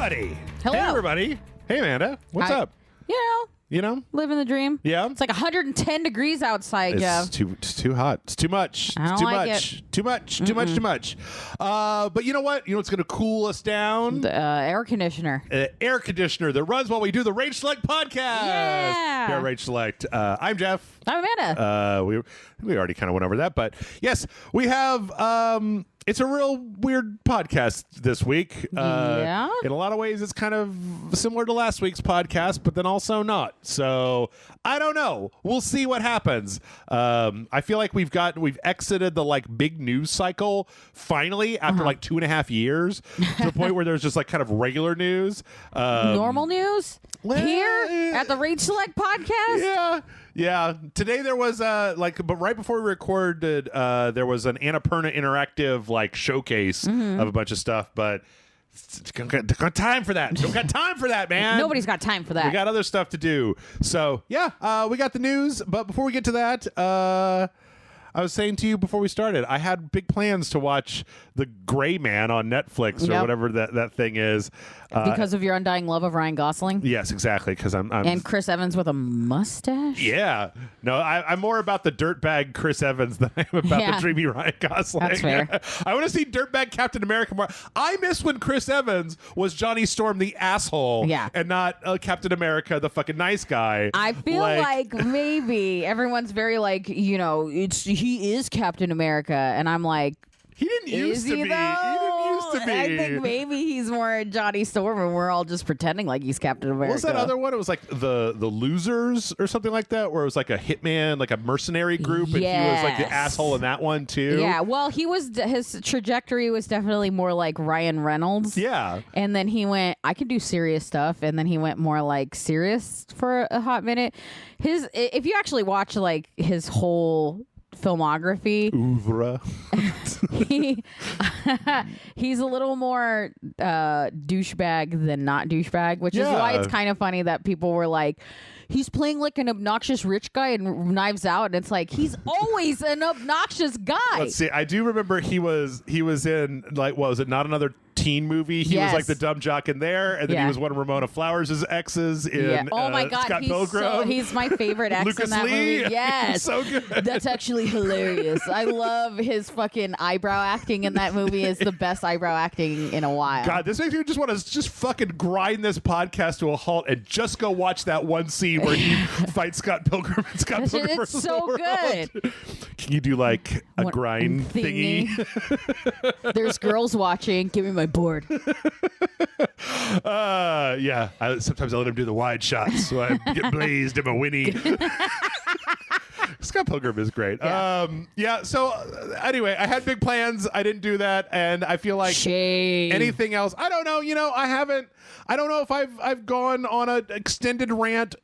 everybody. Hello. Hey, everybody. Hey, Amanda. What's Hi. up? You know, living the dream. Yeah. It's like 110 degrees outside, Jeff. It's too hot. It's too much. I don't It's too like much. it. Too much. But you know what? You know what's going to cool us down? The air conditioner. Air conditioner that runs while we do the RageSelect podcast. Yeah. Here at RageSelect. I'm Jeff. I'm Amanda. We already kind of went over that, but yes, we have. It's a real weird podcast this week. Yeah. In a lot of ways, it's kind of similar to last week's podcast, but then also not. So I don't know. We'll see what happens. I feel like we've exited the like big news cycle finally after like 2.5 years to the point where there's just like kind of regular news. Normal news here at the RageSelect podcast. Yeah. Today there was but right before we recorded, there was an Annapurna Interactive like showcase of a bunch of stuff, but don't got time for that. Don't got time for that, man. Nobody's got time for that. We got other stuff to do. So yeah, we got the news, but before we get to that, I was saying to you before we started, I had big plans to watch The Gray Man on Netflix or whatever that thing is. Because of your undying love of Ryan Gosling? Yes, exactly. Because I'm and Chris Evans with a mustache? Yeah. No, I'm more about the dirtbag Chris Evans than I am about the dreamy Ryan Gosling. That's fair. I want to see dirtbag Captain America more. I miss when Chris Evans was Johnny Storm the asshole and not Captain America the fucking nice guy. I feel like maybe everyone's very like, he is Captain America. And I'm like, he didn't used to be. He didn't used to be. I think maybe he's more Johnny Storm, and we're all just pretending like he's Captain America. What was that other one? It was like the Losers or something like that, where it was like a hitman, like a mercenary group, and he was like the asshole in that one too. Yeah, well, his trajectory was definitely more like Ryan Reynolds. Yeah, and then he went, I can do serious stuff, and then he went more like serious for a hot minute. If you actually watch like his whole filmography, oeuvre. He's a little more douchebag than not douchebag, which is why it's kind of funny that people were like, he's playing like an obnoxious rich guy in Knives Out, and it's like he's always an obnoxious guy. Let's see. I do remember he was in like, what was it? Not Another Teen Movie. He was like the dumb jock in there, and then he was one of Ramona Flowers' exes in oh my God, Scott Pilgrim. He's my favorite ex Lucas in that Lee. movie. Yes, so good. That's actually hilarious. I love his fucking eyebrow acting in that movie. Is the best eyebrow acting in a while. God, this makes me just want to just fucking grind this podcast to a halt and just go watch that one scene where he fights Scott Pilgrim and Scott Pilgrim versus the world. It's so good. Can you do like a grind thingy? There's girls watching. Give me my board. Sometimes I let him do the wide shots so I get blazed in my Winnie. Scott Pilgrim is great. So anyway, I had big plans. I didn't do that, and I feel like anything else. I don't know. I don't know if I've gone on an extended rant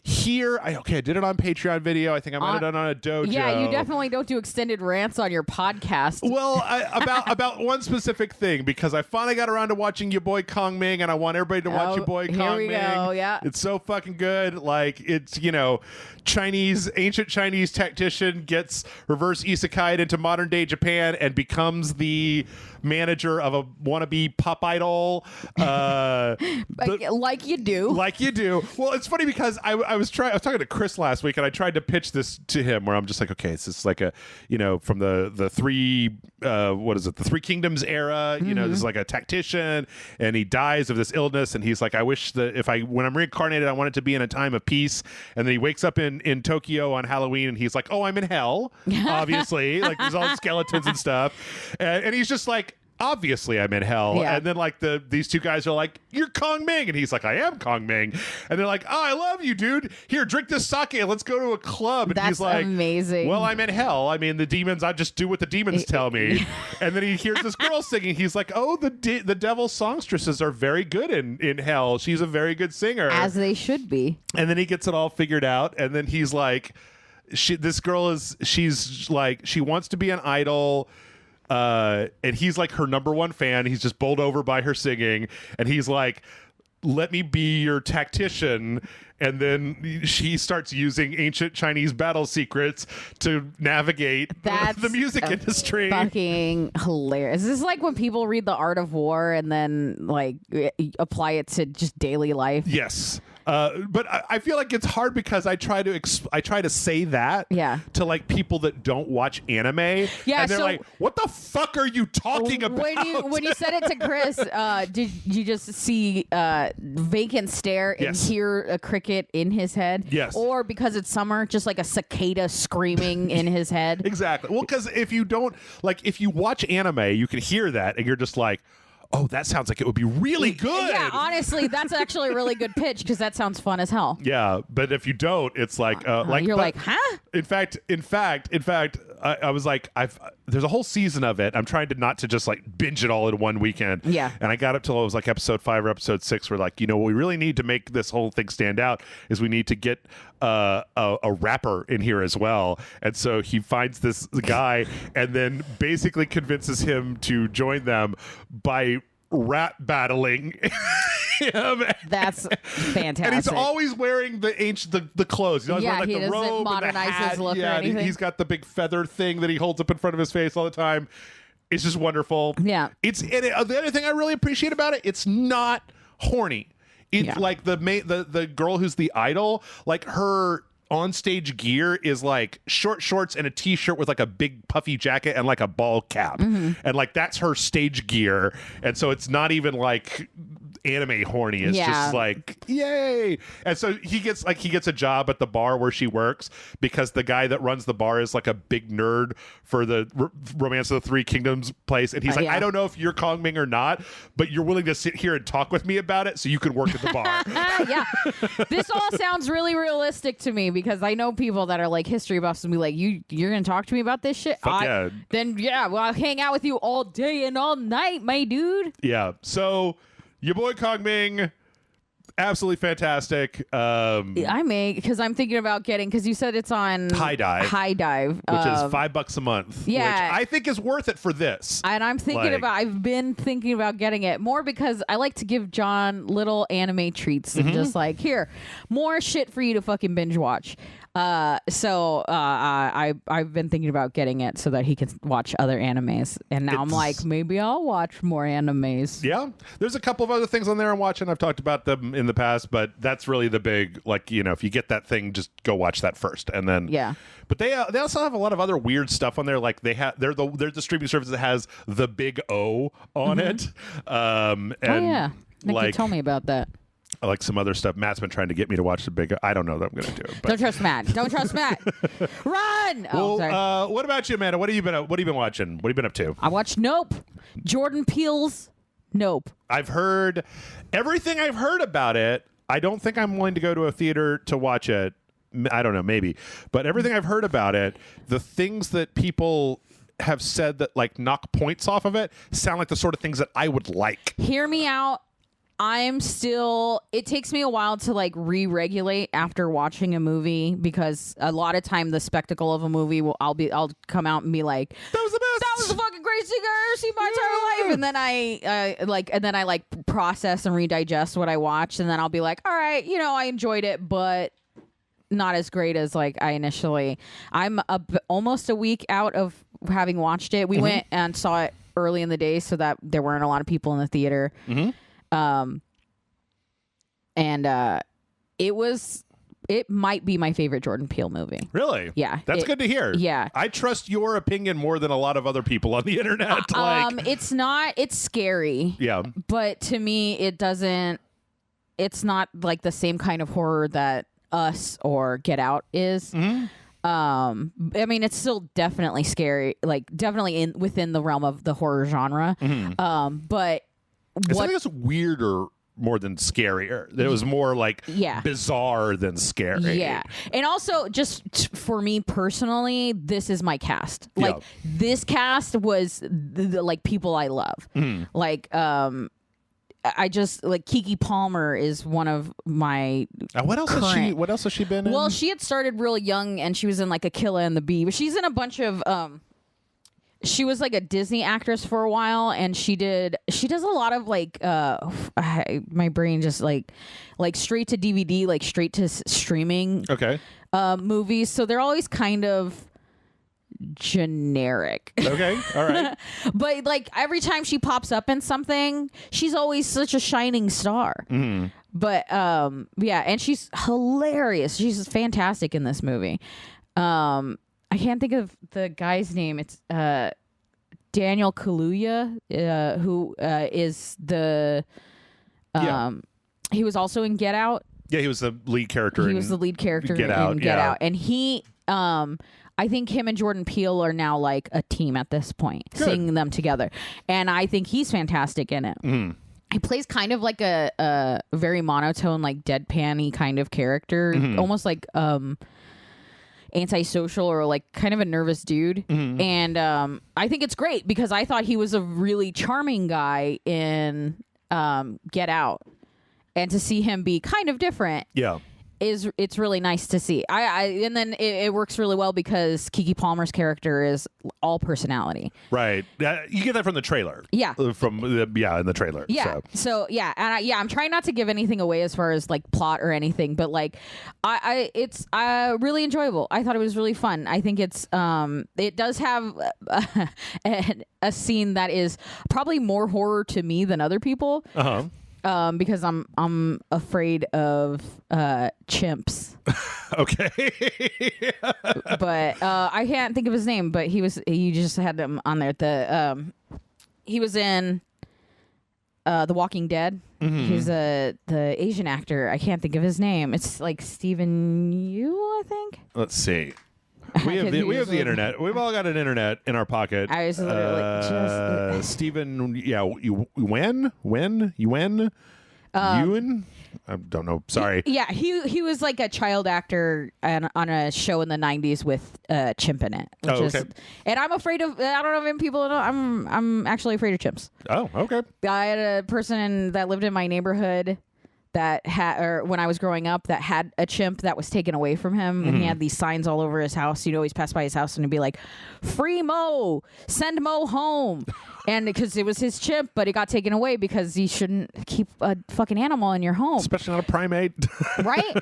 here. I did it on Patreon video. I think I might have done it on a dojo. Yeah, you definitely don't do extended rants on your podcast. Well, about one specific thing, because I finally got around to watching Ya Boy Kongming, and I want everybody to watch Ya Boy Kongming. Here we go. Yeah, it's so fucking good. Like, it's ancient Chinese tactician gets reverse isekai'd into modern day Japan and becomes the manager of a wannabe pop idol. Like you do. Well, it's funny because I was talking to Chris last week, and I tried to pitch this to him where I'm just like, okay, it's just like a, from the three, the Three Kingdoms era, this is like a tactician, and he dies of this illness, and he's like, I wish that when I'm reincarnated, I want it to be in a time of peace. And then he wakes up in Tokyo on Halloween, and he's like, oh, I'm in hell, obviously. Like, there's all skeletons and stuff. And he's just like, obviously I'm in hell. Yeah. And then like these two guys are like, you're Kongming, and he's like, I am Kongming. And they're like, oh, I love you, dude. Here, drink this sake. Let's go to a club. And he's like, amazing. Well, I'm in hell. I mean, the demons, I just do what the demons tell me. And then he hears this girl singing. He's like, oh, the devil's songstresses are very good in hell. She's a very good singer. As they should be. And then he gets it all figured out. And then he's like, she wants to be an idol. And he's like her number one fan. He's just bowled over by her singing, and he's like, let me be your tactician. And then she starts using ancient Chinese battle secrets to navigate the music industry. Fucking hilarious. This is like when people read The Art of War and then like apply it to just daily life. Yes. But I feel like it's hard because I try to say that to like people that don't watch anime. Yeah, and they're like, "What the fuck are you talking about?" When you said it to Chris, did you just see vacant stare and hear a cricket in his head? Yes. Or because it's summer, just like a cicada screaming in his head? Exactly. Well, because if you watch anime, you can hear that, and you're just like, oh, that sounds like it would be really good. Yeah, honestly, that's actually a really good pitch because that sounds fun as hell. Yeah, but if you don't, it's like you're like, huh? In fact, I was like, there's a whole season of it. I'm trying to not to just like binge it all in one weekend. Yeah. And I got up till it was like episode 5 or episode 6. Where like, what we really need to make this whole thing stand out is we need to get a rapper in here as well. And so he finds this guy and then basically convinces him to join them by rap battling him. That's fantastic. And he's always wearing the clothes. He's always wearing like he the doesn't robe modernize and the hat. his look or and anything. he's got the big feather thing that he holds up in front of his face all the time. It's just wonderful. Yeah. The other thing I really appreciate about it, it's not horny. It's like the girl who's the idol, like her on-stage gear is like short shorts and a t-shirt with like a big puffy jacket and like a ball cap. And like that's her stage gear. And so it's not even like anime horny. It's just like, yay. And so he gets a job at the bar where she works because the guy that runs the bar is like a big nerd for the Romance of the Three Kingdoms place. And he's like, I don't know if you're Kongming or not, but you're willing to sit here and talk with me about it so you can work at the bar. Yeah. This all sounds really realistic to me because I know people that are like history buffs and be like, you're going to talk to me about this shit? Then well, I'll hang out with you all day and all night, my dude. Yeah. So Ya Boy Kongming, absolutely fantastic. I may, because I'm thinking about getting, because you said it's on High Dive, which is $5 a month. Yeah, which I think is worth it for this. And I'm thinking I've been thinking about getting it more because I like to give John little anime treats and just like, here, more shit for you to fucking binge watch. So I've been thinking about getting it so that he can watch other animes, and now I'm like, maybe I'll watch more animes. Yeah, there's a couple of other things on there I'm watching. I've talked about them in the past, but that's really the big, like, if you get that thing, just go watch that first, and then But they also have a lot of other weird stuff on there. Like they're the streaming service that has the big O on it. And Nick, you told me about that. Like some other stuff. Matt's been trying to get me to watch the big. I don't know that I'm going to do it. But. Don't trust Matt. Don't trust Matt. Run. Well, sorry. What about you, Amanda? What have you been watching? What have you been up to? I watched Nope. Jordan Peele's Nope. I've heard everything I've heard about it. I don't think I'm willing to go to a theater to watch it. I don't know, maybe. But everything I've heard about it, the things that people have said that like knock points off of it sound like the sort of things that I would like. Hear me out. It takes me a while to like re-regulate after watching a movie because a lot of time the spectacle of a movie I'll come out and be like, that was the best. That was the fucking greatest thing I ever seen my entire life. And then I process and redigest what I watched, and then I'll be like, all right, I enjoyed it, but not as great as like I initially. I'm almost a week out of having watched it. We went and saw it early in the day so that there weren't a lot of people in the theater. It might be my favorite Jordan Peele movie. Really? Yeah. That's good to hear. Yeah. I trust your opinion more than a lot of other people on the internet. It's scary. Yeah. But to me, it's not like the same kind of horror that Us or Get Out is. I mean, it's still definitely scary, like definitely within the realm of the horror genre. But I think it's weirder more than scarier. It was more like bizarre than scary. Yeah. And also just for me personally, this is my cast. Like this cast was the like people I love. Like I just like Keke Palmer is one of my what else has she been in? Well, she had started really young and she was in like Aquila and the Bee, but she's in a bunch of she was like a Disney actress for a while, and she does a lot of like my brain just like straight to DVD, like straight to streaming movies. So they're always kind of generic. Okay, all right. But like every time she pops up in something, she's always such a shining star. Mm-hmm. But yeah, and she's hilarious. She's fantastic in this movie. I can't think of the guy's name. It's Daniel Kaluuya, who is the he was also in Get Out. Yeah, he was the lead character. He was the lead character in Get yeah. Out, and he I think him and Jordan Peele are now like a team at this point, seeing them together, and I think he's fantastic in it. Mm. He plays kind of like a very monotone, like deadpan-y kind of character, almost like antisocial or like kind of a nervous dude. And I think it's great because I thought he was a really charming guy in Get Out, and to see him be kind of different, it's really nice to see. And then it works really well because Keke Palmer's character is all personality. Right. You get that from the trailer. Yeah. In the trailer. Yeah. So yeah, and I'm trying not to give anything away as far as like plot or anything, but like it's really enjoyable. I thought it was really fun. I think it does have a scene that is probably more horror to me than other people. Because I'm afraid of chimps. Okay. But I can't think of his name. But you just had him on there. He was in The Walking Dead. He's the Asian actor. I can't think of his name. It's like Stephen Yu, I think. Let's see. We have the internet. We've all got an internet in our pocket. I was literally just Stephen. Yeah, Ewan. I don't know. Sorry. He was like a child actor on a show in the 90s with chimp in it. And I'm afraid of. I don't know if people know. I'm actually afraid of chimps. Oh, okay. I had a person that lived in my neighborhood that had, or when I was growing up, that had a chimp that was taken away from him, and he had these signs all over his house. You'd always pass by his house and it'd be like, "Free Mo, send Mo home," and because it was his chimp, but it got taken away because you shouldn't keep a fucking animal in your home, especially not a primate, right?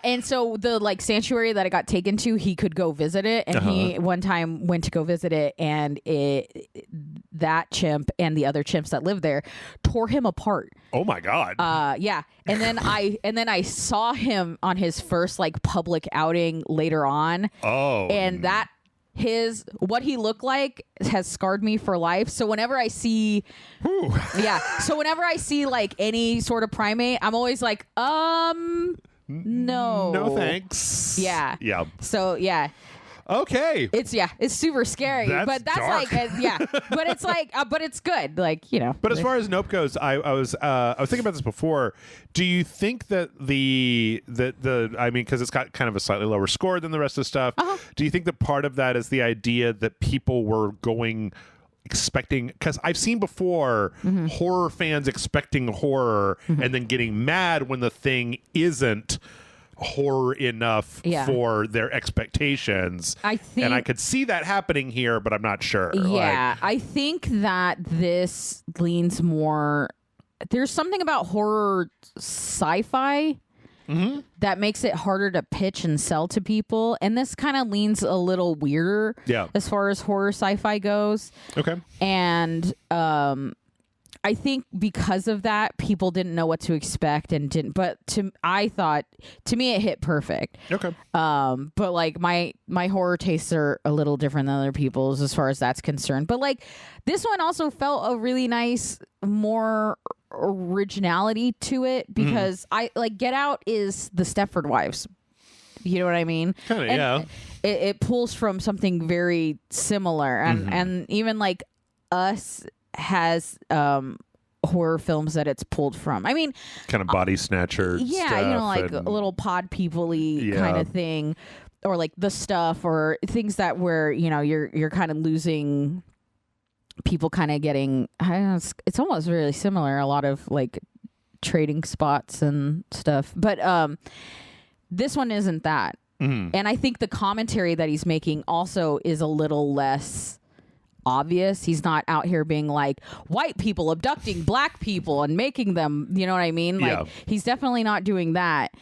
And so the like sanctuary that it got taken to, he could go visit it, and he one time went to go visit it, and that chimp and the other chimps that lived there tore him apart. Oh my god! Yeah. And then I saw him on his first like public outing later on. Oh. And what he looked like has scarred me for life. So whenever I see whenever I see like any sort of primate, I'm always like, no. No thanks. Yeah. Yeah. So yeah. Okay. It's super scary. That's dark. Like but it's like but it's good. Like, you know. But as far as Nope goes, I was thinking about this before. Do you think that I mean, because it's got kind of a slightly lower score than the rest of the stuff, do you think that part of that is the idea that people were expecting, because I've seen before horror fans expecting horror and then getting mad when the thing isn't horror enough for their expectations. And I could see that happening here, but I'm not sure. Yeah, I think that this leans more. There's something about horror sci-fi that makes it harder to pitch and sell to people, and this kind of leans a little weirder as far as horror sci-fi goes. Okay. And I think because of that, people didn't know what to expect and didn't. But to me, it hit perfect. Okay. But like my horror tastes are a little different than other people's as far as that's concerned. But like this one also felt a really nice, more originality to it because I like Get Out is the Stepford Wives. You know what I mean? Kind of, yeah. It pulls from something very similar, and even like Us has horror films that it's pulled from. I mean, kind of Body Snatcher stuff, you know, like a little pod people-y kind of thing, or like The Stuff, or things that where, you know, you're kind of losing people, kind of getting, I don't know, it's almost really similar, a lot of like trading spots and stuff, but this one isn't that. And I think the commentary that he's making also is a little less obvious. He's not out here being like white people abducting black people and making them, you know what I mean? Like he's definitely not doing that.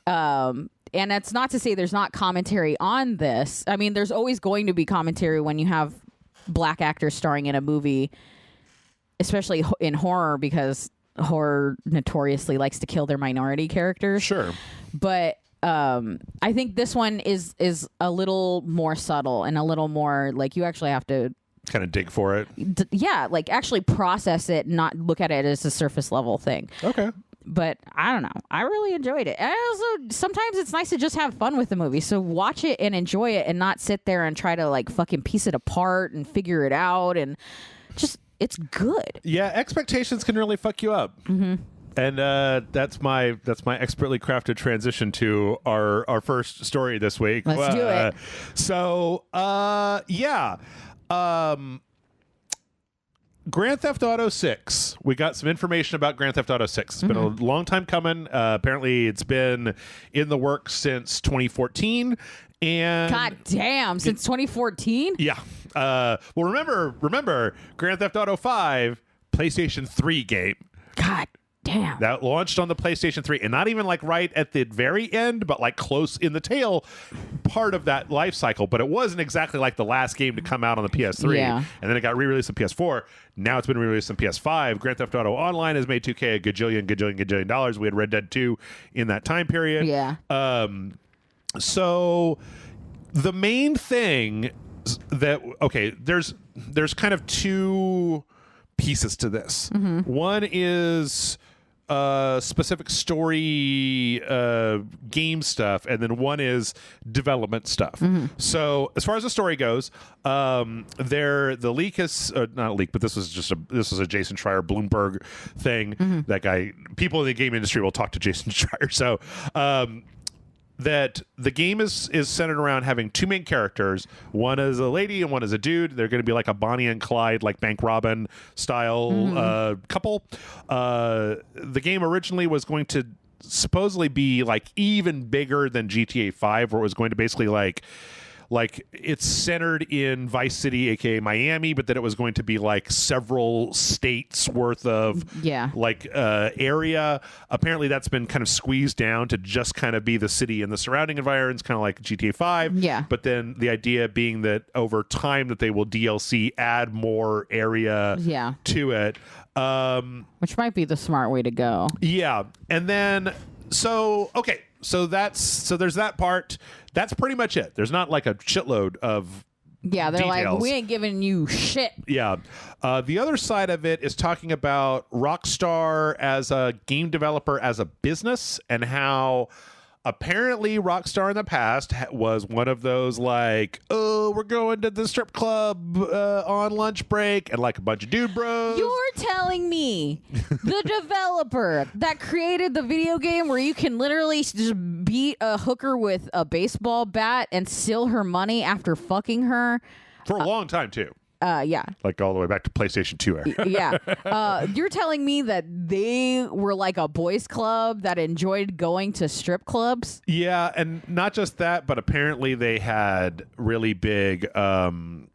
And it's not to say there's not commentary on this. I mean, there's always going to be commentary when you have black actors starring in a movie, especially in horror, because horror notoriously likes to kill their minority characters. Sure. But I think this one is a little more subtle and a little more like you actually have to kind of dig for it. Like actually process it, not look at it as a surface level thing. Okay. But I don't know. I really enjoyed it. And also, sometimes it's nice to just have fun with the movie. So watch it and enjoy it and not sit there and try to like fucking piece it apart and figure it out. And just, it's good. Yeah, expectations can really fuck you up. Mm-hmm. And that's my expertly crafted transition to our first story this week. Let's do it. So, yeah. Grand Theft Auto 6. We got some information about Grand Theft Auto 6. It's been a long time coming. Apparently, it's been in the works since 2014. And God damn, since 2014? Yeah. Well, remember, Grand Theft Auto 5, PlayStation 3 game. God damn. That launched on the PlayStation 3, and not even like right at the very end, but like close in the tail part of that life cycle. But it wasn't exactly like the last game to come out on the PS3. Yeah. And then it got re-released on PS4. Now it's been re-released on PS5. Grand Theft Auto Online has made 2K a gajillion dollars. We had Red Dead 2 in that time period. Yeah. So the main thing that, okay, there's kind of two pieces to this. One is specific story game stuff, and then one is development stuff. So as far as the story goes, the leak is not a leak, but this was a Jason Schreier Bloomberg thing. That guy, people in the game industry will talk to Jason Schreier. So that the game is centered around having two main characters. One is a lady and one is a dude. They're going to be like a Bonnie and Clyde, like bank robin style couple. The game originally was going to supposedly be like even bigger than GTA 5, where it was going to basically like it's centered in Vice City, aka Miami, but that it was going to be like several states worth of area. Apparently that's been kind of squeezed down to just kind of be the city and the surrounding environs, kind of like GTA 5. Yeah. But then the idea being that over time that they will DLC add more area to it. Which might be the smart way to go. Yeah. And then so there's that part. That's pretty much it. There's not like a shitload of they're details. like, we ain't giving you shit. Yeah. The other side of it is talking about Rockstar as a game developer, as a business, and how apparently Rockstar in the past was one of those like, oh, we're going to the strip club on lunch break, and like a bunch of dude bros. You're telling me the developer that created the video game where you can literally just beat a hooker with a baseball bat and steal her money after fucking her for a long time too. Yeah. Like all the way back to PlayStation 2 era. Yeah. You're telling me that they were like a boys club that enjoyed going to strip clubs? Yeah, and not just that, but apparently they had really big crunch,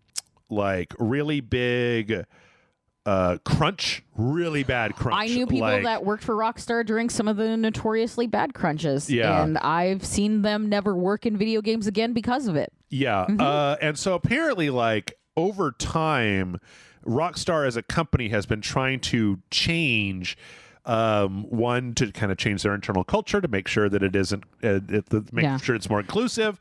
really bad crunch. I knew people that worked for Rockstar during some of the notoriously bad crunches. Yeah. And I've seen them never work in video games again because of it. Yeah. And so apparently, like, over time, Rockstar as a company has been trying to change, one, to kind of change their internal culture to make sure that it isn't, sure it's more inclusive,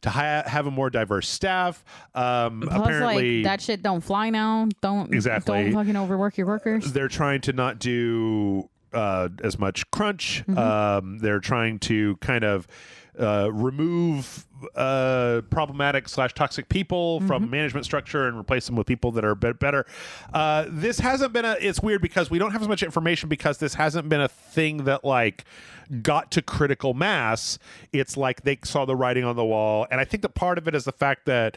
to have a more diverse staff. Apparently, like, that shit don't fly now. Don't fucking overwork your workers. They're trying to not do as much crunch. They're trying to kind of remove problematic / toxic people from management structure and replace them with people that are better. This hasn't been it's weird because we don't have as much information because this hasn't been a thing that like got to critical mass. It's like they saw the writing on the wall, and I think that part of it is the fact that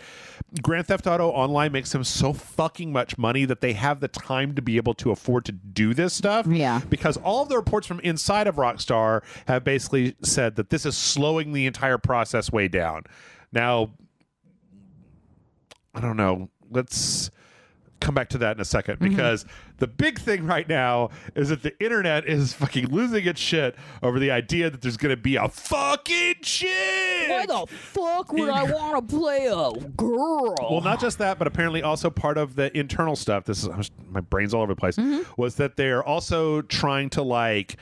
Grand Theft Auto Online makes them so fucking much money that they have the time to be able to afford to do this stuff. Yeah. Because all of the reports from inside of Rockstar have basically said that this is slowing the entire process way down. Now, I don't know. come back to that in a second, because the big thing right now is that the internet is fucking losing its shit over the idea that there's going to be a fucking chick. Why the fuck would I want to play a girl? Well, not just that, but apparently also part of the internal stuff. This is my brain's all over the place. Was that they're also trying to like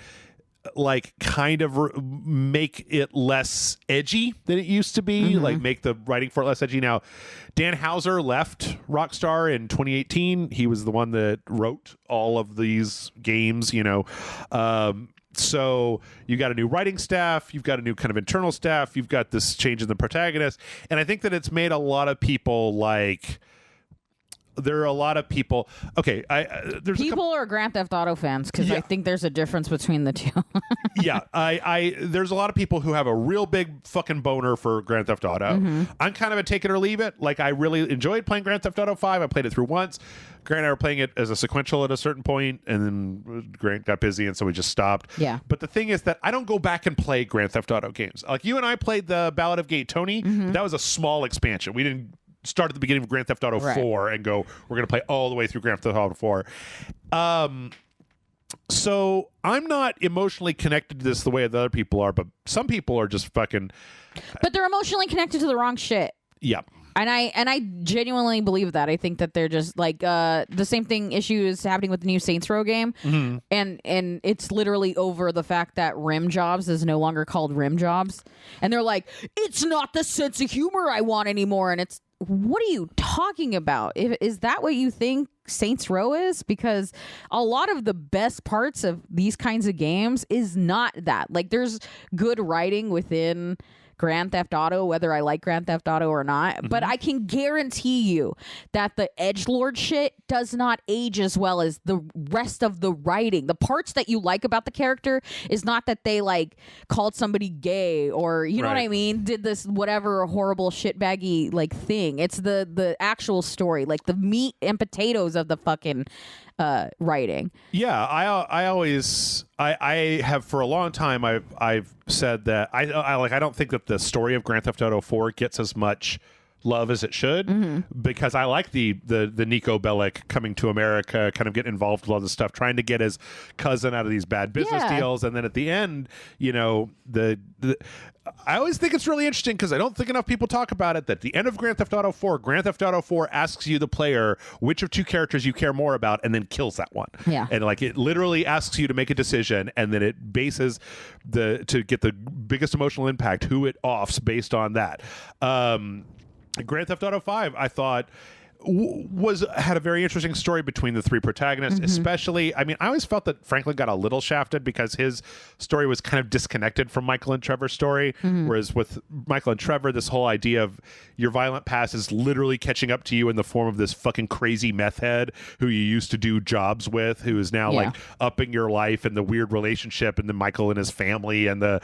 kind of make it less edgy than it used to be, like make the writing for it less edgy. Now, Dan Houser left Rockstar in 2018. He was the one that wrote all of these games, you know. So you got a new writing staff, you've got a new kind of internal staff, you've got this change in the protagonist, and I think that it's made a lot of people like. There are a lot of people. Okay, there's people are Grand Theft Auto fans because I think there's a difference between the two. Yeah, there's a lot of people who have a real big fucking boner for Grand Theft Auto. I'm kind of a take it or leave it. Like, I really enjoyed playing Grand Theft Auto 5. I played it through once. Grant and I were playing it as a sequential at a certain point, and then Grant got busy, and so we just stopped. Yeah. But the thing is that I don't go back and play Grand Theft Auto games. Like, you and I played the Ballad of Gay Tony. That was a small expansion. We didn't start at the beginning of Grand Theft Auto 4 and go, we're going to play all the way through Grand Theft Auto 4. So I'm not emotionally connected to this the way the other people are, but some people are just fucking... But they're emotionally connected to the wrong shit. Yeah. And I genuinely believe that. I think that they're just like the same thing issue is happening with the new Saints Row game. And it's literally over the fact that Rim Jobs is no longer called Rim Jobs. And they're like, it's not the sense of humor I want anymore. And it's, what are you talking about? Is that what you think Saints Row is? Because a lot of the best parts of these kinds of games is not that. Like, there's good writing within Grand Theft Auto, whether I like Grand Theft Auto or not, but I can guarantee you that the edgelord shit does not age as well as the rest of the writing. The parts that you like about the character is not that they like called somebody gay or you know what I mean, did this whatever horrible shitbaggy like thing. It's the actual story, like the meat and potatoes of the fucking writing. Yeah, I have for a long time. I've said that I don't think that the story of Grand Theft Auto 4 gets as much love as it should, because I like the Nico Bellic coming to America, kind of getting involved with all this stuff, trying to get his cousin out of these bad business deals, and then at the end, you know, I always think it's really interesting because I don't think enough people talk about it, that at the end of Grand Theft Auto 4, Grand Theft Auto 4 asks you, the player, which of two characters you care more about, and then kills that one. Yeah. And like, it literally asks you to make a decision, and then it bases to get the biggest emotional impact, who it offs based on that. Grand Theft Auto 5, I thought, had a very interesting story between the three protagonists, especially. I mean, I always felt that Franklin got a little shafted because his story was kind of disconnected from Michael and Trevor's story, whereas with Michael and Trevor, this whole idea of your violent past is literally catching up to you in the form of this fucking crazy meth head who you used to do jobs with, who is now like upping your life, and the weird relationship, and then Michael and his family, and the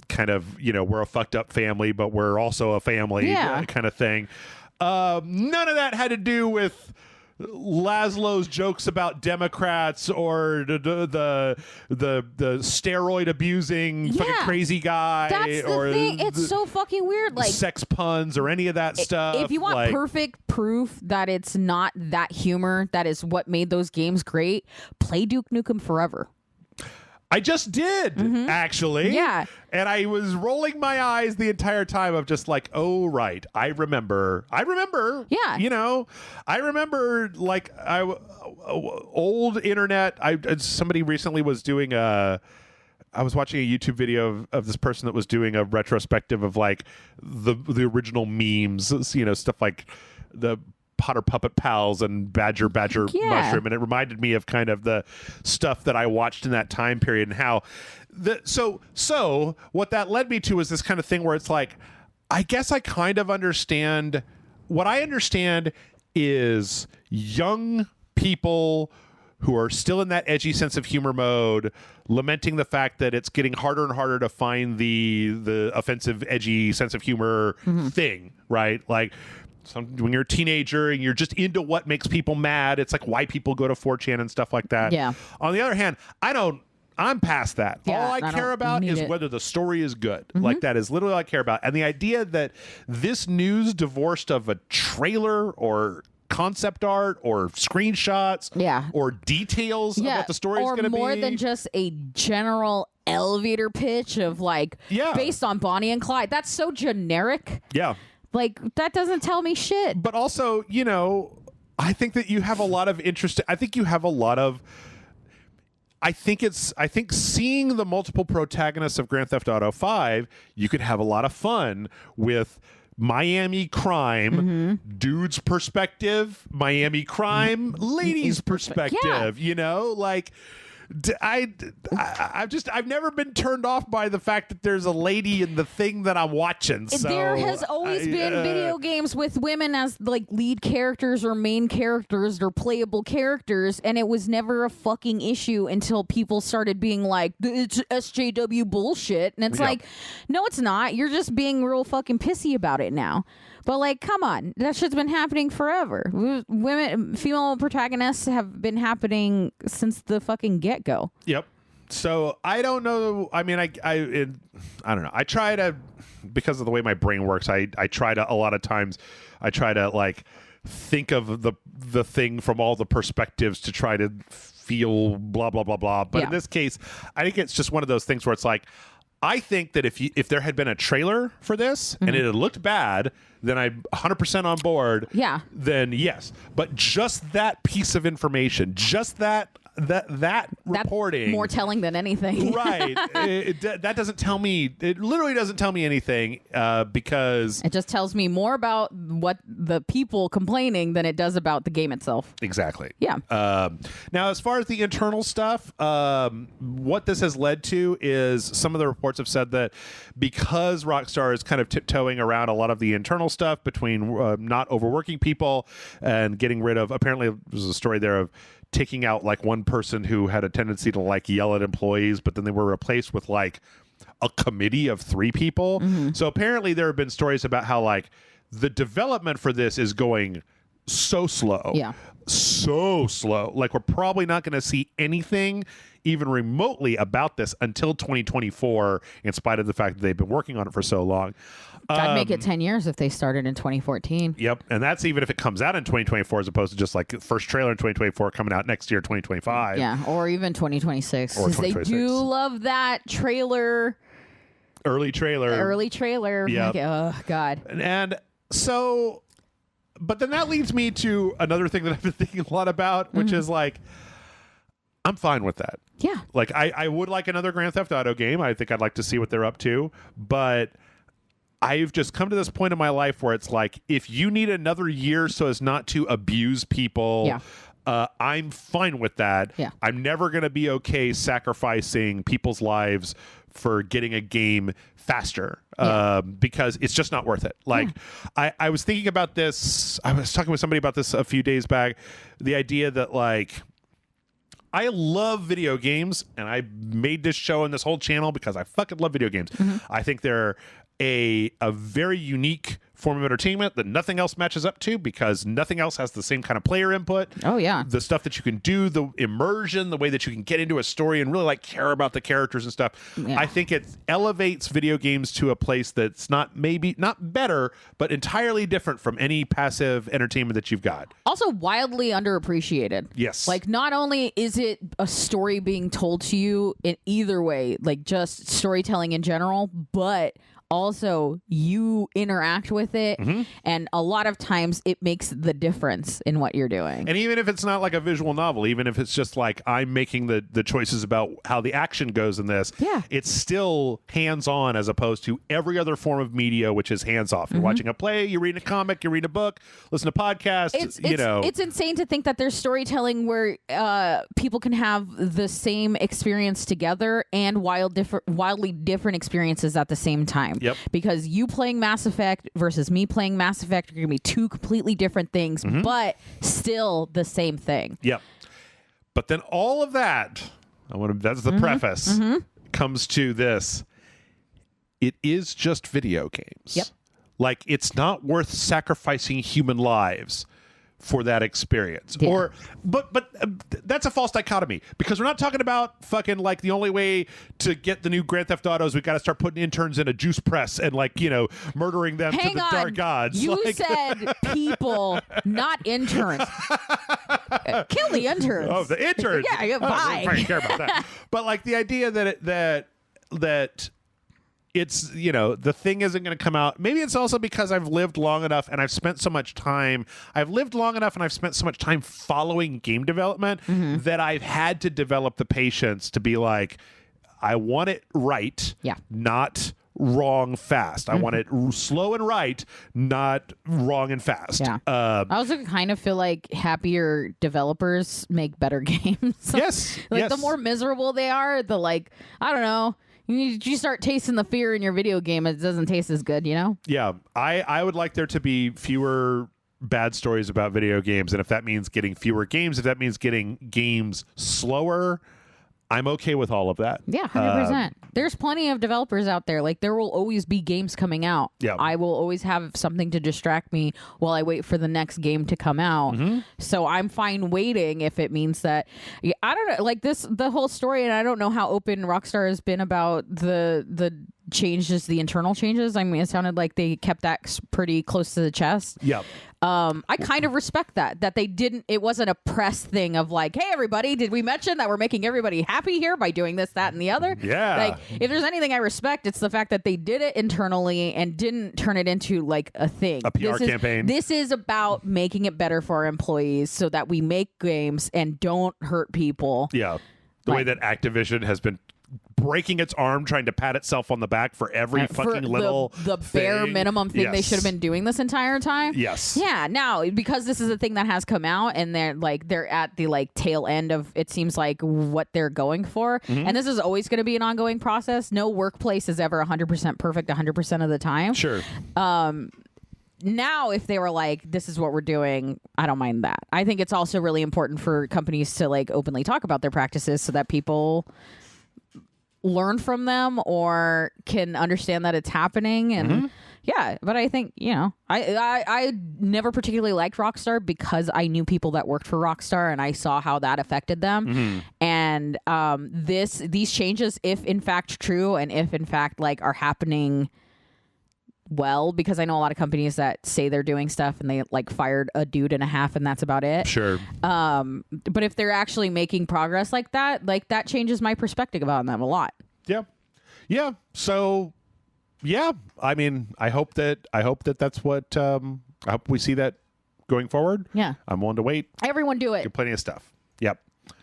kind of, you know, we're a fucked up family, but we're also a family kind of thing. None of that had to do with Laszlo's jokes about Democrats or the steroid abusing fucking crazy guy. That's the or thing. It's so fucking weird. Like sex puns or any of that stuff. If you want perfect proof that it's not that humor that is what made those games great, play Duke Nukem Forever. I just did, actually. Yeah. And I was rolling my eyes the entire time of just like, oh, right. I remember. Yeah. You know, I remember like old internet. Somebody recently was doing I was watching a YouTube video of this person that was doing a retrospective of like the original memes, you know, stuff like the Potter Puppet Pals and Badger Mushroom, and it reminded me of kind of the stuff that I watched in that time period, and how so what that led me to was this kind of thing where it's like, I guess I kind of understand. What I understand is young people who are still in that edgy sense of humor mode, lamenting the fact that it's getting harder and harder to find the offensive, edgy sense of humor thing, right? Like, when you're a teenager and you're just into what makes people mad, it's like why people go to 4chan and stuff like that. Yeah. On the other hand, I'm past that. Yeah, all I care about is whether the story is good. Like, that is literally all I care about. And the idea that this news divorced of a trailer or concept art or screenshots or details of what the story is going to be. Or more than just a general elevator pitch of like, based on Bonnie and Clyde. That's so generic. Yeah. Like, that doesn't tell me shit. But also, you know, I think that you have a lot of interest. I think seeing the multiple protagonists of Grand Theft Auto 5, you could have a lot of fun with Miami crime, dude's perspective, Miami crime, lady's perspective, you know, like I've never been turned off by the fact that there's a lady in the thing that I'm watching. So there has always been video games with women as like lead characters or main characters or playable characters, and it was never a fucking issue until people started being like, it's SJW bullshit. And it's like, no, it's not. You're just being real fucking pissy about it now. But like, come on, that shit's been happening forever. Female protagonists have been happening since the fucking get-go. Yep. So I don't know. I mean, I don't know. I try to, because of the way my brain works, I try to, a lot of times I try to like think of the thing from all the perspectives to try to feel blah, blah, blah, blah. But in this case, I think it's just one of those things where it's like, I think that if there had been a trailer for this and it had looked bad, then I'm 100% on board. Yeah. Then yes. But just that piece of information, just that reporting, more telling than anything. Right. That doesn't tell me. It literally doesn't tell me anything because it just tells me more about what the people complaining than it does about the game itself. Exactly. Yeah. Now, as far as the internal stuff, what this has led to is some of the reports have said that because Rockstar is kind of tiptoeing around a lot of the internal stuff between not overworking people and getting rid of, apparently there's a story there of taking out like one person who had a tendency to like yell at employees, but then they were replaced with like a committee of 3 people. So apparently there have been stories about how like the development for this is going so slow. Yeah. So slow. Like we're probably not going to see anything even remotely about this until 2024, in spite of the fact that they've been working on it for so long. I'd make it 10 years if they started in 2014. Yep. And that's even if it comes out in 2024 as opposed to just like first trailer in 2024 coming out next year, 2025. Yeah. Or even 2026. Or 2026. They do love that trailer. Early trailer. Yeah. Like, oh, God. And so, but then that leads me to another thing that I've been thinking a lot about, which is like, I'm fine with that. Yeah. Like, I would like another Grand Theft Auto game. I think I'd like to see what they're up to. But I've just come to this point in my life where it's like, if you need another year so as not to abuse people, I'm fine with that. Yeah. I'm never going to be okay sacrificing people's lives for getting a game faster because it's just not worth it. Like, I was thinking about this. I was talking with somebody about this a few days back. The idea that, like, I love video games, and I made this show and this whole channel because I fucking love video games. I think they're a very unique form of entertainment that nothing else matches up to because nothing else has the same kind of player input. Oh, yeah. The stuff that you can do, the immersion, the way that you can get into a story and really like care about the characters and stuff. I think it elevates video games to a place that's not better, but entirely different from any passive entertainment that you've got. Also wildly underappreciated. Yes. Like, not only is it a story being told to you in either way, like just storytelling in general, but also you interact with it, and a lot of times it makes the difference in what you're doing. And even if it's not like a visual novel, even if it's just like I'm making the choices about how the action goes in this, it's still hands-on as opposed to every other form of media, which is hands-off. You're watching a play, you're reading a comic, you're reading a book, listen to podcasts. It's insane to think that there's storytelling where people can have the same experience together and wildly different experiences at the same time. Yep. Because you playing Mass Effect versus me playing Mass Effect are going to be 2 completely different things, but still the same thing. Yep. But then all of that, that's the preface, comes to this. It is just video games. Yep. Like, it's not worth sacrificing human lives for that experience. Yeah. Or but that's a false dichotomy, because we're not talking about fucking like the only way to get the new Grand Theft Autos, we've got to start putting interns in a juice press and like, you know, murdering them to the dark gods. You like, said people, not interns. Kill the interns. Oh, the interns. Yeah, bye. I don't care about that. But like the idea that it's, you know, the thing isn't going to come out. Maybe it's also because I've lived long enough and I've spent so much time. I've lived long enough and I've spent so much time following game development that I've had to develop the patience to be like, I want it right, not wrong fast. I want it slow and right, not wrong and fast. Yeah. I also kind of feel like happier developers make better games. Yes. Like yes. the more miserable they are, the like, I don't know. You start tasting the fear in your video game, it doesn't taste as good, you know? Yeah. I would like there to be fewer bad stories about video games. And if that means getting fewer games, if that means getting games slower, I'm okay with all of that. Yeah, 100%. There's plenty of developers out there. Like, there will always be games coming out. Yeah. I will always have something to distract me while I wait for the next game to come out. So I'm fine waiting if it means that... I don't know. Like, the whole story, and I don't know how open Rockstar has been about the changes, the internal changes. I mean, it sounded like they kept that pretty close to the chest. Yeah. I kind of respect that they didn't, it wasn't a press thing of like, hey, everybody, did we mention that we're making everybody happy here by doing this, that, and the other? Yeah. Like, if there's anything I respect, it's the fact that they did it internally and didn't turn it into like a thing. A PR campaign. This is about making it better for our employees so that we make games and don't hurt people. Yeah. The way that Activision has been breaking its arm trying to pat itself on the back for every fucking little the bare minimum thing they should have been doing this entire time. Yes. Yeah. Now, because this is a thing that has come out and they're at the like tail end of, it seems like, what they're going for. And this is always going to be an ongoing process. No workplace is ever 100% perfect 100% of the time. Sure. Now, if they were like, this is what we're doing, I don't mind that. I think it's also really important for companies to like openly talk about their practices so that people learn from them or can understand that it's happening. And yeah, but I think, you know, I never particularly liked Rockstar because I knew people that worked for Rockstar and I saw how that affected them. And these changes, if in fact true and if in fact like are happening well, because I know a lot of companies that say they're doing stuff and they like fired a dude and a half and that's about it. Sure. But if they're actually making progress like that changes my perspective on them a lot. Yeah. Yeah. So yeah, I mean, I hope that that's what I hope we see that going forward. Yeah. I'm willing to wait. Everyone do it. Get plenty of stuff. Yep.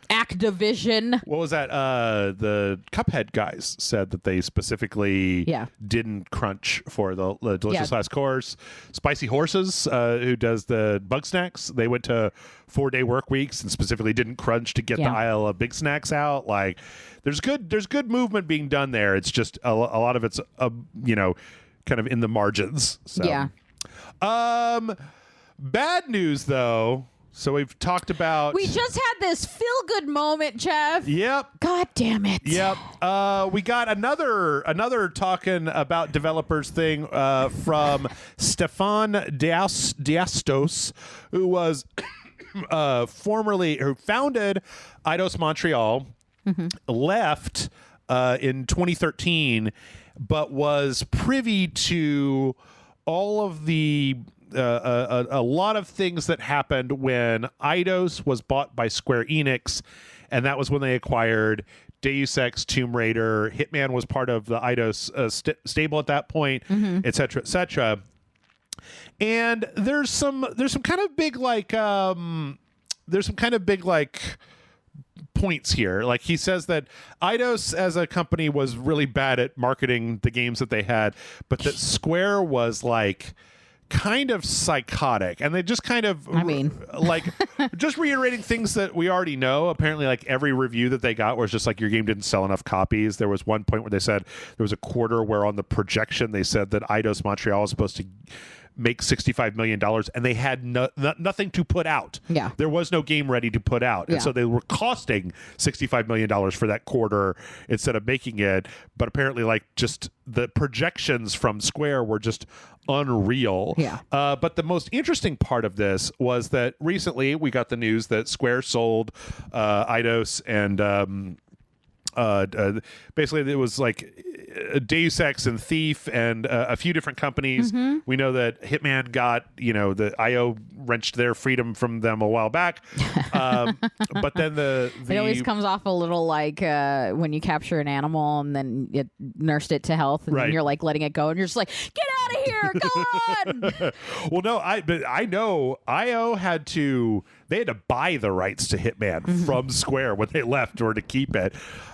Activision. What was that? The Cuphead guys said that they specifically didn't crunch for the Delicious Last Course. Spicy Horses, who does the Bug Snacks, they went to 4-day work weeks and specifically didn't crunch to get the aisle of Big Snacks out. Like, there's good movement being done there. It's just a lot of it's you know, kind of in the margins. So. Yeah. Bad news though. So we've talked about... We just had this feel-good moment, Jeff. Yep. God damn it. Yep. We got another talking about developers thing from Stefan Diastos, who was who founded Eidos Montreal, left in 2013, but was privy to all of the... a lot of things that happened when Eidos was bought by Square Enix, and that was when they acquired Deus Ex, Tomb Raider. Hitman was part of the Eidos stable at that point, et cetera, et cetera. And there's some kind of big points here. Like, he says that Eidos as a company was really bad at marketing the games that they had, but that Square was like kind of psychotic, and they just kind of like just reiterating things that we already know. Apparently, like, every review that they got was just like, your game didn't sell enough copies. There was one point where they said there was a quarter where on the projection they said that Eidos Montreal was supposed to make $65 million, and they had nothing to put out. Yeah. There was no game ready to put out. And so they were costing $65 million for that quarter instead of making it. But apparently, like, just the projections from Square were just unreal. Yeah. But the most interesting part of this was that recently we got the news that Square sold Eidos and basically it was like Deus Ex and Thief and a few different companies. We know that Hitman got, the IO wrenched their freedom from them a while back. But then it always comes off a little like when you capture an animal and then you nursed it to health and then you're like letting it go and you're just like, get out of here, go on. Well, no, I know IO had to buy the rights to Hitman from Square when they left or to keep it.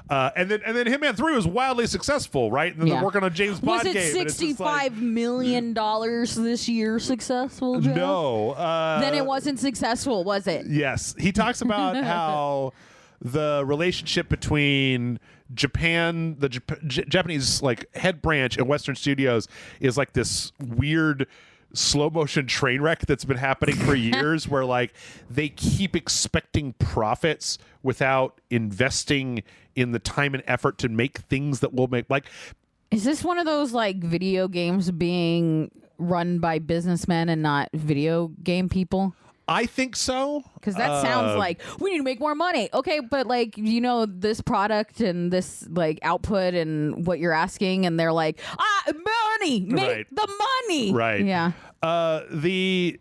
And then Hitman 3 was wildly successful, right? And then they're working on James Bond game. Was it $65 million this year successful, Joe? No. Then it wasn't successful, was it? Yes. He talks about how the relationship between Japan, the Japanese like head branch and Western Studios is like this weird slow motion train wreck that's been happening for years where like they keep expecting profits without investing in the time and effort to make things that will make like. Is this one of those like video games being run by businessmen and not video game people? I think so. Because that sounds like we need to make more money. Okay, but like, this product and this like output and what you're asking, and they're like, money, make the money. Right. Yeah. The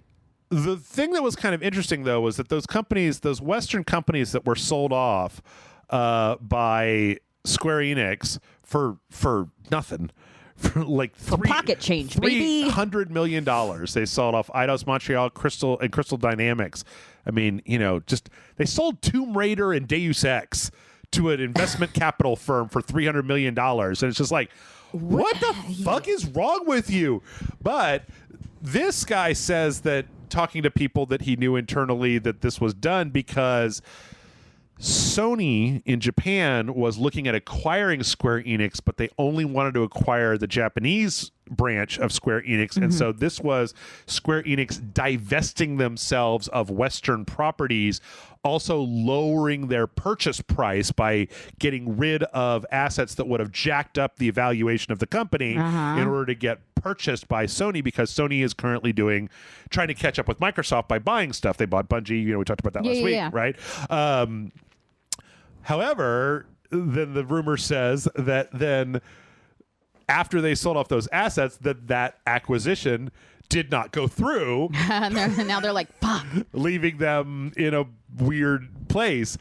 thing that was kind of interesting though was that those companies, those Western companies that were sold off by Square Enix for nothing. For like pocket change, baby. $300 million. They sold off Eidos Montreal, Crystal Dynamics. I mean, they sold Tomb Raider and Deus Ex to an investment capital firm for $300 million. And it's just like, what the fuck is wrong with you? But this guy says that talking to people that he knew internally that this was done because Sony in Japan was looking at acquiring Square Enix, but they only wanted to acquire the Japanese branch of Square Enix. And so this was Square Enix divesting themselves of Western properties, also lowering their purchase price by getting rid of assets that would have jacked up the valuation of the company in order to get purchased by Sony, because Sony is currently trying to catch up with Microsoft by buying stuff. They bought Bungie. We talked about that last week, right? However, then the rumor says that then after they sold off those assets, that acquisition did not go through. Now they're like, fuck. Leaving them in a weird place.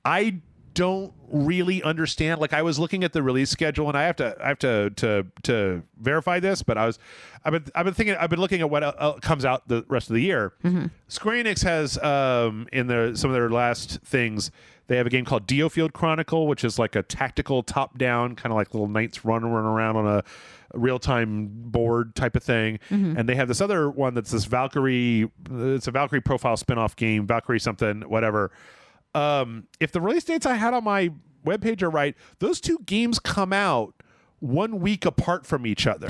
I don't really understand. Like, I was looking at the release schedule, and I have to verify this, but I've been looking at what comes out the rest of the year. Square Enix has in some of their last things, they have a game called Diofield Chronicle, which is like a tactical top-down, kind of like little knights running around on a real-time board type of thing. And they have this other one that's this Valkyrie. It's a Valkyrie profile spin-off game, Valkyrie something, whatever. If the release dates I had on my webpage are right, those two games come out 1 week apart from each other.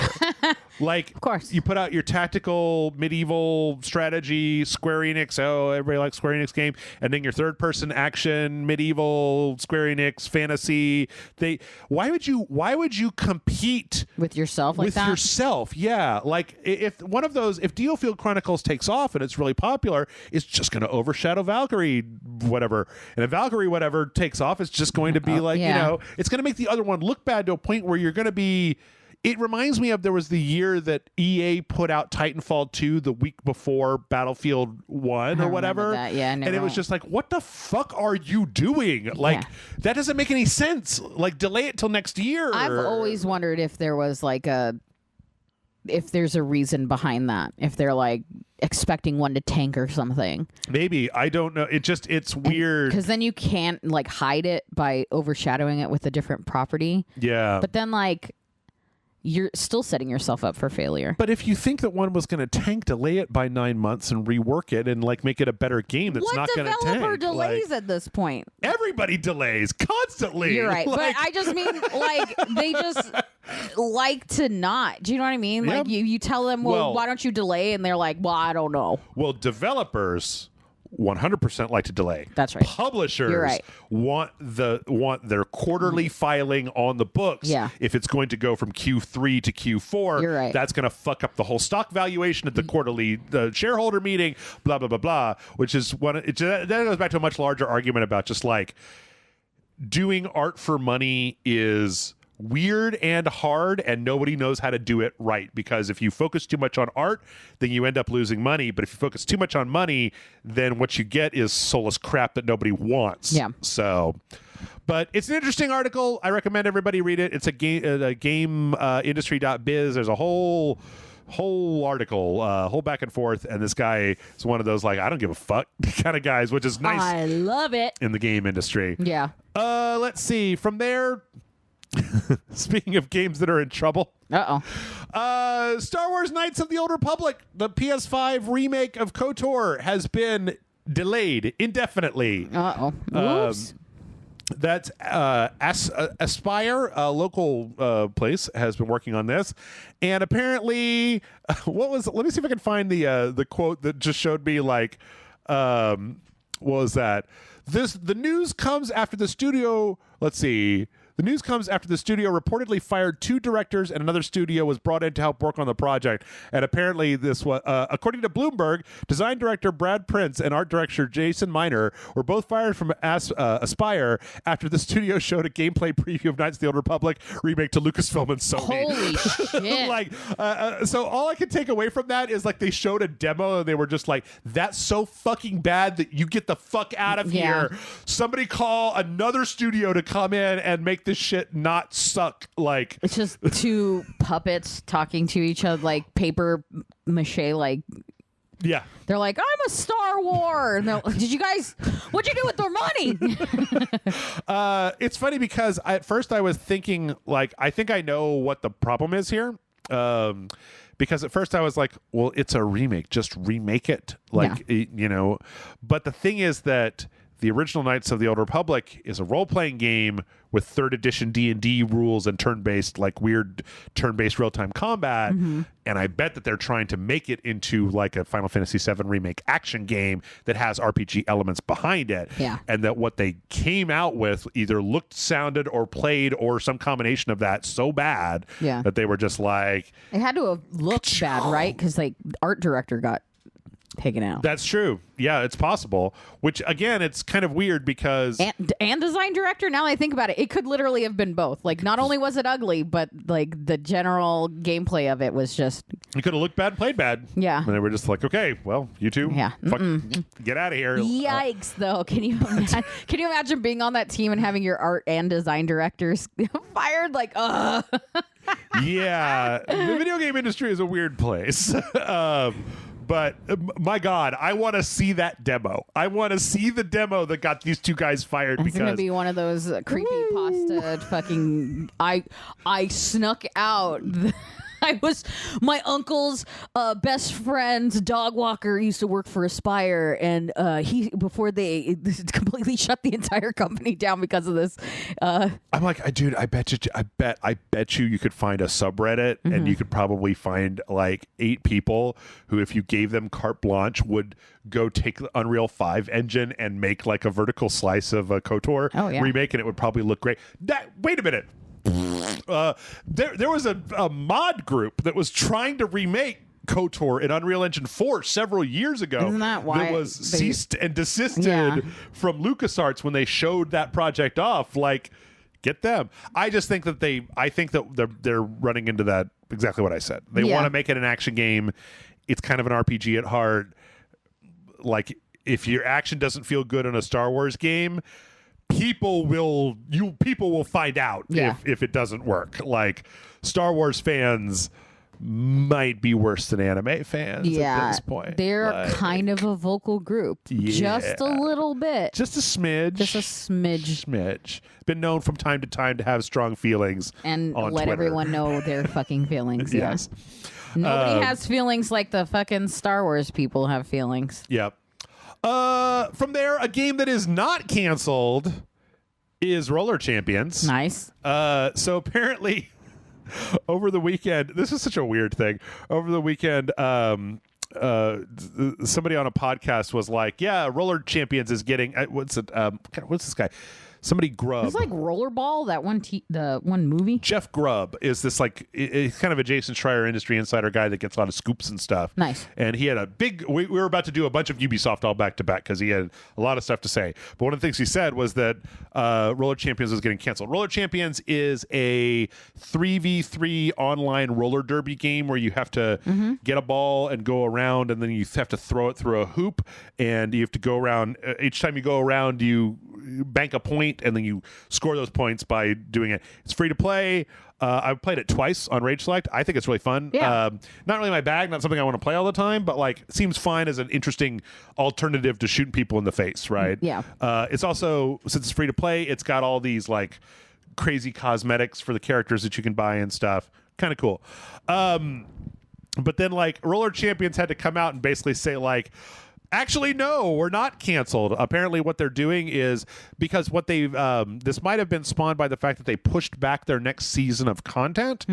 Like, of course, you put out your tactical medieval strategy Square Enix, everybody likes Square Enix game, and then your third person action medieval Square Enix fantasy. Why would you compete with yourself like that? Yeah, like if Diofield Chronicles takes off and it's really popular, it's just going to overshadow Valkyrie whatever, and if Valkyrie whatever takes off, it's just going to be it's going to make the other one look bad to a point where you're going to be. It reminds me of, there was the year that EA put out Titanfall 2 the week before Battlefield 1 or whatever. And it was just like, what the fuck are you doing? Like, that doesn't make any sense. Like, delay it till next year. I've always wondered if there was like if there's a reason behind that. If they're like expecting one to tank or something. Maybe. I don't know. It's weird. Because then you can't like hide it by overshadowing it with a different property. Yeah. But then like, you're still setting yourself up for failure. But if you think that one was going to tank, delay it by 9 months and rework it and like make it a better game that's not going to tank. What developer delays at this point? Everybody delays constantly. You're right. But I just mean like they just like to not. Do you know what I mean? Yeah. Like you tell them, well, why don't you delay? And they're like, well, I don't know. Well, developers 100% like to delay. That's right. Publishers You're right. want their quarterly filing on the books. Yeah. If it's going to go from Q3 to Q4, You're right. that's going to fuck up the whole stock valuation at the quarterly shareholder meeting, blah, blah, blah, blah, which is that goes back to a much larger argument about just like doing art for money is weird and hard, and nobody knows how to do it right, because if you focus too much on art, then you end up losing money. But if you focus too much on money, then what you get is soulless crap that nobody wants. Yeah. So, but it's an interesting article. I recommend everybody read it. It's a game industry.biz. There's a whole article, whole back and forth, and this guy is one of those like I don't give a fuck kind of guys, which is nice. I love it in the game industry. Yeah. Let's see from there. Speaking of games that are in trouble, Star Wars Knights of the Old Republic, the PS5 remake of KOTOR, has been delayed indefinitely. Oops. That's Aspire, a local place, has been working on this, and apparently, let me see if I can find the quote that just showed me like, what was that? The news comes after the studio. Let's see. The news comes after the studio reportedly fired 2 directors and another studio was brought in to help work on the project. And apparently this was, according to Bloomberg, design director Brad Prince and art director Jason Miner were both fired from Aspire after the studio showed a gameplay preview of Knights of the Old Republic remake to Lucasfilm and Sony. Holy shit. Like, so all I can take away from that is like they showed a demo and they were just like, that's so fucking bad that you get the fuck out of here. Somebody call another studio to come in and make this shit not suck. Like, it's just 2 puppets talking to each other like paper mache. Like, yeah, they're like, I'm a Star Wars. No, what'd you do with their money? It's funny because at first I was thinking like, I think I know what the problem is here. Because at first I was like, well, it's a remake, just remake it. Like, you know, but the thing is that the original Knights of the Old Republic is a role-playing game with 3rd edition D&D rules and turn-based, like weird turn-based real-time combat. And I bet that they're trying to make it into like a Final Fantasy VII remake action game that has RPG elements behind it. Yeah. And that what they came out with either looked, sounded, or played, or some combination of that so bad that they were just like... It had to have looked bad, right? Because like art director got taken out. That's true. Yeah, it's possible. Which again, it's kind of weird because and design director. Now that I think about it, it could literally have been both. Like, not only was it ugly, but like the general gameplay of it was just. It could have looked bad, played bad. Yeah, and they were just like, okay, well, you two, get out of here. Yikes! Though, can you imagine being on that team and having your art and design directors fired? Like, yeah, the video game industry is a weird place. But my God, I want to see that demo. I want to see the demo that got these 2 guys fired. It's gonna be one of those creepy pasta fucking. I snuck out. I was my uncle's best friend's dog walker used to work for Aspire, and before they completely shut the entire company down because of this. I'm like, dude, I bet you could find a subreddit and you could probably find like 8 people who, if you gave them carte blanche, would go take the Unreal 5 engine and make like a vertical slice of a KOTOR remake, and it would probably look great. Wait a minute. There was a mod group that was trying to remake KOTOR in Unreal Engine 4 several years ago. Isn't that why that was ceased and desisted from LucasArts when they showed that project off? Like, get them. I just think that they're running into that exactly what I said. They want to make it an action game. It's kind of an RPG at heart. Like, if your action doesn't feel good in a Star Wars game, people will find out if it doesn't work. Like, Star Wars fans might be worse than anime fans at this point. They're like, kind of a vocal group. Just a little bit. Just a smidge. Just a smidge. Been known from time to time to have strong feelings and on let Twitter. Everyone know their fucking feelings. Yes. Nobody has feelings like the fucking Star Wars people have feelings. Yep. From there, a game that is not canceled is Roller Champions. Nice. So apparently over the weekend, this is such a weird thing. Over the weekend, somebody on a podcast was like, "Yeah, Roller Champions is getting what's this guy? Somebody Grubb. It's like Rollerball, that the one movie. Jeff Grubb is this like he's kind of a Jason Schreier industry insider guy that gets a lot of scoops and stuff. Nice. And he had a big. We were about to do a bunch of Ubisoft all back to back because he had a lot of stuff to say. But one of the things he said was that Roller Champions was getting canceled. Roller Champions is a 3v3 online roller derby game where you have to get a ball and go around, and then you have to throw it through a hoop, and you have to go around. Each time you go around, you bank a point, and then you score those points by doing it. It's free to play. I've played it twice on RageSelect. I think it's really fun. Yeah. Not really my bag, not something I want to play all the time, but like seems fine as an interesting alternative to shooting people in the face, right? Yeah. It's also, since it's free to play, it's got all these like crazy cosmetics for the characters that you can buy and stuff. Kind of cool. But then like Roller Champions had to come out and basically say like, actually, no, we're not canceled. Apparently what they're doing is because what they've this might have been spawned by the fact that they pushed back their next season of content.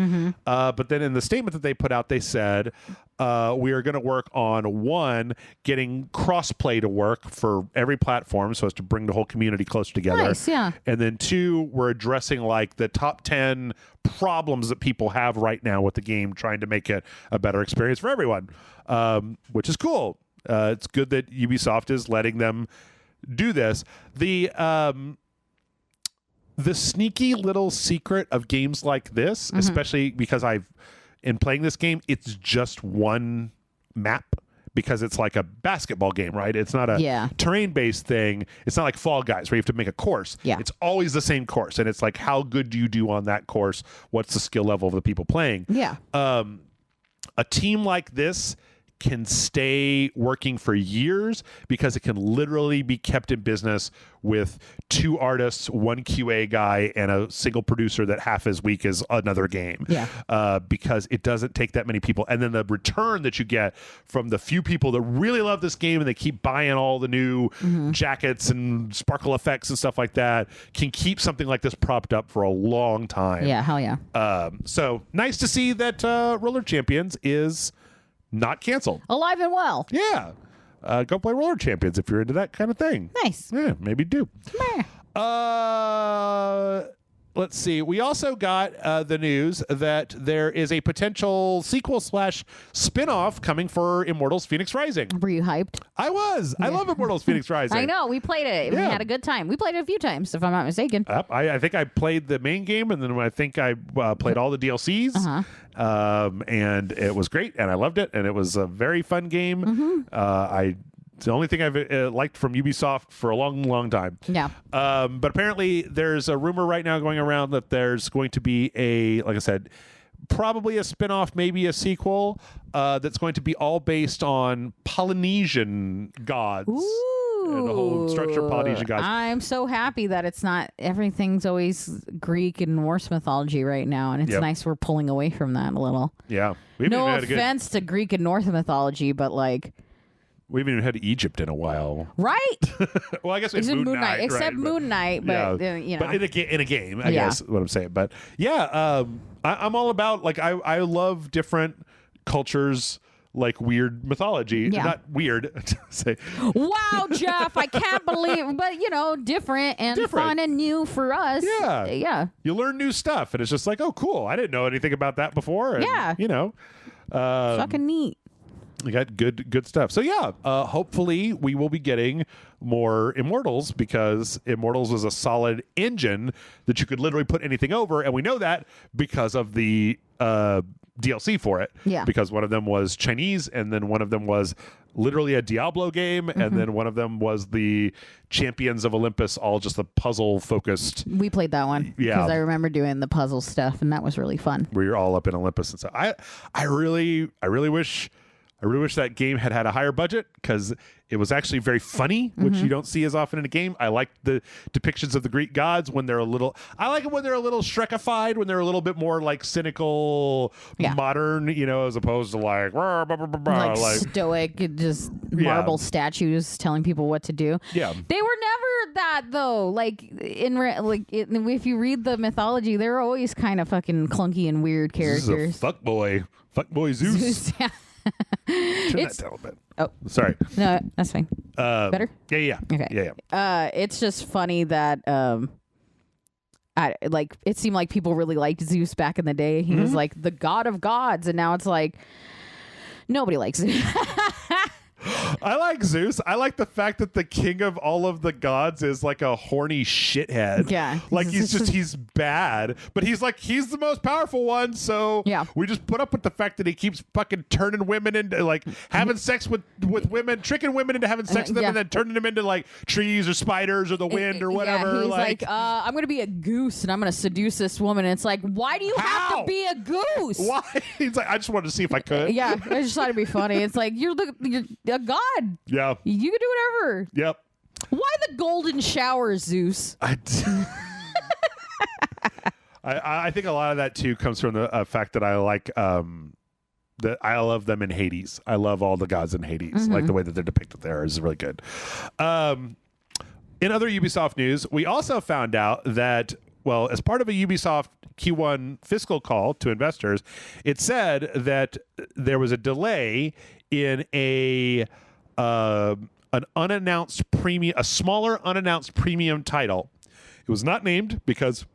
But then in the statement that they put out, they said, we are going to work on getting crossplay to work for every platform so as to bring the whole community closer together. Nice, yeah. And then 2, we're addressing like the top 10 problems that people have right now with the game, trying to make it a better experience for everyone, which is cool. It's good that Ubisoft is letting them do this. The sneaky little secret of games like this, especially because in playing this game, it's just one map because it's like a basketball game, right? It's not a terrain-based thing. It's not like Fall Guys where you have to make a course. Yeah. It's always the same course, and it's like, how good do you do on that course? What's the skill level of the people playing? Yeah. A team like this can stay working for years because it can literally be kept in business with 2 artists, 1 QA guy, and a single producer that half as weak as another game. Yeah. Because it doesn't take that many people. And then the return that you get from the few people that really love this game and they keep buying all the new jackets and sparkle effects and stuff like that can keep something like this propped up for a long time. Yeah, hell yeah. So nice to see that Roller Champions is not canceled. Alive and well. Yeah. Go play Roller Champions if you're into that kind of thing. Nice. Yeah, maybe do. Meh. Let's see. We also got the news that there is a potential sequel / spin-off coming for Immortals Phoenix Rising. Were you hyped? I was. Yeah. I love Immortals Phoenix Rising. I know. We played it. Yeah. We had a good time. We played it a few times, if I'm not mistaken. I think I played the main game, and then I think I played all the DLCs. And it was great, and I loved it, and it was a very fun game. It's the only thing I've liked from Ubisoft for a long, long time. Yeah. But apparently there's a rumor right now going around that there's going to be like I said, probably a spinoff, maybe a sequel that's going to be all based on Polynesian gods. Ooh. And the whole structure of Polynesian gods. I'm so happy that it's not, everything's always Greek and Norse mythology right now. And it's nice we're pulling away from that a little. Yeah. No offense to Greek and Norse mythology, but like, we haven't even had Egypt in a while. Right? Well, I guess we had Moon Knight. Except right? Moon Knight, but, you know. But in a game, I guess, what I'm saying. But, yeah, I'm all about, like, I love different cultures, like, weird mythology. Yeah. Not weird, say. Wow, Jeff, I can't believe, but, you know, different and fun and new for us. Yeah. Yeah. You learn new stuff, and it's just like, oh, cool. I didn't know anything about that before. And, Yeah. You know. Fucking neat. We got good stuff. So yeah, hopefully we will be getting more Immortals because Immortals is a solid engine that you could literally put anything over, and we know that because of the DLC for it. Yeah. Because one of them was Chinese, and then one of them was literally a Diablo game, and then one of them was the Champions of Olympus, all just a puzzle focused. We played that one. Yeah. Because I remember doing the puzzle stuff, and that was really fun. Where you're all up in Olympus and stuff. I really wish I really wish that game had a higher budget because it was actually very funny, which you don't see as often in a game. I like the depictions of the Greek gods when they're a little. I like it when they're a little Shrekified, when they're a little bit more like cynical, modern, as opposed to like stoic, just marble statues telling people what to do. Yeah, they were never that though. Like if you read the mythology, they're always kind of fucking clunky and weird characters. This is a fuckboy Zeus. Yeah. Turn that down a bit. Oh, sorry. No, that's fine. Better? Yeah. Okay. Yeah. It's just funny that it seemed like people really liked Zeus back in the day. He was like the god of gods, and now it's like nobody likes Zeus. I like Zeus. I like the fact that the king of all of the gods is like a horny shithead. Yeah. Like he's bad, but he's the most powerful one. So we just put up with the fact that he keeps fucking turning women into like having sex with women, tricking women into having sex with them and then turning them into like trees or spiders or the wind or whatever. Yeah, he's like I'm going to be a goose and I'm going to seduce this woman. And it's like, why do you have to be a goose? Why? He's like, I just wanted to see if I could. Yeah. I just thought it'd be funny. It's like, you're a god. Yeah. You can do whatever. Yep. Why the golden shower, Zeus? I think a lot of that too comes from the fact that I like that I love them in Hades. I love all the gods in Hades. Like the way that they're depicted there is really good. In other Ubisoft news, we also found out that, well, as part of a Ubisoft Q1 fiscal call to investors, it said that there was a delay in an unannounced premium, a smaller unannounced premium title. It was not named because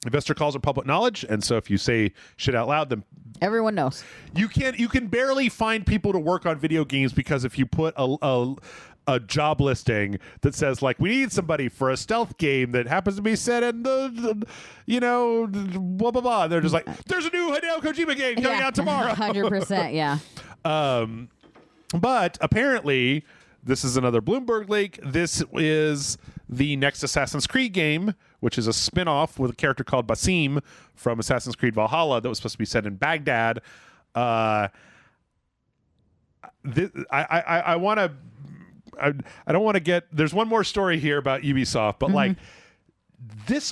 investor calls are public knowledge, and so if you say shit out loud, then everyone knows. You can barely find people to work on video games because if you put a job listing that says like we need somebody for a stealth game that happens to be set in the blah blah blah, they're just like, there's a new Hideo Kojima game coming out tomorrow. 100%, yeah. But apparently, this is another Bloomberg leak. This is the next Assassin's Creed game, which is a spin-off with a character called Basim from Assassin's Creed Valhalla that was supposed to be set in Baghdad. I don't want to get... There's one more story here about Ubisoft, but like...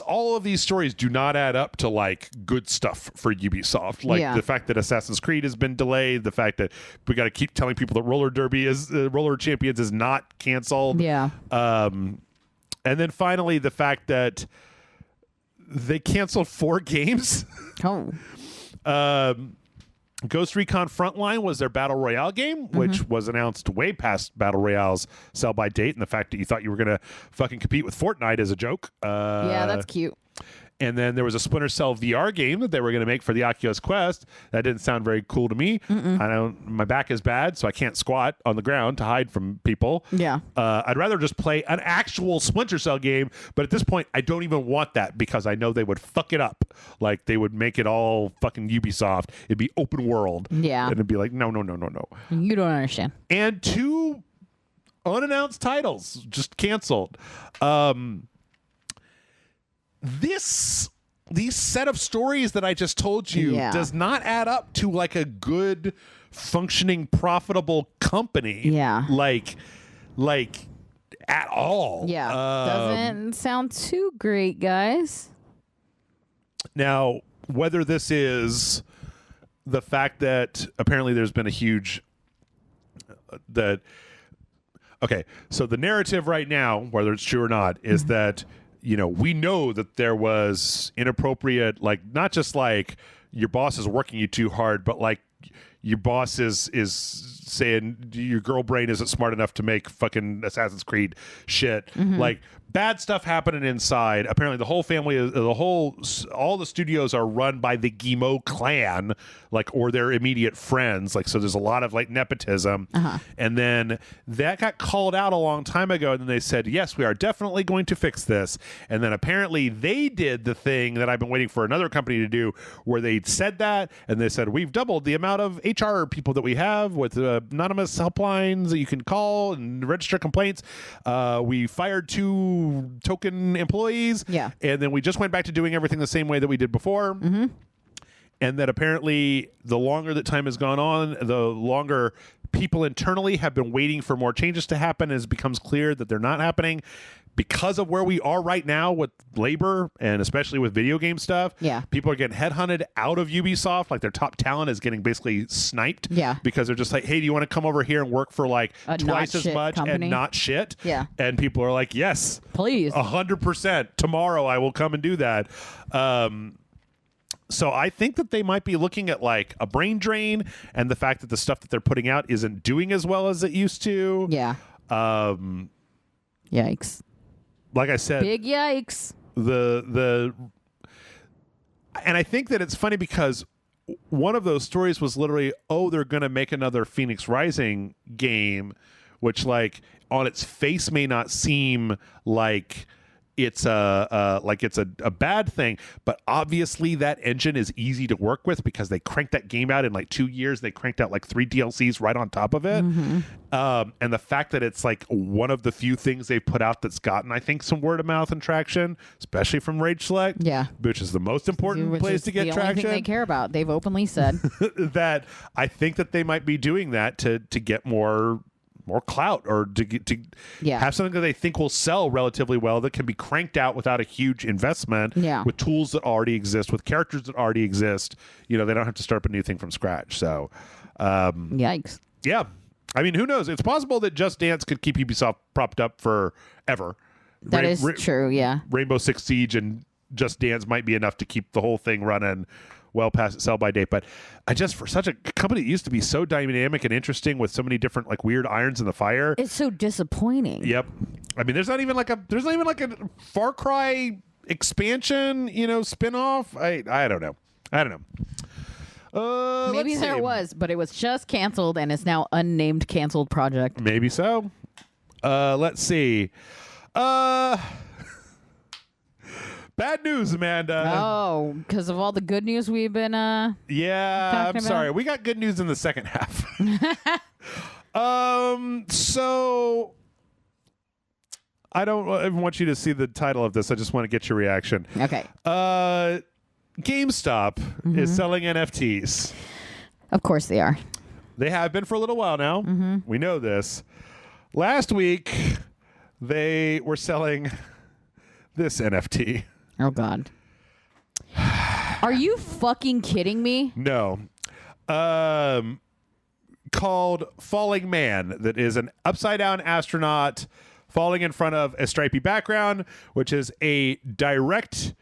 all of these stories do not add up to like good stuff for Ubisoft. Like the fact that Assassin's Creed has been delayed, the fact that we got to keep telling people that Roller Champions is not canceled. Yeah. And then finally, the fact that they canceled 4 games. Ghost Recon Frontline was their Battle Royale game, which was announced way past Battle Royale's sell-by date, and the fact that you thought you were going to fucking compete with Fortnite is a joke. Yeah, that's cute. And then there was a Splinter Cell VR game that they were going to make for the Oculus Quest. That didn't sound very cool to me. My back is bad, so I can't squat on the ground to hide from people. Yeah. I'd rather just play an actual Splinter Cell game, but at this point, I don't even want that because I know they would fuck it up. Like, they would make it all fucking Ubisoft. It'd be open world. Yeah. And it'd be like, no. You don't understand. And 2 unannounced titles just canceled. These set of stories that I just told you does not add up to like a good functioning profitable company. Yeah. Like at all. Yeah. Doesn't sound too great, guys. Now, whether this is the fact that apparently there's been a huge so the narrative right now, whether it's true or not, is that we know that there was inappropriate, like, not just like your boss is working you too hard, but like your boss is saying your girl brain isn't smart enough to make fucking Assassin's Creed shit. Like, bad stuff happening inside. Apparently the whole family, all the studios are run by the Guillemot clan, like, or their immediate friends. Like, so there's a lot of like nepotism. And then that got called out a long time ago. And then they said, yes, we are definitely going to fix this. And then apparently they did the thing that I've been waiting for another company to do, where they said that, and they said, we've doubled the amount of HR people that we have with anonymous helplines that you can call and register complaints. We fired 2 token employees. Yeah. And then we just went back to doing everything the same way that we did before. And that apparently the longer that time has gone on, the longer people internally have been waiting for more changes to happen, as it becomes clear that they're not happening because of where we are right now with labor and especially with video game stuff. Yeah. People are getting headhunted out of Ubisoft. Like, their top talent is getting basically sniped. Yeah. Because they're just like, hey, do you want to come over here and work for like twice as much company. and not shit? Yeah. And people are like, yes, please, 100%. Tomorrow I will come and do that. So I think that they might be looking at like a brain drain, and the fact that the stuff that they're putting out isn't doing as well as it used to. Yeah. Yikes. Like I said, big yikes. And I think that it's funny because one of those stories was literally, oh, they're going to make another Phoenix Rising game, which like on its face may not seem like it's a bad thing, but obviously that engine is easy to work with because they cranked that game out in like 2 years. They cranked out like 3 DLCs right on top of it. And the fact that it's like one of the few things they've put out that's gotten, I think, some word of mouth and traction, especially from RageSelect, which is the most important place to get the traction. Only thing they care about. They've openly said that I think that they might be doing that to get more clout, or to have something that they think will sell relatively well, that can be cranked out without a huge investment, with tools that already exist, with characters that already exist. They don't have to start up a new thing from scratch. So yikes. Yeah, I mean, who knows? It's possible that Just Dance could keep Ubisoft propped up forever. That is true. Yeah, Rainbow Six Siege and Just Dance might be enough to keep the whole thing running well past its sell by date. But I just, for such a company that used to be so dynamic and interesting with so many different like weird irons in the fire, it's so disappointing. Yep. I mean, there's not even like a Far Cry expansion, spin-off. I don't know. Maybe there was, but it was just canceled and it's now unnamed canceled project. Maybe so. Let's see. Bad news, Amanda. Oh, because of all the good news we've been yeah, I'm sorry. We got good news in the second half. So I don't even want you to see the title of this. I just want to get your reaction. Okay. GameStop is selling NFTs. Of course they are. They have been for a little while now. We know this. Last week, they were selling this NFT. Oh, God. Are you fucking kidding me? No. Called Falling Man, that is an upside-down astronaut falling in front of a stripy background, which is a direct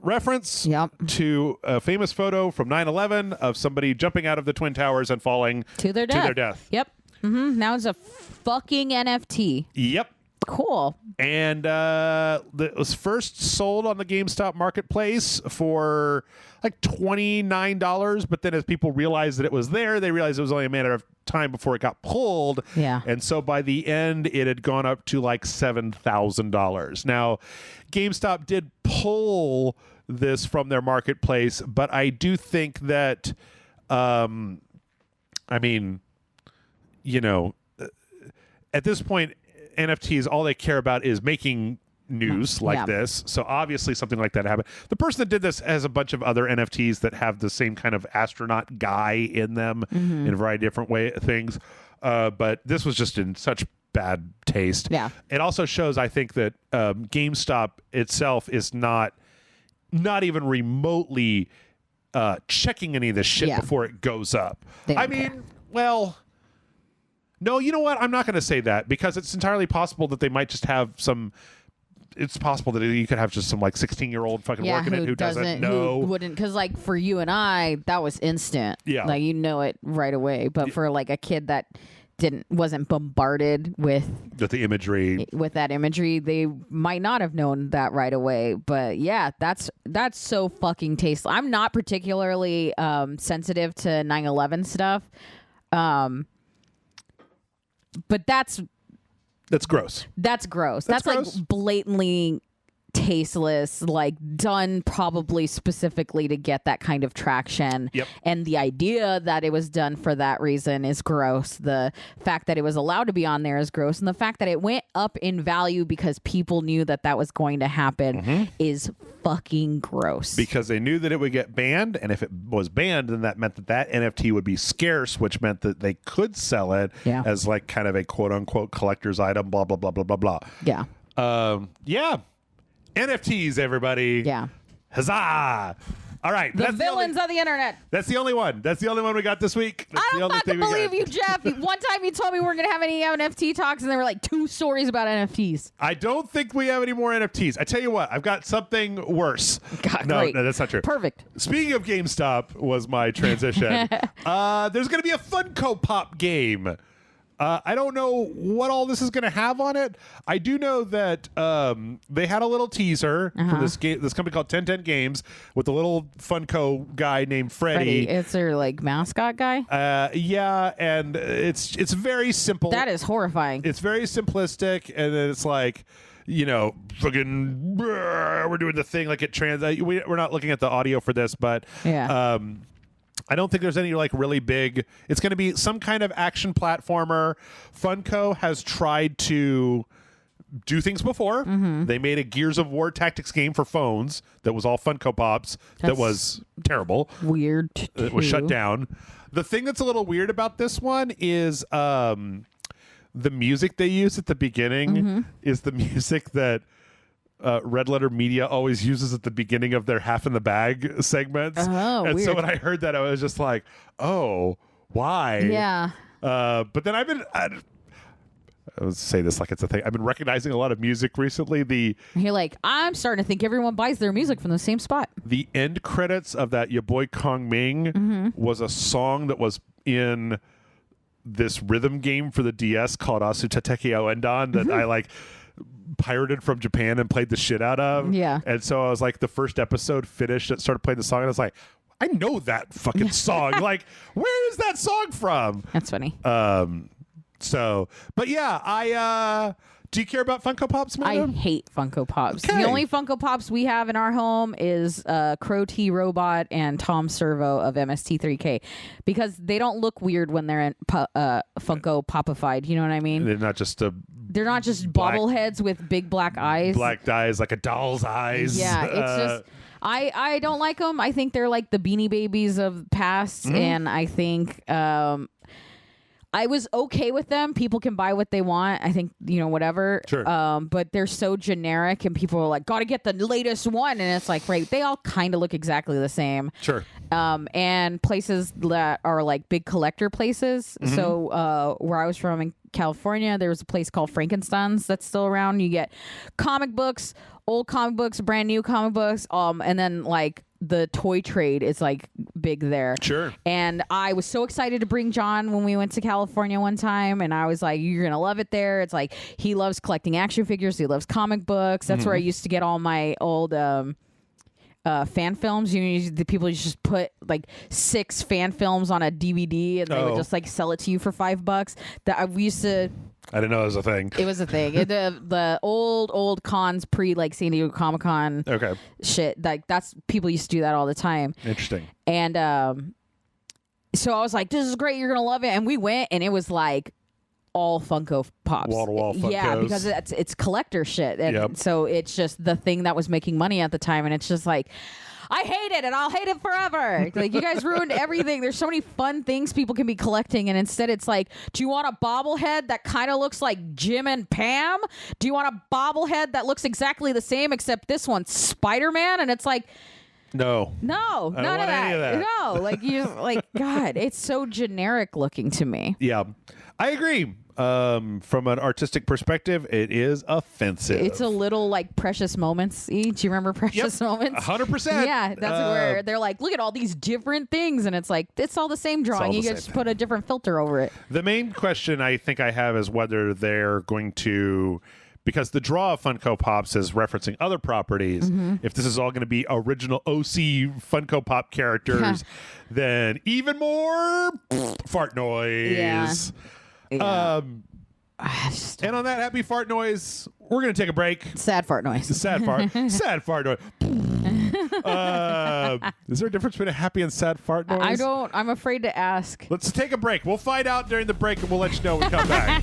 reference to a famous photo from 9/11 of somebody jumping out of the Twin Towers and falling to their death. Yep. Now it's a fucking NFT. Yep. Cool. And it was first sold on the GameStop marketplace for like $29, but then as people realized that it was there, they realized it was only a matter of time before it got pulled. Yeah. And so by the end, it had gone up to like $7,000. Now, GameStop did pull this from their marketplace, but I do think that, I mean, at this point, NFTs, all they care about is making news like this. So obviously something like that happened. The person that did this has a bunch of other NFTs that have the same kind of astronaut guy in them in a variety of different things. But this was just in such bad taste. Yeah. It also shows, I think, that GameStop itself is not even remotely checking any of this shit before it goes up. I mean, well... No, you know what? I'm not going to say that, because it's entirely possible that they might just have some. It's possible that you could have just some like 16-year-old fucking working it who doesn't know. Who wouldn't, because like for you and I, that was instant. Yeah, like you know it right away. But for like a kid that wasn't bombarded with the imagery, they might not have known that right away. But yeah, that's so fucking tasteful. I'm not particularly sensitive to 9/11 stuff. But that's gross. That's gross. That's like blatantly tasteless, like done probably specifically to get that kind of traction. Yep. And the idea that it was done for that reason is gross. The fact that it was allowed to be on there is gross. And the fact that it went up in value because people knew that that was going to happen is fucking gross. Because they knew that it would get banned, and if it was banned, then that meant that that NFT would be scarce, which meant that they could sell it as like kind of a quote unquote collector's item, blah, blah, blah, blah, blah, blah. Yeah. Yeah. NFTs, everybody. Yeah. Huzzah. All right. The villains of the internet. That's the only one. That's the only one we got this week. That's I don't fucking believe you, Jeff. One time you told me we we're going to have any NFT talks, and there were like 2 stories about NFTs. I don't think we have any more NFTs. I tell you what, I've got something worse. God, no, great. no, that's not true. Perfect. Speaking of GameStop was my transition. There's going to be a Funko Pop game. I don't know what all this is going to have on it. I do know that they had a little teaser for this company called 1010 Games with a little Funko guy named Freddy. It's their like mascot guy. Yeah, and it's very simple. That is horrifying. It's very simplistic, and then it's like, you know, fucking we're doing the thing like it we're not looking at the audio for this, but yeah. I don't think there's any like really big. It's going to be some kind of action platformer. Funko has tried to do things before. They made a Gears of War tactics game for phones that was all Funko Pops. That was terrible. Weird. It was shut down. The thing that's a little weird about this one is the music they use at the beginning is the music that Red Letter Media always uses at the beginning of their Half in the Bag segments. Oh, and weird. so when I heard that, I was just like, oh, why? Yeah. But then I would say this like it's a thing. I've been recognizing a lot of music recently. You're like, I'm starting to think everyone buys their music from the same spot. The end credits of that Ya Boy Kongming was a song that was in this rhythm game for the DS called Asu Tateki Oendan that I like pirated from Japan and played the shit out of. Yeah. And so I was like, the first episode finished, it started playing the song, and I was like, I know that fucking song. Like, where is that song from? That's funny. So, but yeah, do you care about Funko Pops, madam? I hate Funko Pops. Okay. The only Funko Pops we have in our home is Crow T Robot and Tom Servo of MST3K because they don't look weird when they're in Funko Popified. You know what I mean? They're not just They're not just bobbleheads with big black eyes. Black eyes, like a doll's eyes. Yeah, it's just I don't like them. I think they're like the Beanie Babies of past, and I think I was okay with them. People can buy what they want. I think, you know, whatever. Sure. But they're so generic, and people are like, gotta get the latest one. And it's like, right, they all kind of look exactly the same. Sure. And places that are like big collector places. So where I was from in California, there was a place called Frankenstein's that's still around. You get comic books, old comic books, brand new comic books, and then like the toy trade is like big there. Sure. And I was so excited to bring John when we went to California one time, and I was like, you're gonna love it there. It's like he loves collecting action figures, he loves comic books. That's where I used to get all my old fan films. You know, the people just put like 6 fan films on a DVD, and they would just like sell it to you for $5. That we used to. I didn't know it was a thing. It was a thing. The old cons pre like San Diego Comic-Con shit. Like that's people used to do that all the time. Interesting. And so I was like, this is great, you're gonna love it. And we went, and it was like all Funko Pops. Wall to wall Funkos. Yeah, because it's collector shit. And so it's just the thing that was making money at the time, and it's just like, I hate it, and I'll hate it forever. Like, you guys ruined everything. There's so many fun things people can be collecting, and instead it's like, do you want a bobblehead that kind of looks like Jim and Pam? Do you want a bobblehead that looks exactly the same, except this one's Spider-Man? And it's like, no, none of that. No, like God, it's so generic looking to me. Yeah, I agree. From an artistic perspective, it is offensive. It's a little like Precious Moments. Do you remember Precious Moments? 100%. Yeah, that's where they're like, look at all these different things, and it's like, it's all the same drawing. You just put a different filter over it. The main question I think I have is whether they're going to, because the draw of Funko Pops is referencing other properties. If this is all going to be original OC Funko Pop characters, then even more fart noise. Yeah. And on that happy fart noise, we're going to take a break. Sad fart noise. Sad fart. Sad fart noise. Is there a difference between a happy and sad fart noise? I'm afraid to ask. Let's take a break. We'll find out during the break, and we'll let you know when we come back.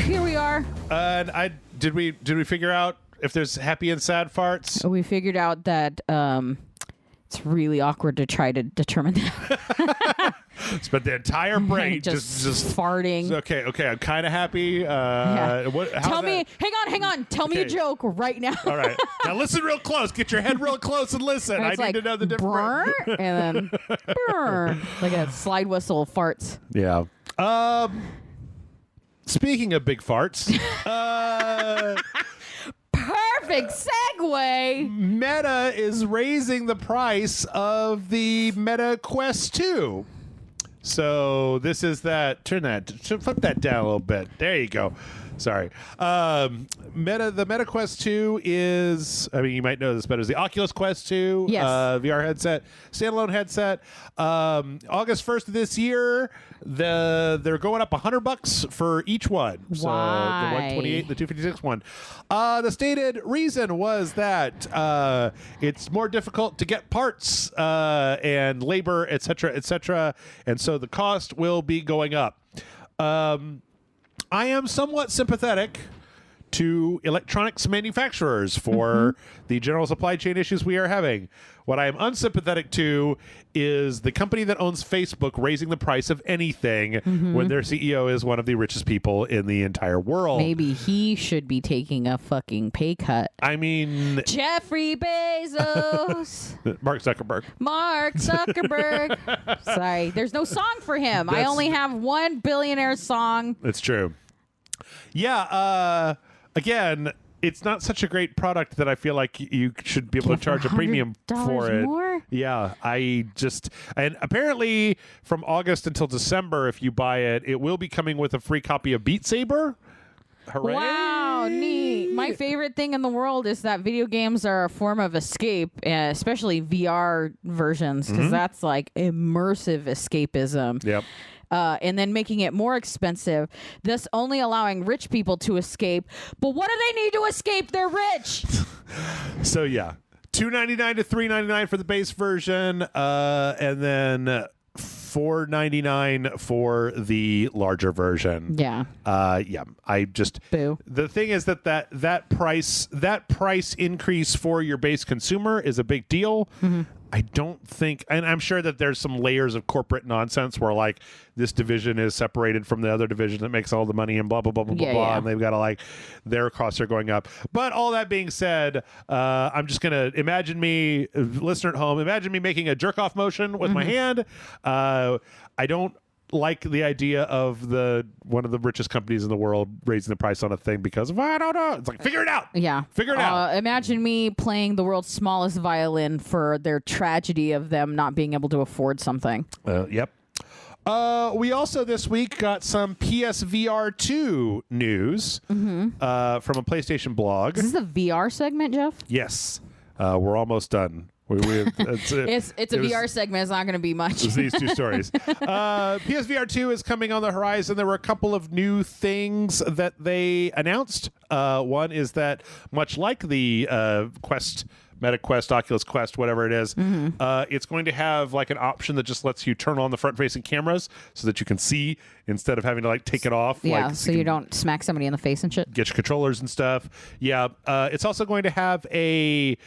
Here we are. And did we figure out if there's happy and sad farts? We figured out that it's really awkward to try to determine that. Spent the entire break just farting. Okay, I'm kind of happy. Tell me, hang on. Tell me a joke right now. All right, now listen real close. Get your head real close and listen. And I need to know the difference. And then like a slide whistle farts. Yeah. Speaking of big farts, perfect segue. Meta is raising the price of the Meta Quest 2. So this is that. Flip that down a little bit. There you go. Sorry. The Meta Quest 2 is, I mean, you might know this better as the Oculus Quest 2 yes. VR headset, standalone headset. August 1st of this year, they're going up $100 for each one. Why? So the 128 and the 256 one. The stated reason was that it's more difficult to get parts and labor, et cetera, and so the cost will be going up. I am somewhat sympathetic to electronics manufacturers for the general supply chain issues we are having. What I am unsympathetic to is the company that owns Facebook raising the price of anything when their CEO is one of the richest people in the entire world. Maybe he should be taking a fucking pay cut. I mean... Jeffrey Bezos. Mark Zuckerberg. Sorry, there's no song for him. I only have one billionaire song. It's true. Yeah, again, it's not such a great product that I feel like you should be able to charge a premium for it. More? Yeah, and apparently from August until December, if you buy it, it will be coming with a free copy of Beat Saber. Hooray! Wow, neat. My favorite thing in the world is that video games are a form of escape, especially VR versions, because that's like immersive escapism. Yep. And then making it more expensive, thus only allowing rich people to escape. But what do they need to escape? They're rich. So yeah, $299 to $399 for the base version, and then $499 for the larger version. Yeah. Yeah. I just boo. The thing is that price increase for your base consumer is a big deal. I don't think, and I'm sure that there's some layers of corporate nonsense where like this division is separated from the other division that makes all the money and blah, blah, blah, blah, blah, and they've got to like, their costs are going up. But all that being said, I'm just going to listener at home, imagine me making a jerk off motion with my hand. I don't like the idea of one of the richest companies in the world raising the price on a thing because of, I don't know. It's like, figure it out. Yeah. Figure it out. Imagine me playing the world's smallest violin for their tragedy of them not being able to afford something. Yep. We also this week got some PSVR 2 news from a PlayStation blog. Is this the VR segment, Jeff? Yes. We're almost done. It's a VR segment. It's not going to be much. It's these two stories. PSVR 2 is coming on the horizon. There were a couple of new things that they announced. One is that much like the Meta Quest, Oculus Quest, whatever it is, it's going to have like an option that just lets you turn on the front-facing cameras so that you can see instead of having to like take it off. Yeah, like, so you don't smack somebody in the face and shit. Get your controllers and stuff. Yeah, it's also going to have a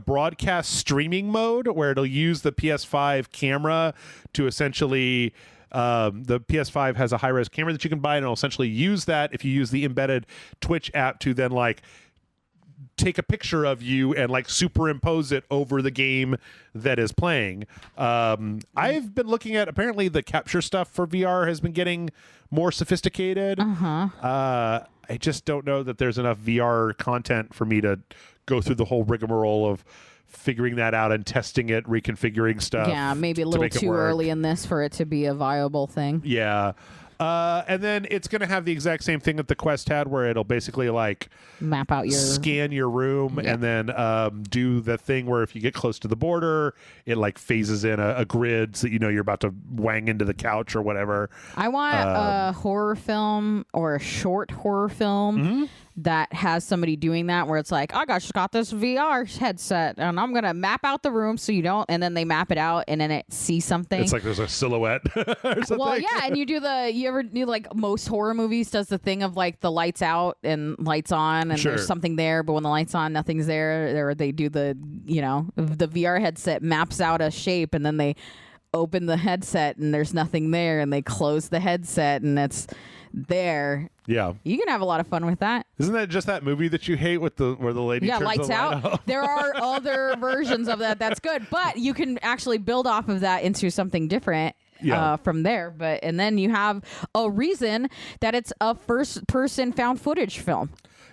broadcast streaming mode where it'll use the PS5 camera to essentially. The PS5 has a high-res camera that you can buy, and it'll essentially use that if you use the embedded Twitch app to then like take a picture of you and like superimpose it over the game that is playing. I've been looking at, apparently the capture stuff for VR has been getting more sophisticated. I just don't know that there's enough VR content for me to go through the whole rigmarole of figuring that out and testing it, reconfiguring stuff. Yeah, maybe a little too early in this for it to be a viable thing. Yeah. And then it's going to have the exact same thing that the Quest had, where it'll basically like map out your scan your room, and then do the thing where if you get close to the border, it like phases in a grid so that you know you're about to wang into the couch or whatever. I want a horror film or a short horror film that has somebody doing that, where it's like, I just got this VR headset and I'm gonna map out the room so you don't, and then they map it out and then it sees something. It's like there's a silhouette or something. Well, yeah, and you ever do like most horror movies does the thing of like the lights out and lights on and there's something there, but when the lights on, nothing's there. Or they do the the VR headset maps out a shape and then they open the headset and there's nothing there, and they close the headset and it's there. Yeah, you can have a lot of fun with that. Isn't that just that movie that you hate with where the lady turns lights the light out? off? There are other versions of that. That's good, but you can actually build off of that into something different. From there, and then you have a reason that it's a first-person found footage film.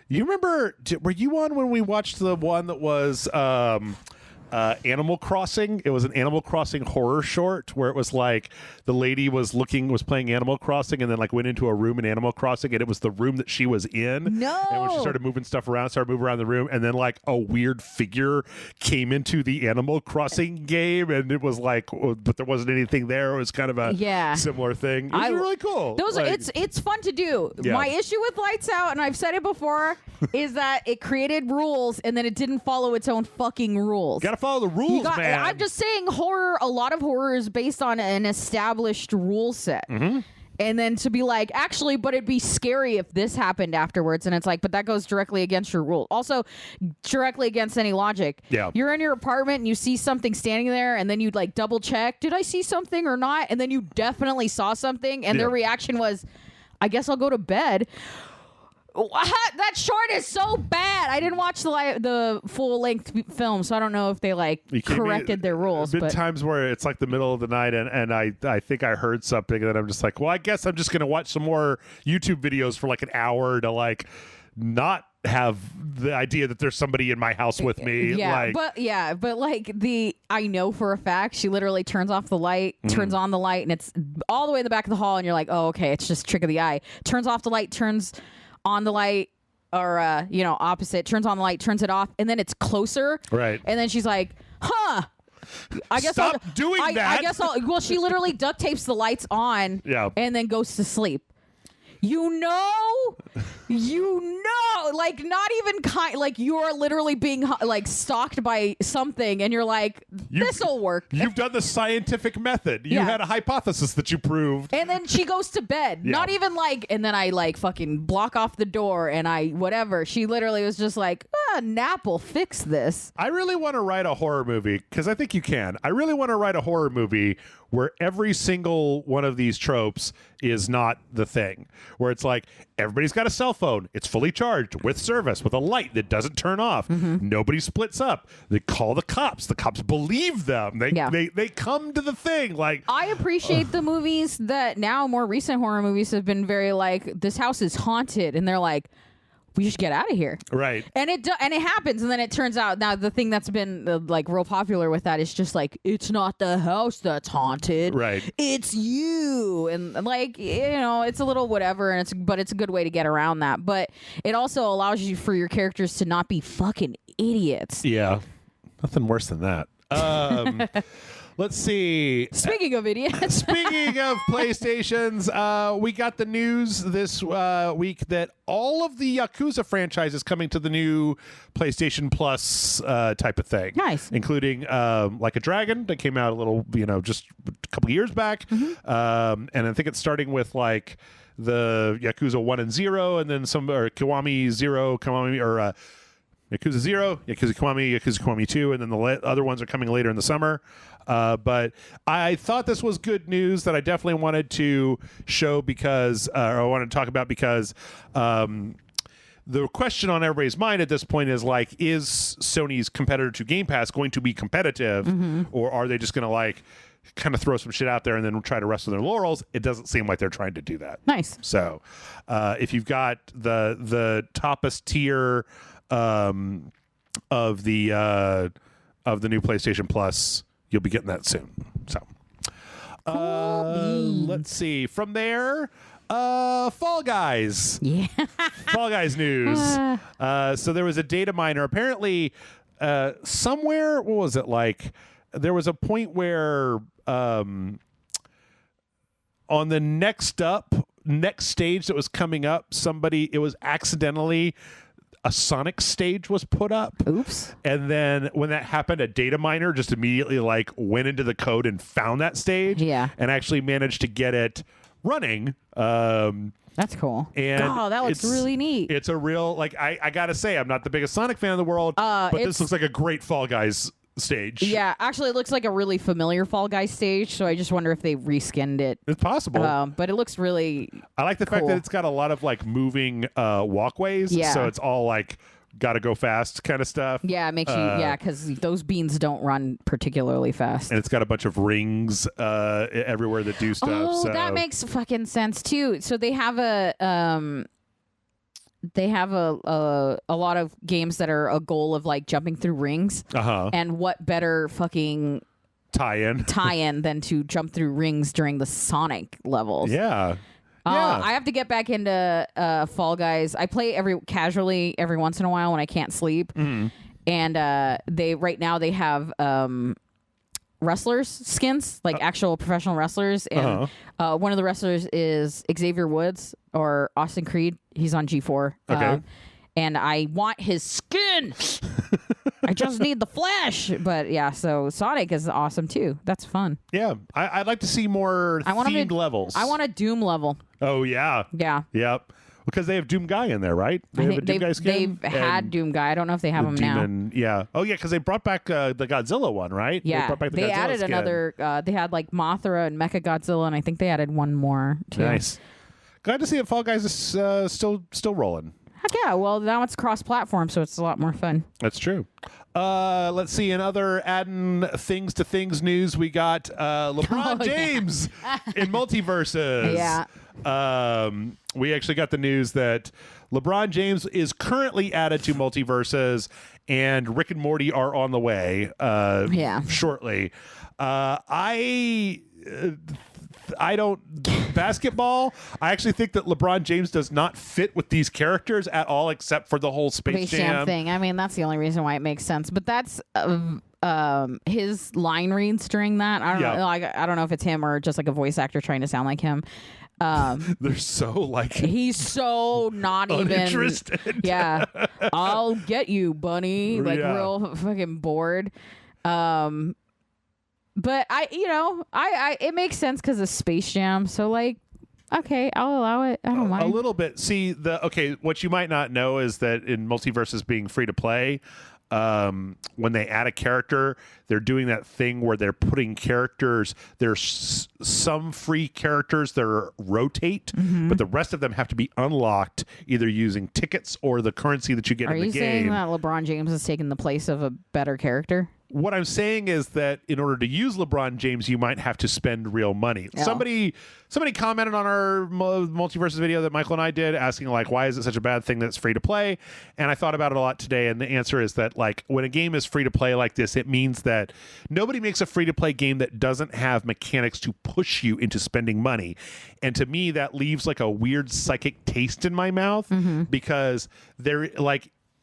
You remember? Were you on when we watched the one that was Animal Crossing? It was an Animal Crossing horror short where it was like the lady was playing Animal Crossing and then like went into a room in Animal Crossing, and it was the room that she was in. No. And when she started moving stuff around, started moving around the room, and then like a weird figure came into the Animal Crossing game, and it was like, but there wasn't anything there. It was kind of a similar thing. It was really cool. It's fun to do. Yeah. My issue with Lights Out, and I've said it before, is that it created rules and then it didn't follow its own fucking rules. Gotta follow the rules, man. I'm just saying, a lot of horror is based on an established rule set. And then to be like, actually, but it'd be scary if this happened afterwards. And it's like, but that goes directly against your rule. Also, directly against any logic. Yeah. You're in your apartment and you see something standing there, and then you'd like double check, did I see something or not? And then you definitely saw something, and their reaction was, I guess I'll go to bed. That short is so bad. I didn't watch the full length film, so I don't know if they corrected their rules. Been times where it's like the middle of the night, and I think I heard something, and then I'm just like, well, I guess I'm just gonna watch some more YouTube videos for like an hour to like not have the idea that there's somebody in my house with me. But I know for a fact she literally turns off the light, turns on the light, and it's all the way in the back of the hall, and you're like, oh, okay, it's just trick of the eye. Turns off the light, turns on the light, or opposite, turns on the light, turns it off, and then it's closer, right? And then she's like, I guess Stop doing that. I guess she literally duct tapes the lights on, and then goes to sleep. Like not even like you are literally being like stalked by something, and you're like, this'll work. You've done the scientific method. You had a hypothesis that you proved. And then she goes to bed. Not even like, and then I like fucking block off the door and I whatever. She literally was just like, nap will fix this. I really want to write a horror movie, because I think you can. I really want to write a horror movie where every single one of these tropes is not the thing. Where it's like, everybody's got a cell phone. It's fully charged with service, with a light that doesn't turn off. Nobody splits up. They call the cops. The cops believe them. They come to the thing. Like, I appreciate the movies that now, more recent horror movies have been very like, this house is haunted. And they're like, we just get out of here, right? And it happens, and then it turns out, now the thing that's been like real popular with that is just like, it's not the house that's haunted, right? It's you, and like it's a little whatever, and it's a good way to get around that. But it also allows you for your characters to not be fucking idiots. Yeah, nothing worse than that. Let's see. Speaking of idiots. Speaking of PlayStations, we got the news this week that all of the Yakuza franchises coming to the new PlayStation Plus type of thing. Nice. Including Like a Dragon that came out a little, just a couple years back. And I think it's starting with like the Yakuza 1 and 0, and then Kiwami 0, Yakuza 0, Yakuza Kiwami 2, and then the other ones are coming later in the summer. But I thought this was good news that I definitely wanted to show because, or I wanted to talk about because the question on everybody's mind at this point is like, is Sony's competitor to Game Pass going to be competitive, or are they just going to like kind of throw some shit out there and then try to rest on their laurels? It doesn't seem like they're trying to do that. Nice. So if you've got the toppest tier of the of the new PlayStation Plus. You'll be getting that soon. So, let's see. From there, Fall Guys. Yeah. Fall Guys news. So there was a data miner. Apparently, somewhere, what was it like? There was a point where on the next stage that was coming up, it was accidentally a Sonic stage was put up. Oops. And then when that happened, a data miner just immediately went into the code and found that stage. Yeah. And actually managed to get it running. That's cool. And that looks really neat. It's a real, I gotta say, I'm not the biggest Sonic fan in the world, but this looks like a great Fall Guys stage. Yeah, actually, it looks like a really familiar Fall Guys stage, so I just wonder if they reskinned it. It's possible. But it looks really I like the fact that it's got a lot of moving walkways, so it's all gotta go fast kind of stuff. Yeah, it makes you, because those beans don't run particularly fast. And it's got a bunch of rings everywhere that do stuff. Oh, so that makes fucking sense too. So they have a lot of games that are a goal of jumping through rings. And what better fucking tie-in than to jump through rings during the Sonic levels? Yeah. I have to get back into Fall Guys. I play casually every once in a while when I can't sleep. Mm-hmm. And right now they have wrestlers skins, actual professional wrestlers. And one of the wrestlers is Xavier Woods or Austin Creed. He's on G4. Okay. And I want his skin. I just need the flesh. But yeah, so Sonic is awesome too. That's fun. Yeah. I'd like to see more themed levels. I want a Doom level. Oh, yeah. Yeah. Yep. Because they have Doom Guy in there, right? They have a Doom Guy skin? They've had Doom Guy. I don't know if they have him now. Yeah. Oh, yeah, because they brought back the Godzilla one, right? Yeah. They brought back the they Godzilla added skin. another. They had Mothra and Mecha Godzilla, and I think they added one more too. Nice. Glad to see that Fall Guys is still rolling. Heck yeah. Well, now it's cross-platform, so it's a lot more fun. That's true. Let's see. In other adding things to things news, we got LeBron James in Multiverses. Yeah. We actually got the news that LeBron James is currently added to Multiverses, and Rick and Morty are on the way shortly. I don't basketball. I actually think that LeBron James does not fit with these characters at all, except for the whole Space Jam thing. I mean, that's the only reason why it makes sense. But that's his line reads during that. I don't know. I don't know if it's him or just a voice actor trying to sound like him. They're so he's so not uninterested. Even. Yeah, I'll get you, bunny. Real fucking bored. But it makes sense because of Space Jam. So okay, I'll allow it. I don't mind. A little bit. See, what you might not know is that in Multiverses being free to play, when they add a character, they're doing that thing where they're putting characters. There's some free characters that rotate, but the rest of them have to be unlocked either using tickets or the currency that you get in the game. Are you saying that LeBron James has taken the place of a better character? What I'm saying is that in order to use LeBron James, you might have to spend real money. Oh. Somebody commented on our Multiverses video that Michael and I did, asking why is it such a bad thing that's free to play? And I thought about it a lot today, and the answer is that when a game is free to play like this, it means that nobody makes a free to play game that doesn't have mechanics to push you into spending money. And to me, that leaves a weird psychic taste in my mouth because they're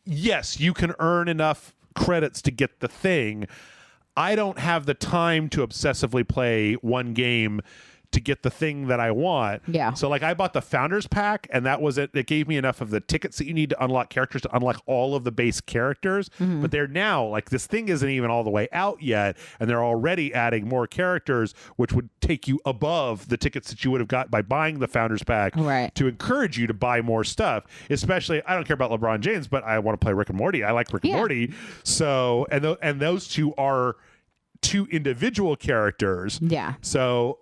yes, you can earn enough credits to get the thing. I don't have the time to obsessively play one game to get the thing that I want. Yeah. So I bought the Founders Pack, and that was it. It gave me enough of the tickets that you need to unlock characters to unlock all of the base characters. But they're now this thing isn't even all the way out yet, and they're already adding more characters, which would take you above the tickets that you would have got by buying the Founders Pack to encourage you to buy more stuff. Especially, I don't care about LeBron James, but I want to play Rick and Morty. I like Rick and Morty. So, and those two are two individual characters. Yeah. So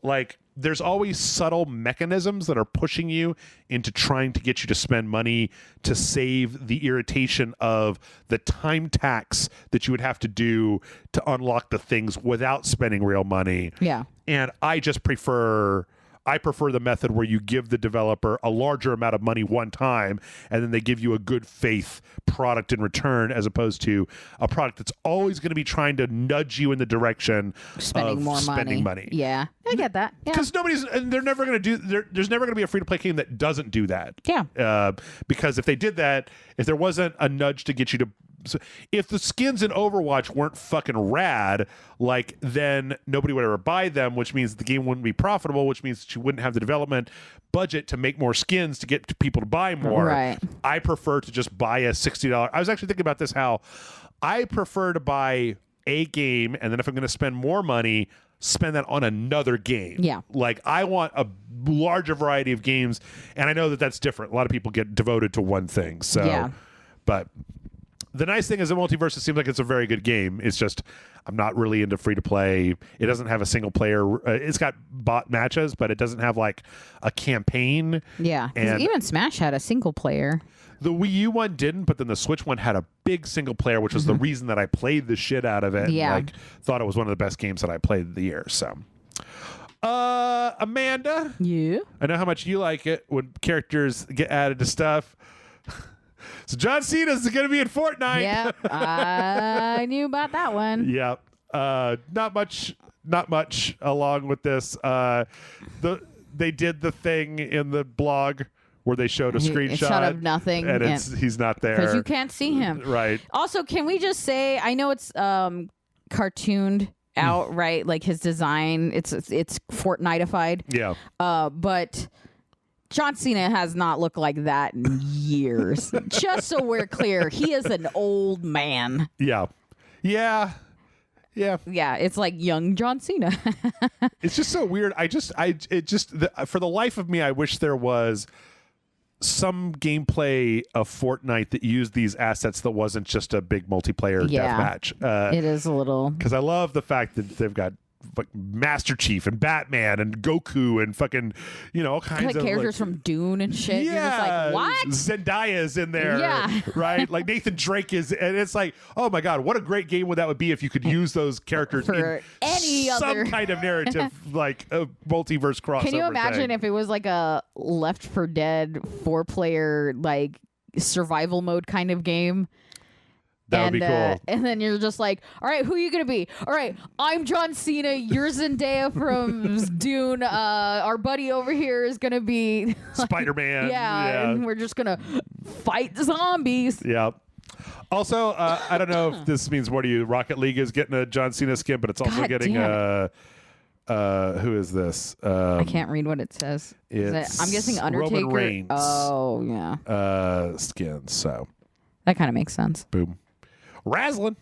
there's always subtle mechanisms that are pushing you into trying to get you to spend money to save the irritation of the time tax that you would have to do to unlock the things without spending real money. Yeah. And I just prefer I prefer the method where you give the developer a larger amount of money one time, and then they give you a good faith product in return, as opposed to a product that's always going to be trying to nudge you in the direction spending of more spending money. Yeah, I get that. Because they're never going to do. There's never going to be a free to play game that doesn't do that. Yeah. Because if they did that, if there wasn't a nudge to get you to. So if the skins in Overwatch weren't fucking rad, like, then nobody would ever buy them, which means the game wouldn't be profitable, which means you wouldn't have the development budget to make more skins to get people to buy more. Right. I prefer to just buy a $60. I was actually thinking about this, how I prefer to buy a game, and then if I'm going to spend more money, spend that on another game. Yeah. Like, I want a larger variety of games, and I know that that's different. A lot of people get devoted to one thing. So, yeah. But the nice thing is, the Multiverse, it seems like it's a very good game. It's just, I'm not really into free to play. It doesn't have a single player. It's got bot matches, but it doesn't have like a campaign. Yeah. And even Smash had a single player. The Wii U one didn't, but then the Switch one had a big single player, which was the reason that I played the shit out of it. Yeah. And, like, thought it was one of the best games that I played of the year. So, Amanda. Yeah. I know how much you like it when characters get added to stuff. So John Cena's going to be in Fortnite. Yeah, I knew about that one. Yeah. Not much along with this. They did the thing in the blog where they showed a screenshot of nothing, and he's not there because you can't see him. Right. Also, can we just say, I know it's cartooned out, right? Like his design, it's Fortnite-ified. Yeah. But John Cena has not looked like that in years. Just so we're clear, he is an old man. Yeah. Yeah. Yeah. Yeah, it's like young John Cena. It's just so weird. For the life of me, I wish there was some gameplay of Fortnite that used these assets that wasn't just a big multiplayer deathmatch. It is a little, because I love the fact that they've got Master Chief and Batman and Goku and fucking, all kinds of characters from Dune and shit. Yeah, you're just like, what? Zendaya's in there. Yeah. Right? Like Nathan Drake is, and it's like, oh my god, what a great game would that would be if you could use those characters for in any some other kind of narrative, like a multiverse crossover. Can you imagine thing. if it was like a Left 4 Dead 4-player like survival mode kind of game? That would be cool. And then you're just like, all right, who are you going to be? All right, I'm John Cena. You're Zendaya from Dune. Our buddy over here is going to be Spider-Man. Yeah, and we're just going to fight zombies. Yeah. Also, I don't know if this means more to you. Rocket League is getting a John Cena skin, but it's also getting who is this? I can't read what it says. I'm guessing Undertaker. Roman Reigns. Oh, yeah. Skins, so. That kind of makes sense. Boom. Wrestling.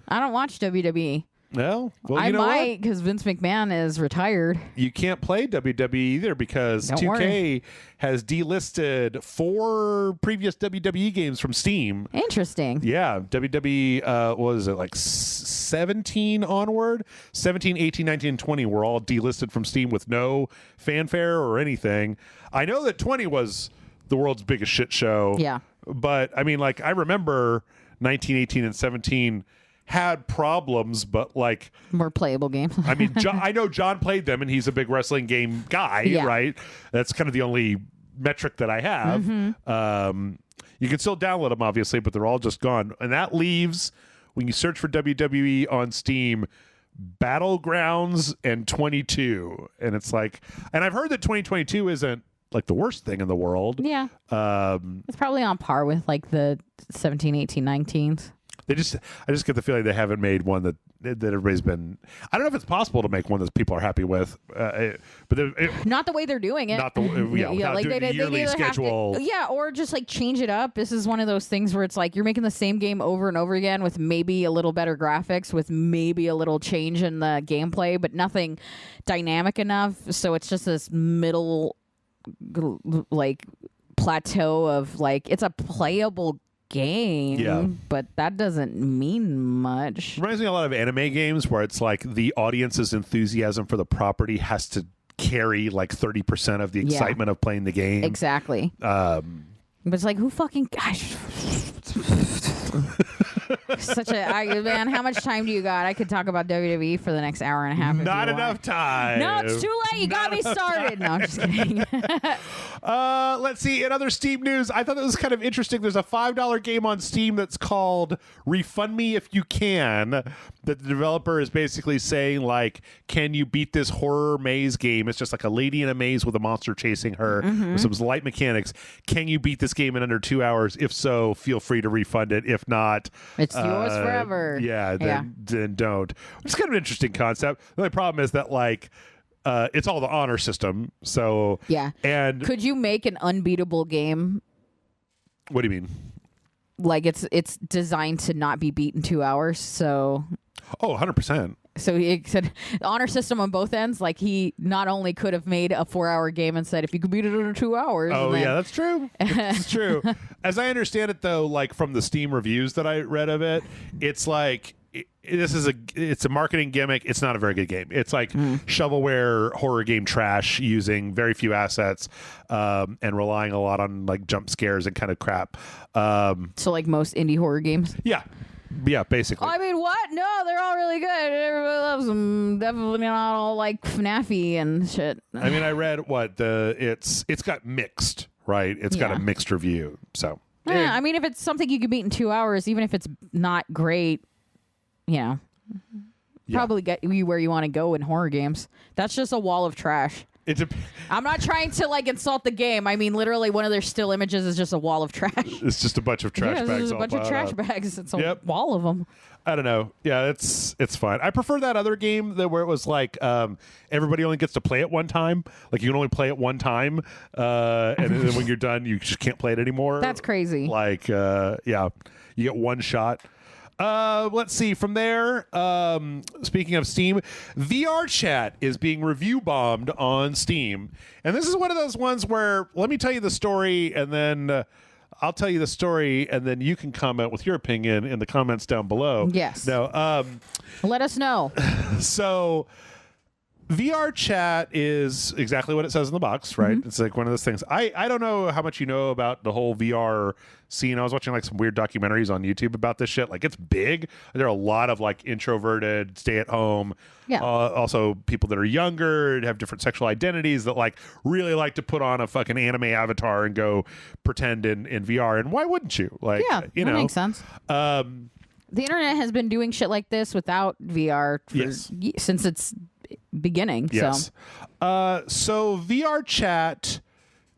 I don't watch WWE. No, well, I might, because Vince McMahon is retired. You can't play WWE either because Don't 2K worry. has delisted 4 previous WWE games from Steam. Interesting. Yeah, WWE, what was it, like 17 onward? 17, 18, 19, and 20 were all delisted from Steam with no fanfare or anything. I know that 20 was the world's biggest shit show. Yeah. But, I mean, like, I remember 19, 18, and 17 had problems, but like more playable games. I mean, I know John played them, and he's a big wrestling game guy, right? That's kind of the only metric that I have. Mm-hmm. You can still download them, obviously, but they're all just gone. And that leaves, when you search for WWE on Steam, Battlegrounds and 22. And it's like, and I've heard that 2022 isn't like the worst thing in the world. Yeah. It's probably on par with like the 17, 18, 19s. I just get the feeling they haven't made one that everybody's been. I don't know if it's possible to make one that people are happy with, but not the way they're doing it. Not the like the yearly schedule. Or just like change it up. This is one of those things where it's like you're making the same game over and over again with maybe a little better graphics, with maybe a little change in the gameplay, but nothing dynamic enough. So it's just this middle like plateau of like it's a playable game, but that doesn't mean much. Reminds me a lot of anime games where it's like the audience's enthusiasm for the property has to carry like 30% of the excitement of playing the game. Exactly. But it's like, who fucking gosh. Man, how much time do you got? I could talk about WWE for the next hour and a half. Not enough time. No, it's too late. You got me started. No, I'm just kidding. Let's see. In other Steam news, I thought that was kind of interesting. There's a $5 game on Steam that's called Refund Me If You Can, that the developer is basically saying, like, can you beat this horror maze game? It's just like a lady in a maze with a monster chasing her with some light mechanics. Can you beat this game in under 2 hours? If so, feel free to refund it. If not, it's yours forever. Yeah, then don't. It's kind of an interesting concept. The only problem is that, like, it's all the honor system. So yeah. And could you make an unbeatable game? What do you mean? Like it's designed to not be beat in 2 hours. So 100%. So he said honor system on both ends. Like he not only could have made a 4-hour game and said if you could beat it in 2 hours. Oh yeah, that's true. It's true. As I understand it, though, like from the Steam reviews that I read of it, it's like it's a marketing gimmick. It's not a very good game. It's like shovelware horror game trash using very few assets and relying a lot on like jump scares and kind of crap. So like most indie horror games. Yeah, basically. I mean, what? No, they're all really good. Everybody loves them. Definitely not all like FNAFy and shit. I mean, I read it's got mixed, right? It's got a mixed review. So yeah, I mean, if it's something you can beat in 2 hours, even if it's not great, probably get you where you want to go in horror games. That's just a wall of trash. I'm not trying to like insult the game. I mean, literally, one of their still images is just a wall of trash. It's just a bunch of trash bags. It's just a bunch of trash bags. It's a wall of them. I don't know. Yeah, it's fine. I prefer that other game where it was like everybody only gets to play it one time. Like you can only play it one time, and then when you're done, you just can't play it anymore. That's crazy. Like, you get one shot. Let's see. From there, speaking of Steam, VR Chat is being review bombed on Steam. And this is one of those ones where, let me tell you the story, and then I'll tell you the story, and then you can comment with your opinion in the comments down below. Yes. No. Let us know. So VR Chat is exactly what it says in the box, right? It's like one of those things. I don't know how much you know about the whole VR scene. I was watching like some weird documentaries on YouTube about this shit. Like it's big. There are a lot of like introverted, stay at home. Yeah. Also people that are younger, have different sexual identities that like really like to put on a fucking anime avatar and go pretend in VR. And why wouldn't you? Like, that makes sense. The internet has been doing shit like this without VR since its beginning. Yes. So VR Chat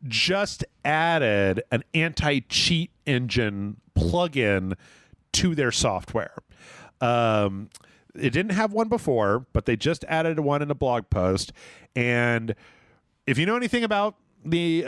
just added an anti-cheat engine plugin to their software. It didn't have one before, but they just added one in a blog post. And if you know anything about the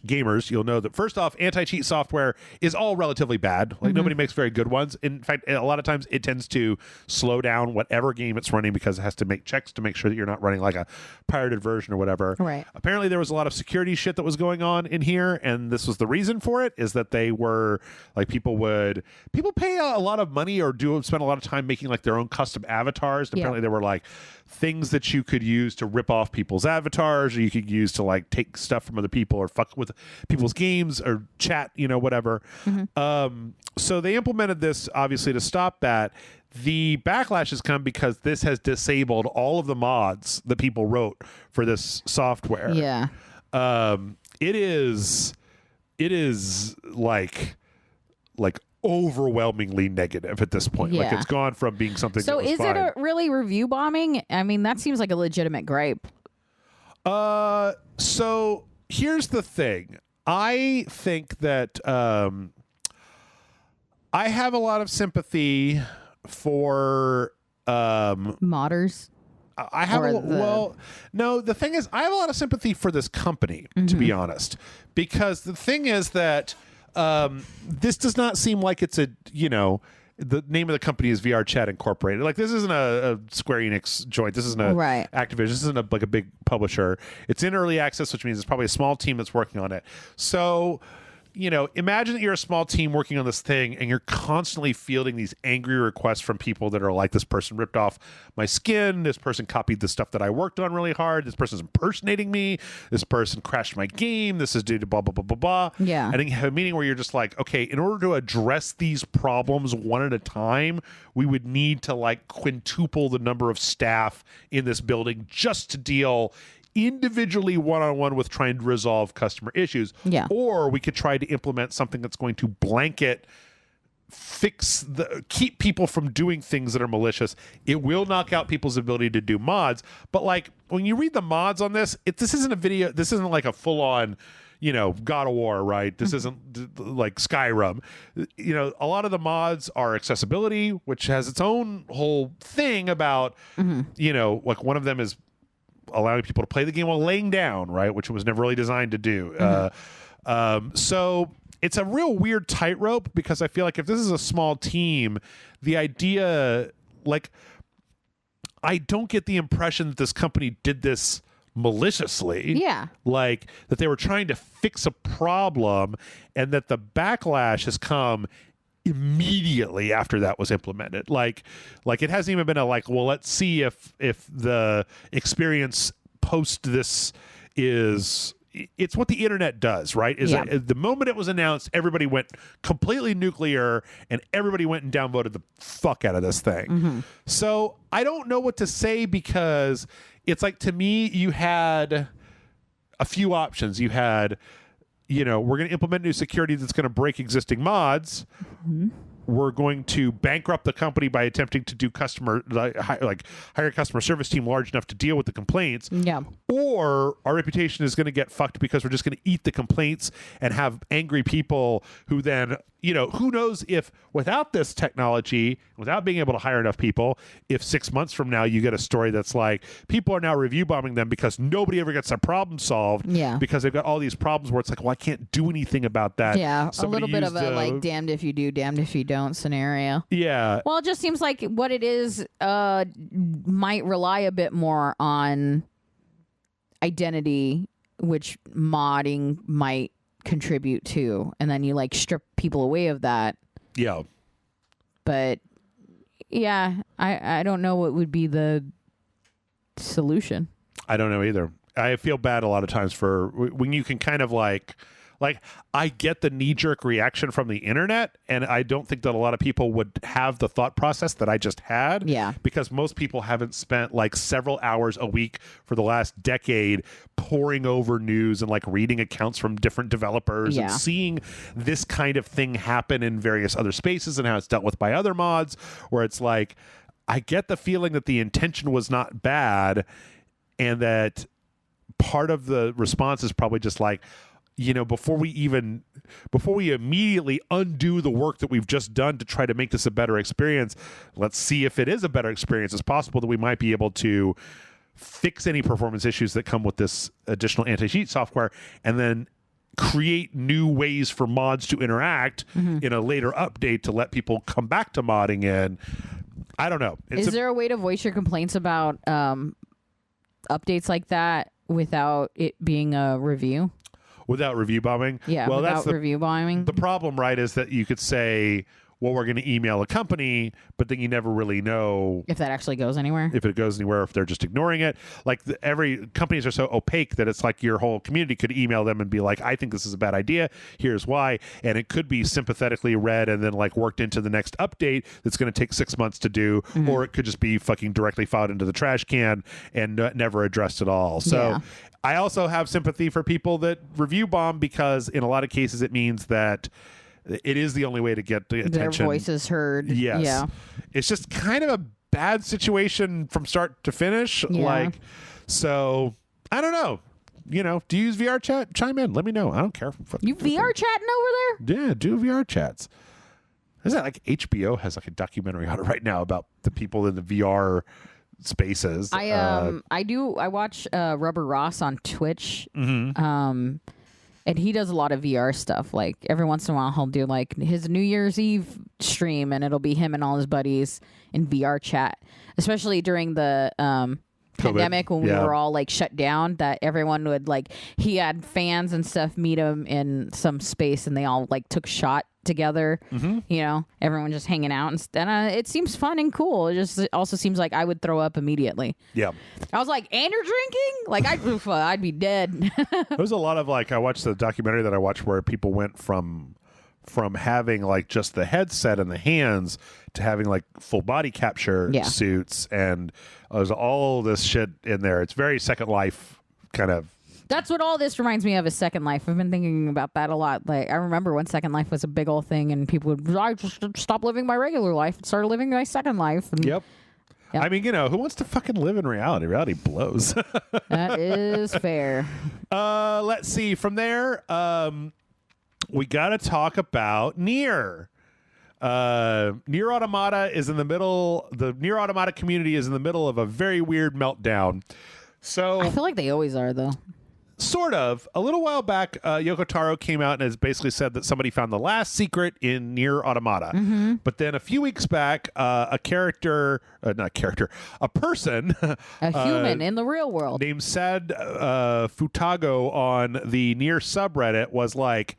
gamers, you'll know that first off, anti-cheat software is all relatively bad. Like nobody makes very good ones. In fact, a lot of times it tends to slow down whatever game it's running because it has to make checks to make sure that you're not running like a pirated version or whatever. Right. Apparently there was a lot of security shit that was going on in here, and this was the reason for it, is that they were like people pay a lot of money or spend a lot of time making like their own custom avatars. And apparently there were like things that you could use to rip off people's avatars, or you could use to like take stuff from other people or fuck with people's games or chat, whatever. So they implemented this obviously to stop that. The backlash has come because this has disabled all of the mods that people wrote for this software. Yeah. It is like overwhelmingly negative at this point. Like it's gone from being something so that was is fine. it a really review bombing? I mean, that seems like a legitimate gripe. So here's the thing. I think that I have a lot of sympathy for modders. I have the thing is I have a lot of sympathy for this company, to be honest, because the thing is that this does not seem like it's the name of the company is VR Chat Incorporated. Like this isn't a Square Enix joint. This isn't a Activision. This isn't a big publisher. It's in early access, which means it's probably a small team that's working on it. So imagine that you're a small team working on this thing and you're constantly fielding these angry requests from people that are like, this person ripped off my skin, this person copied the stuff that I worked on really hard, this person's impersonating me, this person crashed my game, this is due to blah, blah, blah, blah, blah. Yeah. And then you have a meeting where you're just like, okay, in order to address these problems one at a time, we would need to like quintuple the number of staff in this building just to deal individually one-on-one with trying to resolve customer issues. Yeah. Or we could try to implement something that's going to blanket keep people from doing things that are malicious. It will knock out people's ability to do mods. But like when you read the mods on this, this isn't like a full-on God of War, right? This isn't like Skyrim. A lot of the mods are accessibility, which has its own whole thing about, like one of them is allowing people to play the game while laying down, right? Which it was never really designed to do. So it's a real weird tightrope because I feel like if this is a small team, the idea, like, I don't get the impression that this company did this maliciously. Yeah. Like that they were trying to fix a problem and that the backlash has come immediately after that was implemented. Like it hasn't even been well, let's see if the experience post this is. It's what the internet does, right? The moment it was announced, everybody went completely nuclear and everybody went and downvoted the fuck out of this thing. So I don't know what to say because it's like, to me, you had a few options. You had, we're going to implement new security that's going to break existing mods. We're going to bankrupt the company by attempting to do hire a customer service team large enough to deal with the complaints. Yeah. Or our reputation is going to get fucked because we're just going to eat the complaints and have angry people who then, who knows if without this technology, without being able to hire enough people, if 6 months from now you get a story that's like people are now review bombing them because nobody ever gets their problem solved. Yeah. Because they've got all these problems where it's like, well, I can't do anything about that. Yeah. Somebody a little bit of a like damned if you do, damned if you don't scenario. Yeah. Well, it just seems like what it is might rely a bit more on identity, which modding might contribute to, and then you like strip people away of that. Yeah. But yeah, I don't know what would be the solution. I don't know either. I feel bad a lot of times for when you can kind of like I get the knee-jerk reaction from the internet, and I don't think that a lot of people would have the thought process that I just had. Yeah. Because most people haven't spent like several hours a week for the last decade poring over news and like reading accounts from different developers and seeing this kind of thing happen in various other spaces and how it's dealt with by other mods, where it's like, I get the feeling that the intention was not bad and that part of the response is probably just like, before we immediately undo the work that we've just done to try to make this a better experience, let's see if it is a better experience. It's possible that we might be able to fix any performance issues that come with this additional anti-cheat software and then create new ways for mods to interact in a later update to let people come back to modding in. I don't know. Is there a way to voice your complaints about updates like that without it being a review? Without review bombing? Yeah, well, without review bombing. The problem, right, is that you could say, well, we're going to email a company, but then you never really know if that actually goes anywhere. If it goes anywhere, if they're just ignoring it. Like every companies are so opaque that it's like your whole community could email them and be like, I think this is a bad idea. Here's why. And it could be sympathetically read and then like worked into the next update that's going to take 6 months to do, or it could just be fucking directly filed into the trash can and never addressed at all. So I also have sympathy for people that review bomb because in a lot of cases it means that it is the only way to get the attention. Their voices heard. Yes. Yeah. It's just kind of a bad situation from start to finish. Yeah. Like, so I don't know. Do you use VR chat? Chime in. Let me know. I don't care. You VR chatting over there? Yeah, do VR chats. Is that like HBO has like a documentary on it right now about the people in the VR spaces? I watch Rubber Ross on Twitch. And he does a lot of VR stuff. Like every once in a while he'll do like his New Year's Eve stream and it'll be him and all his buddies in VR chat. Especially during the God, pandemic when we were all like shut down, that everyone would like, he had fans and stuff meet him in some space and they all like took a shot together, you know, everyone just hanging out, and it seems fun and cool. It also seems like I would throw up immediately. Yeah, I was like, and you're drinking? Like I'd be dead. There was a lot of like, I watched the documentary that I watched where people went from having like just the headset and the hands to having like full body capture suits, and there's all this shit in there. It's very Second Life kind of. That's what all this reminds me of, is Second Life. I've been thinking about that a lot. Like, I remember when Second Life was a big old thing and people would, I just stop living my regular life and started living my Second Life. And, Yep. I mean, you know, who wants to fucking live in reality? Reality blows. That is fair. Let's see. From there, we got to talk about Nier. Nier Automata is in the middle. The Nier Automata community is in the middle of a very weird meltdown. So I feel like they always are, though. Sort of. A little while back, Yoko Taro came out and has basically said that somebody found the last secret in Nier Automata. But then a few weeks back, a person, a human in the real world named Sad Futago on the Nier subreddit was like,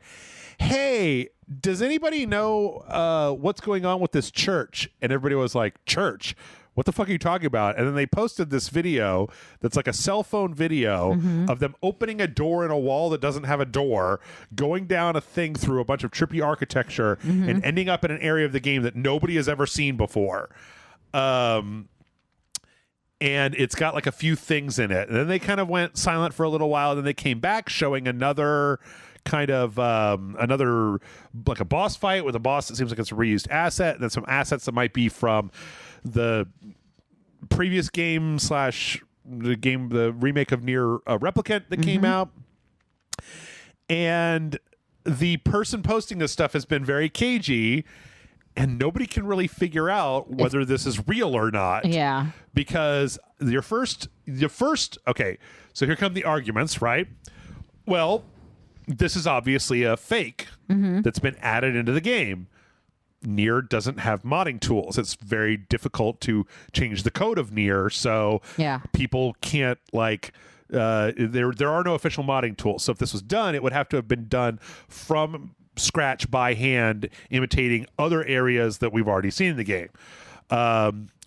hey, does anybody know what's going on with this church? And everybody was like, church? What the fuck are you talking about? And then they posted this video that's like a cell phone video of them opening a door in a wall that doesn't have a door, going down a thing through a bunch of trippy architecture, and ending up in an area of the game that nobody has ever seen before. And it's got like a few things in it. And then they kind of went silent for a little while. And then they came back showing another kind of another like a boss fight with a boss that seems like it's a reused asset, and then some assets that might be from the previous game / the remake of Nier Replicant that came out. And the person posting this stuff has been very cagey, and nobody can really figure out whether this is real or not. Yeah. Because your first okay, so here come the arguments, right? Well, this is obviously a fake that's been added into the game. Nier doesn't have modding tools. It's very difficult to change the code of Nier, so people can't like there are no official modding tools. So if this was done, it would have to have been done from scratch by hand, imitating other areas that we've already seen in the game.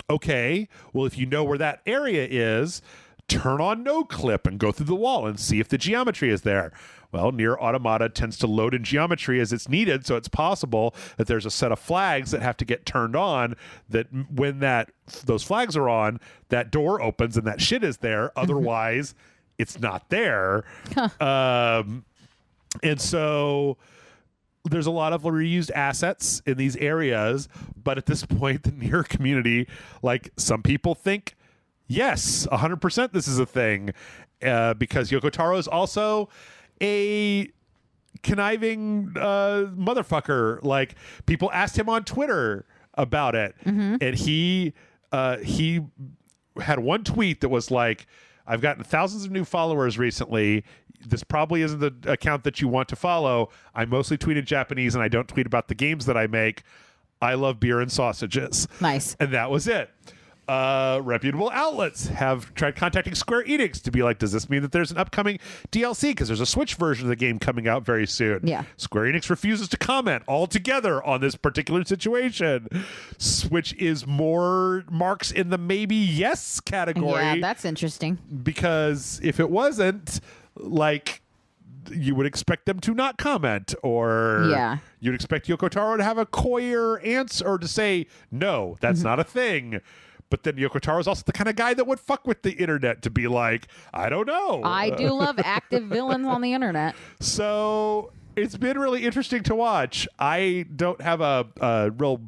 Okay, well, if you know where that area is, turn on no clip and go through the wall and see if the geometry is there. Well, Nier Automata tends to load in geometry as it's needed, so it's possible that there's a set of flags that have to get turned on, that when those flags are on, that door opens and that shit is there. Otherwise, it's not there. And so there's a lot of reused assets in these areas, but at this point, the Nier community, like, some people think, yes, 100% this is a thing, because Yoko Taro is also a conniving motherfucker. Like, people asked him on Twitter about it, and he had one tweet that was like, I've gotten thousands of new followers recently. This probably isn't the account that you want to follow. I mostly tweet in Japanese, and I don't tweet about the games that I make. I love beer and sausages. Nice. And that was it. Reputable outlets have tried contacting Square Enix to be like, does this mean that there's an upcoming DLC? Because there's a Switch version of the game coming out very soon. Yeah. Square Enix refuses to comment altogether on this particular situation, which is more marks in the maybe yes category. Yeah, that's interesting. Because if it wasn't, like, you would expect them to not comment, or you'd expect Yoko Taro to have a coyer answer, or to say, no, that's not a thing. But then Yoko Taro is also the kind of guy that would fuck with the internet to be like, I don't know. I do love active villains on the internet. So it's been really interesting to watch. I don't have a real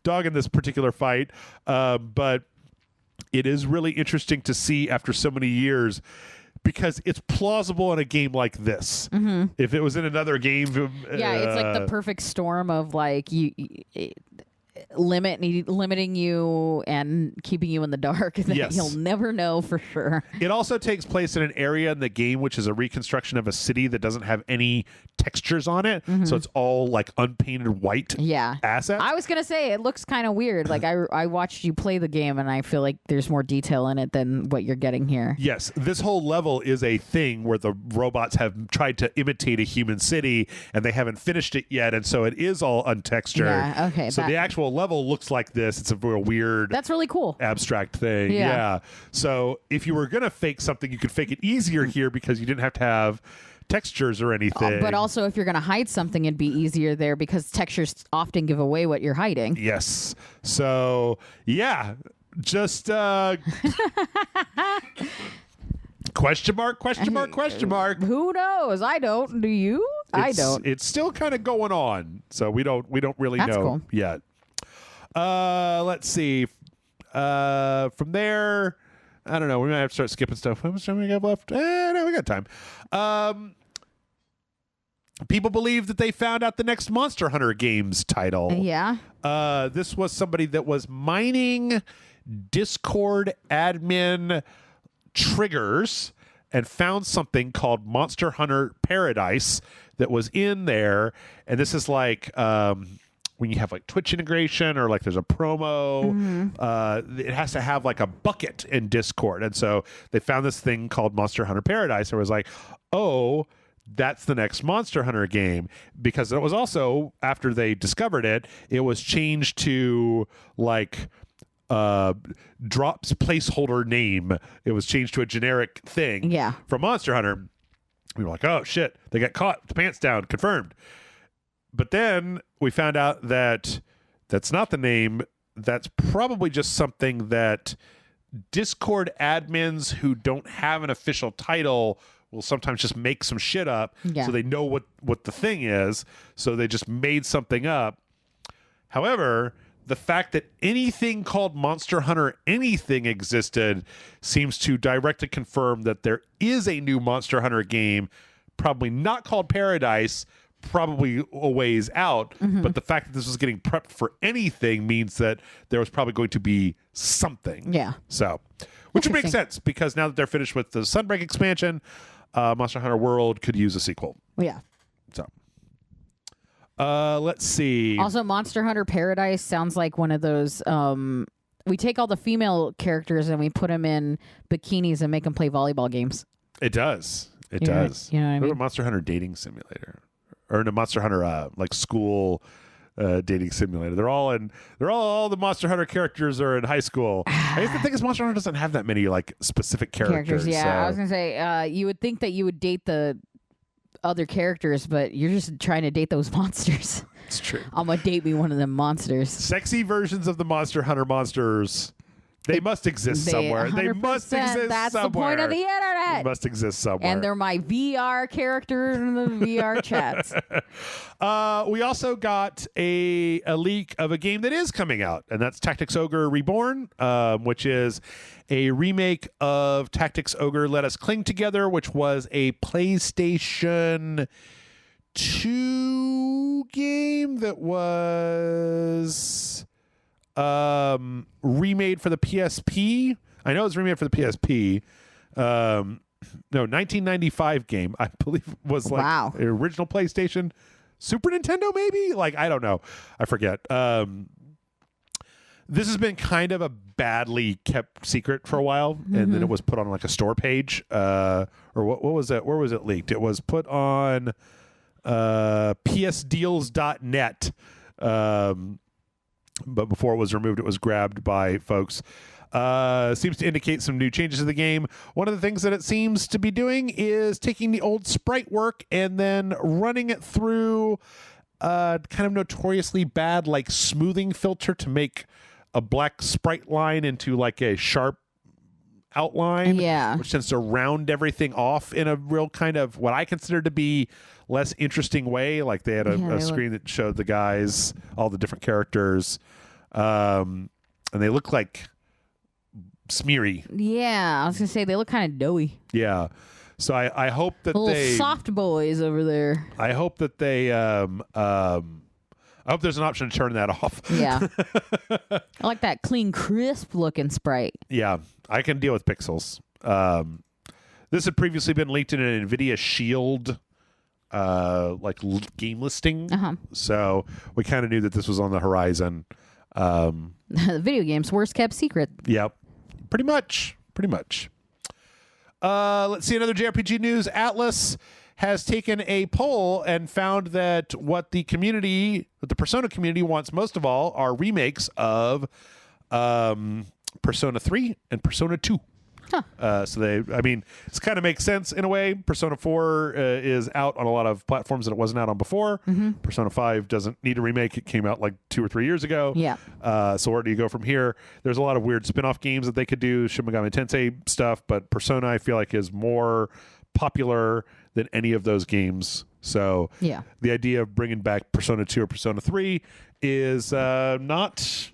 dog in this particular fight, but it is really interesting to see after so many years, because it's plausible in a game like this. If it was in another game, it's like the perfect storm of like limiting you and keeping you in the dark that you'll never know for sure. It also takes place in an area in the game which is a reconstruction of a city that doesn't have any textures on it, so it's all like unpainted white assets. I was gonna say it looks kind of weird. Like I watched you play the game, and I feel like there's more detail in it than what you're getting here. Yes, this whole level is a thing where the robots have tried to imitate a human city, and they haven't finished it yet, and so it is all untextured. Yeah, okay. So the actual level looks like this. It's a real weird. That's really cool. Abstract thing. Yeah. So if you were gonna fake something, you could fake it easier here because you didn't have to have textures or anything. But also, if you're going to hide something, it'd be easier there because textures often give away what you're hiding. Yes. So, yeah. Just question mark. Who knows? I don't. Do you? I don't. It's still kind of going on. So we don't really That's know cool. yet. Let's see. From there, I don't know. We might have to start skipping stuff. How much time we got left? No, we got time. People believe that they found out the next Monster Hunter Games title. Yeah. This was somebody that was mining Discord admin triggers and found something called Monster Hunter Paradise that was in there. And this is like when you have like Twitch integration or like there's a promo, it has to have like a bucket in Discord. And so they found this thing called Monster Hunter Paradise. And it was like, oh, that's the next Monster Hunter game, because it was also, after they discovered it, it was changed to like Drop's placeholder name. It was changed to a generic thing from Monster Hunter. We were like, oh shit, they got caught, the pants down, confirmed. But then we found out that that's not the name. That's probably just something that Discord admins who don't have an official title will sometimes just make some shit up so they know what the thing is. So they just made something up. However, the fact that anything called Monster Hunter anything existed seems to directly confirm that there is a new Monster Hunter game, probably not called Paradise, probably a ways out, but the fact that this was getting prepped for anything means that there was probably going to be something. Yeah. So, which would make sense, because now that they're finished with the Sunbreak expansion, Monster Hunter World could use a sequel. Yeah. So, let's see. Also, Monster Hunter Paradise sounds like one of those. We take all the female characters and we put them in bikinis and make them play volleyball games. It does. It does. You know what I mean? What about Monster Hunter Dating Simulator? Or in a Monster Hunter like school dating simulator. They're all the Monster Hunter characters are in high school. I guess the thing is Monster Hunter doesn't have that many like specific characters. Yeah, so. I was gonna say you would think that you would date the other characters, but you're just trying to date those monsters. It's true. I'm gonna date me one of them monsters. Sexy versions of the Monster Hunter monsters. They must exist somewhere. They must exist that's somewhere. The point of the internet. They must exist somewhere. And they're my VR character in the VR chats. We also got a leak of a game that is coming out, and that's Tactics Ogre Reborn, which is a remake of Tactics Ogre Let Us Cling Together, which was a PlayStation 2 game that was remade for the PSP. I know it was remade for the PSP. No, 1995 game, I believe, was like the original PlayStation, Super Nintendo, maybe? Like, I don't know. I forget. This has been kind of a badly kept secret for a while, and then it was put on like a store page. Or what was it? Where was it leaked? It was put on psdeals.net. But before it was removed, it was grabbed by folks. Seems to indicate some new changes to the game. One of the things that it seems to be doing is taking the old sprite work and then running it through kind of notoriously bad like smoothing filter to make a black sprite line into like a sharp outline, which tends to round everything off in a real kind of what I consider to be less interesting way. Like they had a screen that showed the guys, all the different characters, and they look like smeary. Yeah, I was gonna say they look kind of doughy. Yeah, so I hope that little soft boys over there. I hope that they I hope there's an option to turn that off. Yeah. I like that clean, crisp looking sprite. Yeah, I can deal with pixels. This had previously been leaked in an NVIDIA Shield game listing. So we kind of knew that this was on the horizon. The video game's worst kept secret. Yep. Pretty much. Let's see another JRPG news. Atlas has taken a poll and found that what the Persona community wants most of all are remakes of Persona 3 and Persona 2. So it's kind of makes sense in a way. Persona 4 is out on a lot of platforms that it wasn't out on before. Persona 5 doesn't need a remake. It came out like 2 or 3 years ago. Yeah. So where do you go from here? There's a lot of weird spin-off games that they could do, Shin Megami Tensei stuff, but Persona I feel like is more popular than any of those games. So yeah, the idea of bringing back Persona 2 or Persona 3 is not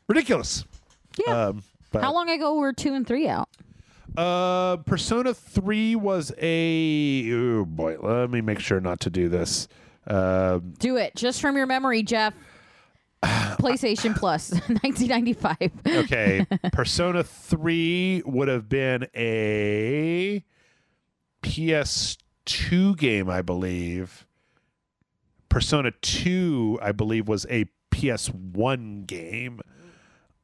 ridiculous. Yeah. But how long ago were 2 and 3 out? Persona 3 was oh boy, let me make sure not to do this. Do it just from your memory, Jeff. PlayStation Plus, 1995. Okay, Persona 3 would have been a PS2 game, I believe. Persona 2, I believe, was a PS1 game,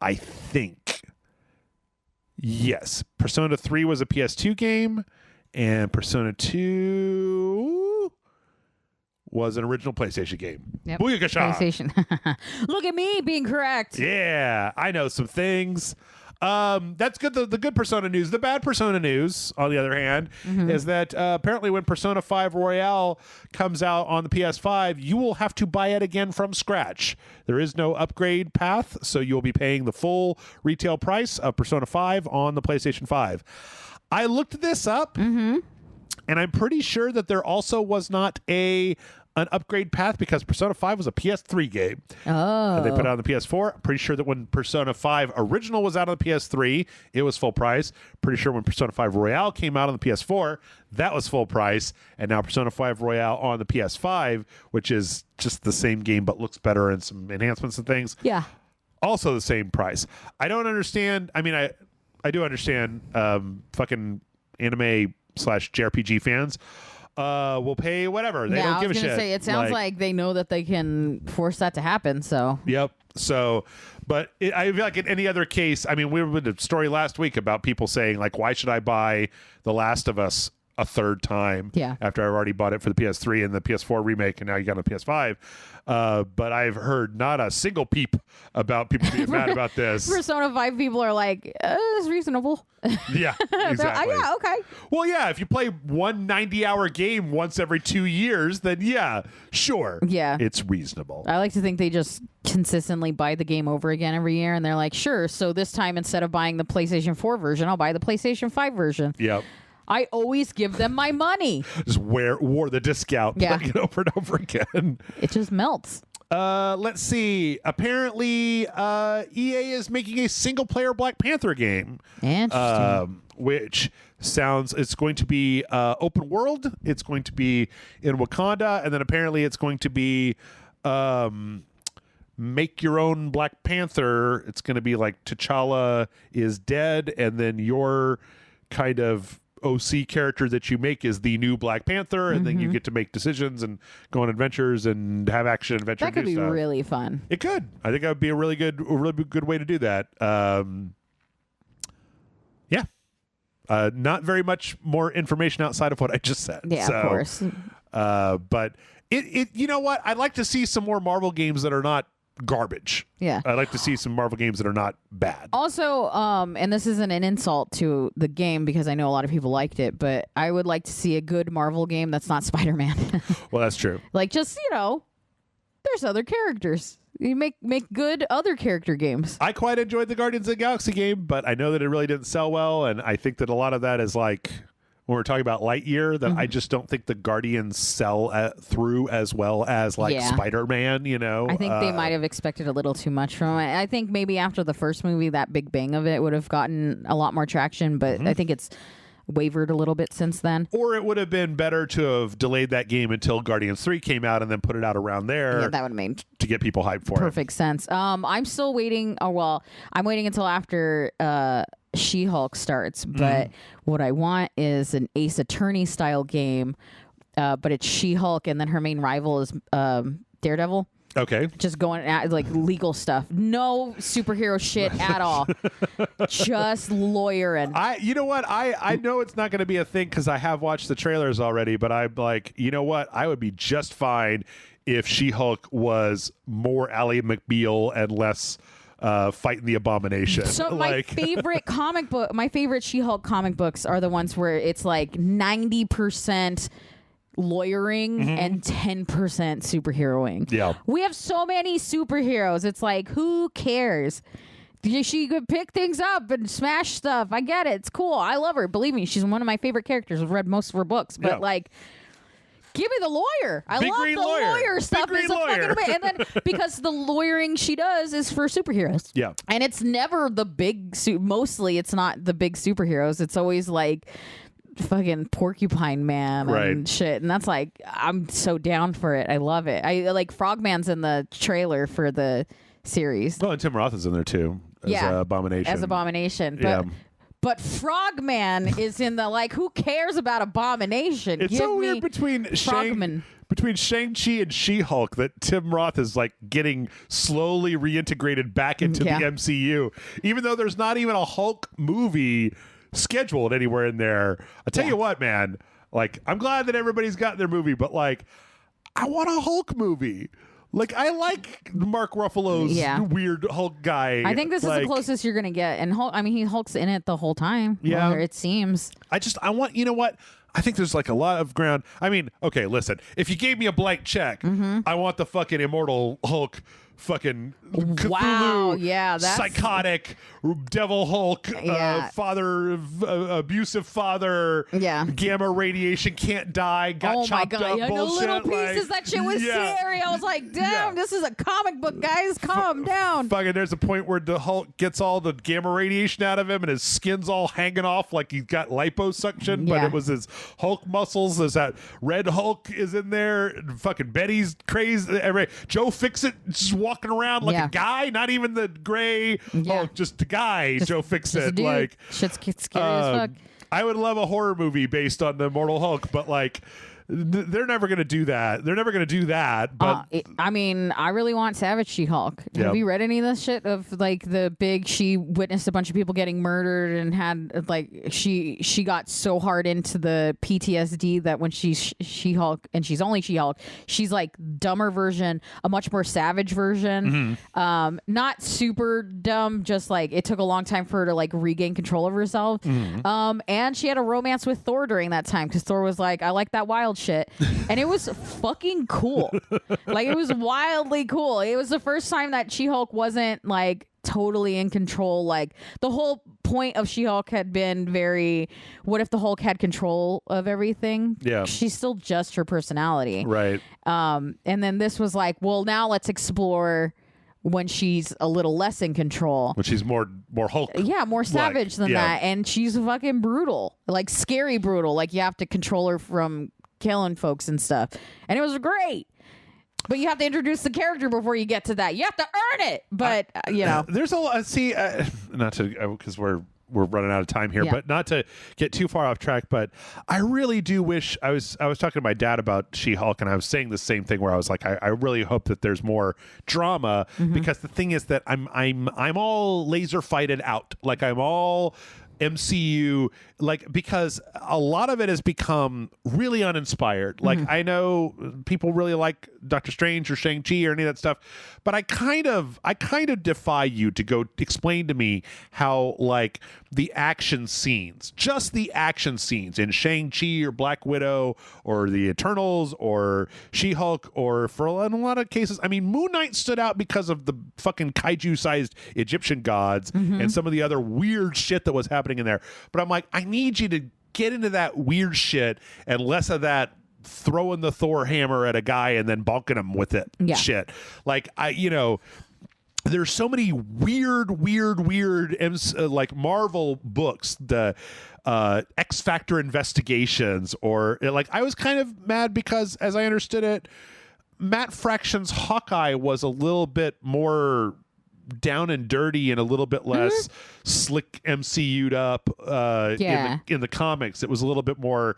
I think. Yes, Persona 3 was a PS2 game, and Persona 2 was an original PlayStation game. Yep. Booyakasha! PlayStation. Look at me being correct. Yeah, I know some things. That's good. The good Persona news. The bad Persona news, on the other hand, is that apparently when Persona 5 Royale comes out on the PS5, you will have to buy it again from scratch. There is no upgrade path, so you'll be paying the full retail price of Persona 5 on the PlayStation 5. I looked this up, and I'm pretty sure that there also was not an upgrade path because Persona 5 was a PS3 game. Oh. And they put it on the PS4. I'm pretty sure that when Persona 5 Original was out on the PS3, it was full price. Pretty sure when Persona 5 Royale came out on the PS4, that was full price. And now Persona 5 Royale on the PS5, which is just the same game but looks better and some enhancements and things. Yeah. Also the same price. I don't understand. I mean, I do understand fucking anime / JRPG fans will pay whatever. They don't give a shit. It sounds like they know that they can force that to happen. So yep. So, but I feel like in any other case, I mean, we were in a story last week about people saying like, why should I buy The Last of Us a third time? Yeah. After I've already bought it for the PS3 and the PS4 remake, and now you got a PS5. But I've heard not a single peep about people being mad about this. Persona 5 people are like, it's reasonable. Yeah, exactly. Yeah, okay. Well, yeah, if you play one 90-hour game once every 2 years, then yeah, sure. Yeah. It's reasonable. I like to think they just consistently buy the game over again every year, and they're like, sure, so this time instead of buying the PlayStation 4 version, I'll buy the PlayStation 5 version. Yep. I always give them my money. Just wore the discount, playing it over and over again. It just melts. Let's see. Apparently, EA is making a single-player Black Panther game. Interesting. Which sounds, it's going to be open world. It's going to be in Wakanda, and then apparently it's going to be make your own Black Panther. It's going to be like T'Challa is dead, and then your kind of OC character that you make is the new Black Panther, and then you get to make decisions and go on adventures and have action adventure. That could be really fun. It could. I think that would be a really good way to do that. Yeah. Not very much more information outside of what I just said. Yeah, so, of course. But it you know what? I'd like to see some more Marvel games that are not garbage. Yeah. I'd like to see some Marvel games that are not bad. Also, and this isn't an insult to the game because I know a lot of people liked it, but I would like to see a good Marvel game that's not Spider-Man. Well, that's true. Like, just, there's other characters. You make good other character games. I quite enjoyed the Guardians of the Galaxy game, but I know that it really didn't sell well, and I think that a lot of that is like when we're talking about Lightyear, that I just don't think the Guardians sell through as well as Spider-Man, I think they might have expected a little too much from it. I think maybe after the first movie, that big bang of it would have gotten a lot more traction, but I think it's wavered a little bit since then. Or it would have been better to have delayed that game until Guardians 3 came out and then put it out around there. Yeah, that would have made to get people hyped for perfect sense. I'm still waiting. Oh, well, I'm waiting until after She-Hulk starts. But what I want is an Ace Attorney style game, but it's She-Hulk, and then her main rival is Daredevil. Okay. Just going at like legal stuff. No superhero shit at all. Just lawyering. You know what? I know it's not going to be a thing because I have watched the trailers already, but I'm like, you know what? I would be just fine if She-Hulk was more Ally McBeal and less fighting the Abomination. So my favorite my favorite She-Hulk comic books are the ones where it's like 90% lawyering and 10% superheroing. Yeah. We have so many superheroes. It's like, who cares? She could pick things up and smash stuff. I get it. It's cool. I love her. Believe me, she's one of my favorite characters. I've read most of her books. But like, give me the lawyer. I love the lawyer stuff. Big green lawyer. And then because the lawyering she does is for superheroes. Yeah. And it's never the big mostly it's not the big superheroes. It's always like fucking Porcupine Man and shit. And that's like, I'm so down for it. I love it. I like Frogman's in the trailer for the series. Well, and Tim Roth is in there too. As Abomination. As Abomination. But Frogman is in the, like, who cares about Abomination? It's so weird between Shang-Chi and She-Hulk that Tim Roth is like getting slowly reintegrated back into the MCU, even though there's not even a Hulk movie scheduled anywhere in there. I tell you what, man, like, I'm glad that everybody's gotten their movie, but like, I want a Hulk movie. Like, I like Mark Ruffalo's weird Hulk guy. I think this is the closest you're going to get. And Hulk, I mean, Hulk's in it the whole time. Yeah. It seems. I want, you know what? I think there's like a lot of ground. I mean, okay, listen. If you gave me a blank check, I want the fucking Immortal Hulk fucking Cthulhu, psychotic devil Hulk, abusive father, gamma radiation, can't die, got chopped up bullshit. The little pieces, that shit was scary. I was like, damn, this is a comic book, guys. Calm down. Fucking, there's a point where the Hulk gets all the gamma radiation out of him and his skin's all hanging off like he's got liposuction, but it was his Hulk muscles. There's that Red Hulk is in there. Fucking Betty's crazy. Joe Fixit just walking around like a guy, not even the gray Hulk, just a guy. Joe Fixit, like shit's scary as fuck. I would love a horror movie based on the Immortal Hulk, but like, they're never going to do that. They're never going to do that. But I mean, I really want Savage She-Hulk. Have you read any of this shit of like she witnessed a bunch of people getting murdered and had like she got so hard into the PTSD that when she's She-Hulk and she's only She-Hulk, she's like dumber version, a much more savage version. Not super dumb, just like it took a long time for her to like regain control of herself. And she had a romance with Thor during that time because Thor was like, I like that wild shit, and it was fucking cool. Like, it was wildly cool. It was the first time that She-Hulk wasn't like totally in control. Like, the whole point of She-Hulk had been very, what if the Hulk had control of everything? She's still just her personality, right? And then this was like, well, now let's explore when she's a little less in control, when she's more Hulk, more savage than that, and she's fucking brutal, like scary brutal. Like, you have to control her from killing folks and stuff, and it was great. But you have to introduce the character before you get to that. You have to earn it. But you know, there's a lot. See, not to, because we're running out of time here, but not to get too far off track. But I really do wish I was talking to my dad about She-Hulk, and I was saying the same thing where I was like, I really hope that there's more drama, because the thing is that I'm all laser fighted out. Like, I'm all MCU, like, because a lot of it has become really uninspired. Like, I know people really like Doctor Strange or Shang-Chi or any of that stuff, but I kind of defy you to go explain to me how, like, the action scenes, just the action scenes in Shang-Chi or Black Widow or the Eternals or She-Hulk, or in a lot of cases, I mean, Moon Knight stood out because of the fucking kaiju-sized Egyptian gods and some of the other weird shit that was happening in there. But I'm like, I need you to get into that weird shit and less of that throwing the Thor hammer at a guy and then bonking him with it shit. Like, there's so many weird like Marvel books, the X Factor investigations, or like I was kind of mad because, as I understood it, Matt Fraction's Hawkeye was a little bit more down and dirty and a little bit less slick MCU'd up in the comics. It was a little bit more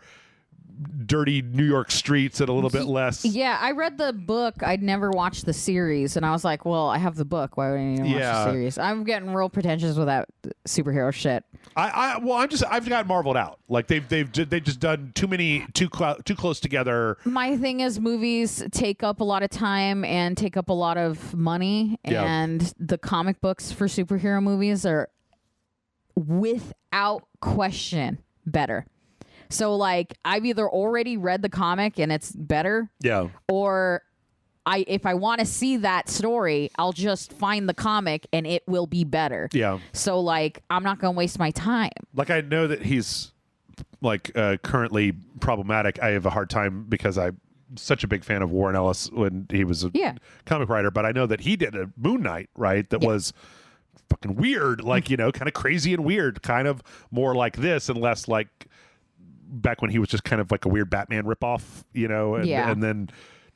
dirty New York streets and a little bit less. Yeah, I read the book. I'd never watched the series, and I was like, well, I have the book. Why would I need to watch the series? I'm getting real pretentious with that superhero shit. I've got marveled out. Like they've just done too close together. My thing is, movies take up a lot of time and take up a lot of money, and the comic books for superhero movies are without question better. So, like, I've either already read the comic and it's better, or if I want to see that story, I'll just find the comic and it will be better. Yeah. So, like, I'm not going to waste my time. Like, I know that he's, like, currently problematic. I have a hard time because I'm such a big fan of Warren Ellis when he was a comic writer, but I know that he did a Moon Knight, right, that was fucking weird, like, you know, kind of crazy and weird, kind of more like this and less like back when he was just kind of like a weird Batman ripoff, you know, and then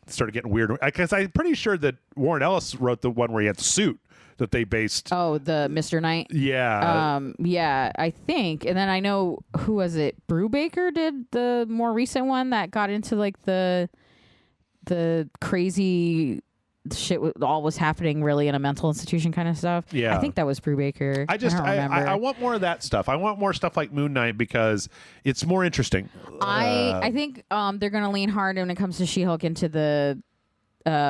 started getting weird. Because I'm pretty sure that Warren Ellis wrote the one where he had the suit that they based. Oh, the Mr. Knight? Yeah. Yeah, I think. And then I know, who was it? Brubaker did the more recent one that got into like the crazy shit all was happening really in a mental institution kind of stuff. Yeah, I think that was Brubaker. I want more of that stuff. I want more stuff like Moon Knight because it's more interesting. I think they're gonna lean hard when it comes to She-Hulk into the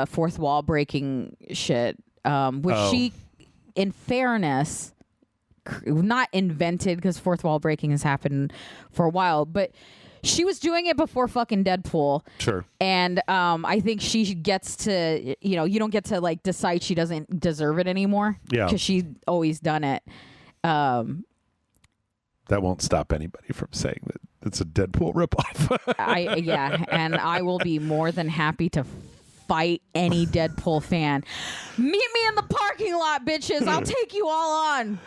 fourth wall breaking shit, which she, in fairness, not invented, because fourth wall breaking has happened for a while, but she was doing it before fucking Deadpool. Sure. And I think she gets to, you know, you don't get to like decide she doesn't deserve it anymore. Yeah. Because she's always done it. That won't stop anybody from saying that it's a Deadpool ripoff. Yeah. And I will be more than happy to fight any Deadpool fan. Meet me in the parking lot, bitches. I'll take you all on.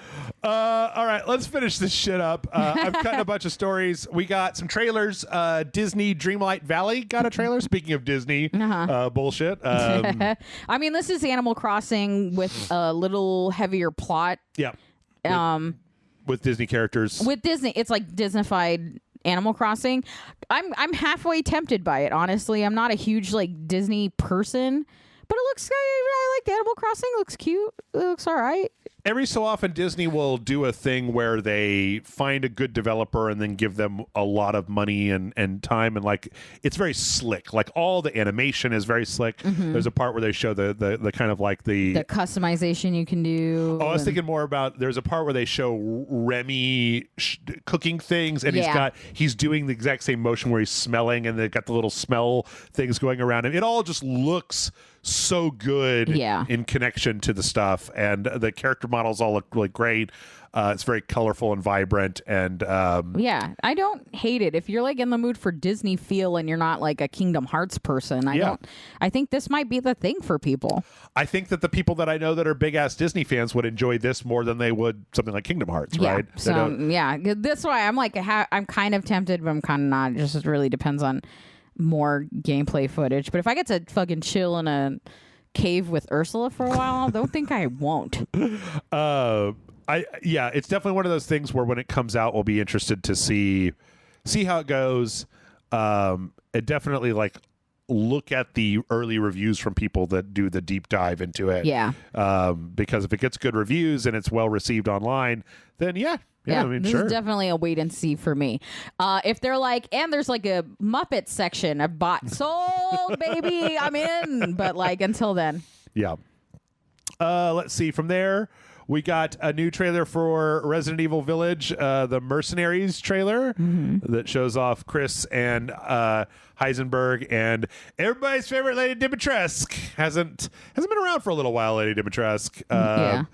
All right, let's finish this shit up. I've cut a bunch of stories. We got some trailers. Disney Dreamlight Valley got a trailer. Speaking of Disney bullshit. I mean, this is Animal Crossing with a little heavier plot. Yeah. With Disney characters. With Disney. It's like Disneyfied Animal Crossing. I'm halfway tempted by it, honestly. I'm not a huge like Disney person, but it looks, I like Animal Crossing. It looks cute. It looks all right. Every so often, Disney will do a thing where they find a good developer and then give them a lot of money and time. And like, it's very slick. Like all the animation is very slick. Mm-hmm. There's a part where they show the kind of like the customization you can do. Oh, I was thinking more about, there's a part where they show Remy cooking things, and he's doing the exact same motion where he's smelling, and they've got the little smell things going around him. It all just looks so good in connection to the stuff, and the character models all look really great. It's very colorful and vibrant, and I don't hate it. If you're like in the mood for Disney feel and you're not like a Kingdom Hearts person, I think this might be the thing for people. I think that the people that I know that are big ass Disney fans would enjoy this more than they would something like Kingdom Hearts, right? So that's why I'm like I'm kind of tempted, but I'm kind of not. It just really depends on more gameplay footage. But if I get to fucking chill in a cave with Ursula for a while, I don't think I won't. It's definitely one of those things where when it comes out, we'll be interested to see how it goes. It definitely like look at the early reviews from people that do the deep dive into it. Yeah. Because if it gets good reviews and it's well received online, then I mean, this is definitely a wait and see for me. If they're like, and there's like a Muppet section, I've bought, sold, baby, I'm in. But like until then. Yeah. Let's see. From there, we got a new trailer for Resident Evil Village, the Mercenaries trailer that shows off Chris and Heisenberg and everybody's favorite Lady Dimitrescu. Hasn't been around for a little while, Lady Dimitrescu.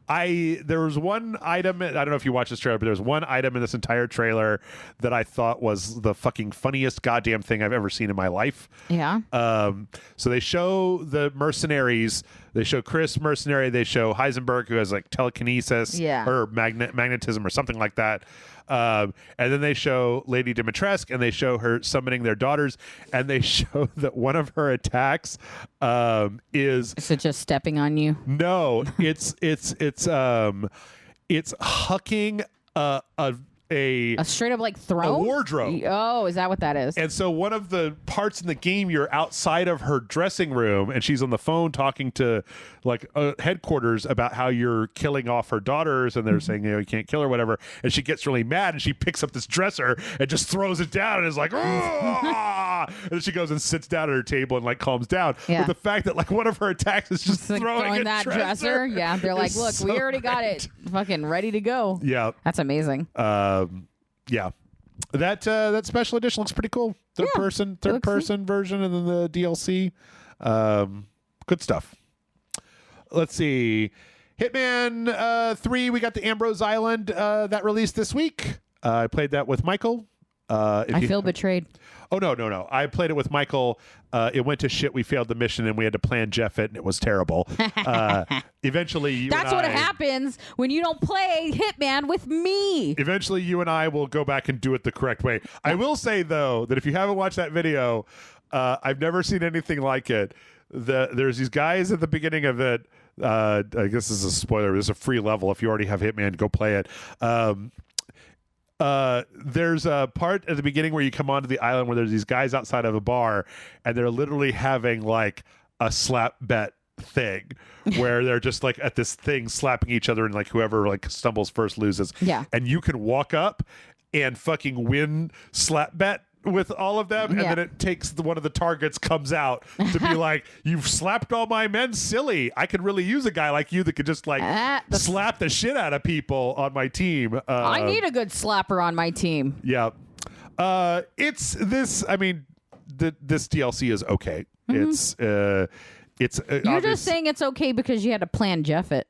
There was one item, I don't know if you watched this trailer, but there was one item in this entire trailer that I thought was the fucking funniest goddamn thing I've ever seen in my life. Yeah. So they show the mercenaries They show Chris, mercenary. They show Heisenberg, who has like telekinesis or magnetism or something like that. And then they show Lady Dimitrescu, and they show her summoning their daughters, and they show that one of her attacks is it just stepping on you? No, it's hucking a straight up like throne? A wardrobe. Oh, is that what that is? And so one of the parts in the game, you're outside of her dressing room, and she's on the phone talking to like headquarters about how you're killing off her daughters, and they're saying, you can't kill her, whatever. And she gets really mad, and she picks up this dresser and just throws it down, and is like, and then she goes and sits down at her table and like calms down. But the fact that like one of her attacks is just like throwing that dresser. Yeah, they're like, look, we already got it fucking ready to go. Yeah, that's amazing. Yeah, that special edition looks pretty cool. Third person version, and then the DLC. Good stuff. Let's see, Hitman 3. We got the Ambrose Island that released this week. I played that with Michael. I feel betrayed. Oh, no. I played it with Michael. It went to shit. We failed the mission, and we had to plan Jeff it, and it was terrible. Eventually, That's what happens when you don't play Hitman with me. Eventually, you and I will go back and do it the correct way. I will say, though, that if you haven't watched that video, I've never seen anything like it. There's these guys at the beginning of it. I guess this is a spoiler. There's a free level. If you already have Hitman, go play it. There's a part at the beginning where you come onto the island where there's these guys outside of a bar, and they're literally having like a slap bet thing where they're just like at this thing slapping each other, and like whoever like stumbles first loses. And you can walk up and fucking win slap bet with all of them, and then it takes one of the targets comes out to be like, you've slapped all my men, silly. I could really use a guy like you that could just like slap the shit out of people on my team. I need a good slapper on my team. Yeah. It's this, I mean, this DLC is okay. It's you're just saying it's okay because you had to plan Jeff it.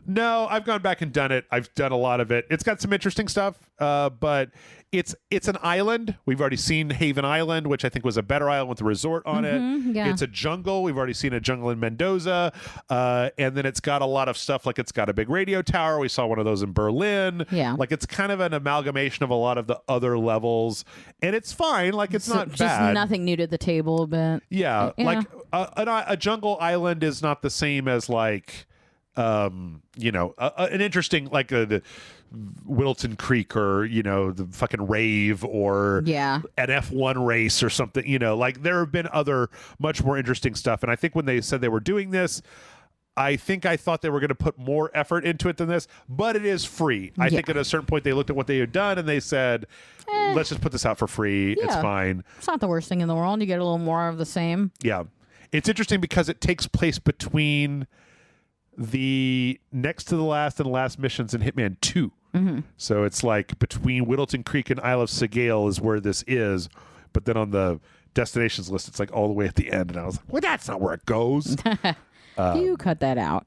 No, I've gone back and done it. I've done a lot of it. It's got some interesting stuff, but it's an island. We've already seen Haven Island, which I think was a better island with a resort on it. Yeah. It's a jungle. We've already seen a jungle in Mendoza, and then it's got a lot of stuff. Like it's got a big radio tower. We saw one of those in Berlin. Yeah, like it's kind of an amalgamation of a lot of the other levels, and it's fine. Like it's not just bad. Nothing new to the table a bit. Yeah, like a jungle island is not the same as like. An interesting like the Wilton Creek or the fucking rave or an F1 race or something. Like there have been other much more interesting stuff, and I think when they said they were doing this, I thought they were going to put more effort into it than this, but it is free. I think at a certain point they looked at what they had done and they said, let's just put this out for free. It's fine. It's not the worst thing in the world. You get a little more of the same. Yeah, it's interesting because it takes place between the next to the last and last missions in Hitman 2. So it's like between Whittleton Creek and Isle of Sgale is where this is, but then on the destinations list it's like all the way at the end, and I was like, well, that's not where it goes. You cut that out.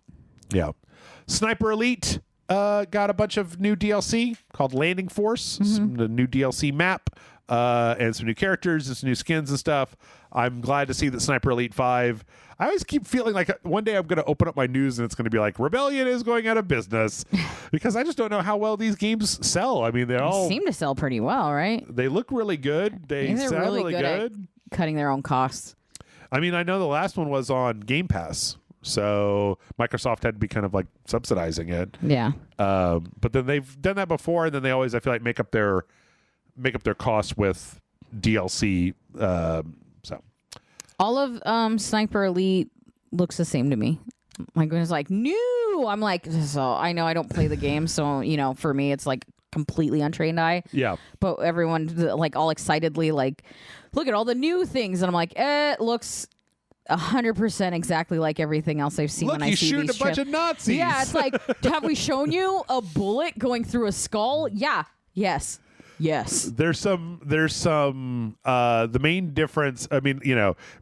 Yeah. Sniper Elite got a bunch of new DLC called Landing Force, some new DLC map, and some new characters and some new skins and stuff. I'm glad to see that Sniper Elite 5. I always keep feeling like one day I'm going to open up my news and it's going to be like, Rebellion is going out of business, because I just don't know how well these games sell. I mean, they all seem to sell pretty well, right? They look really good. They sound really good. At cutting their own costs. I mean, I know the last one was on Game Pass, so Microsoft had to be kind of like subsidizing it. Yeah. But then they've done that before, and then they always, I feel like, make up their costs with DLC. So all of Sniper Elite looks the same to me. My goodness, like new. I'm like, so I know I don't play the game, so for me it's like completely untrained eye. Yeah. But everyone like all excitedly like, look at all the new things, and I'm like, it looks 100% exactly like everything else I've seen. Look, when I see shooting these a bunch of Nazis. Yeah, it's like, have we shown you a bullet going through a skull? Yeah. Yes. There's some the main difference, I mean,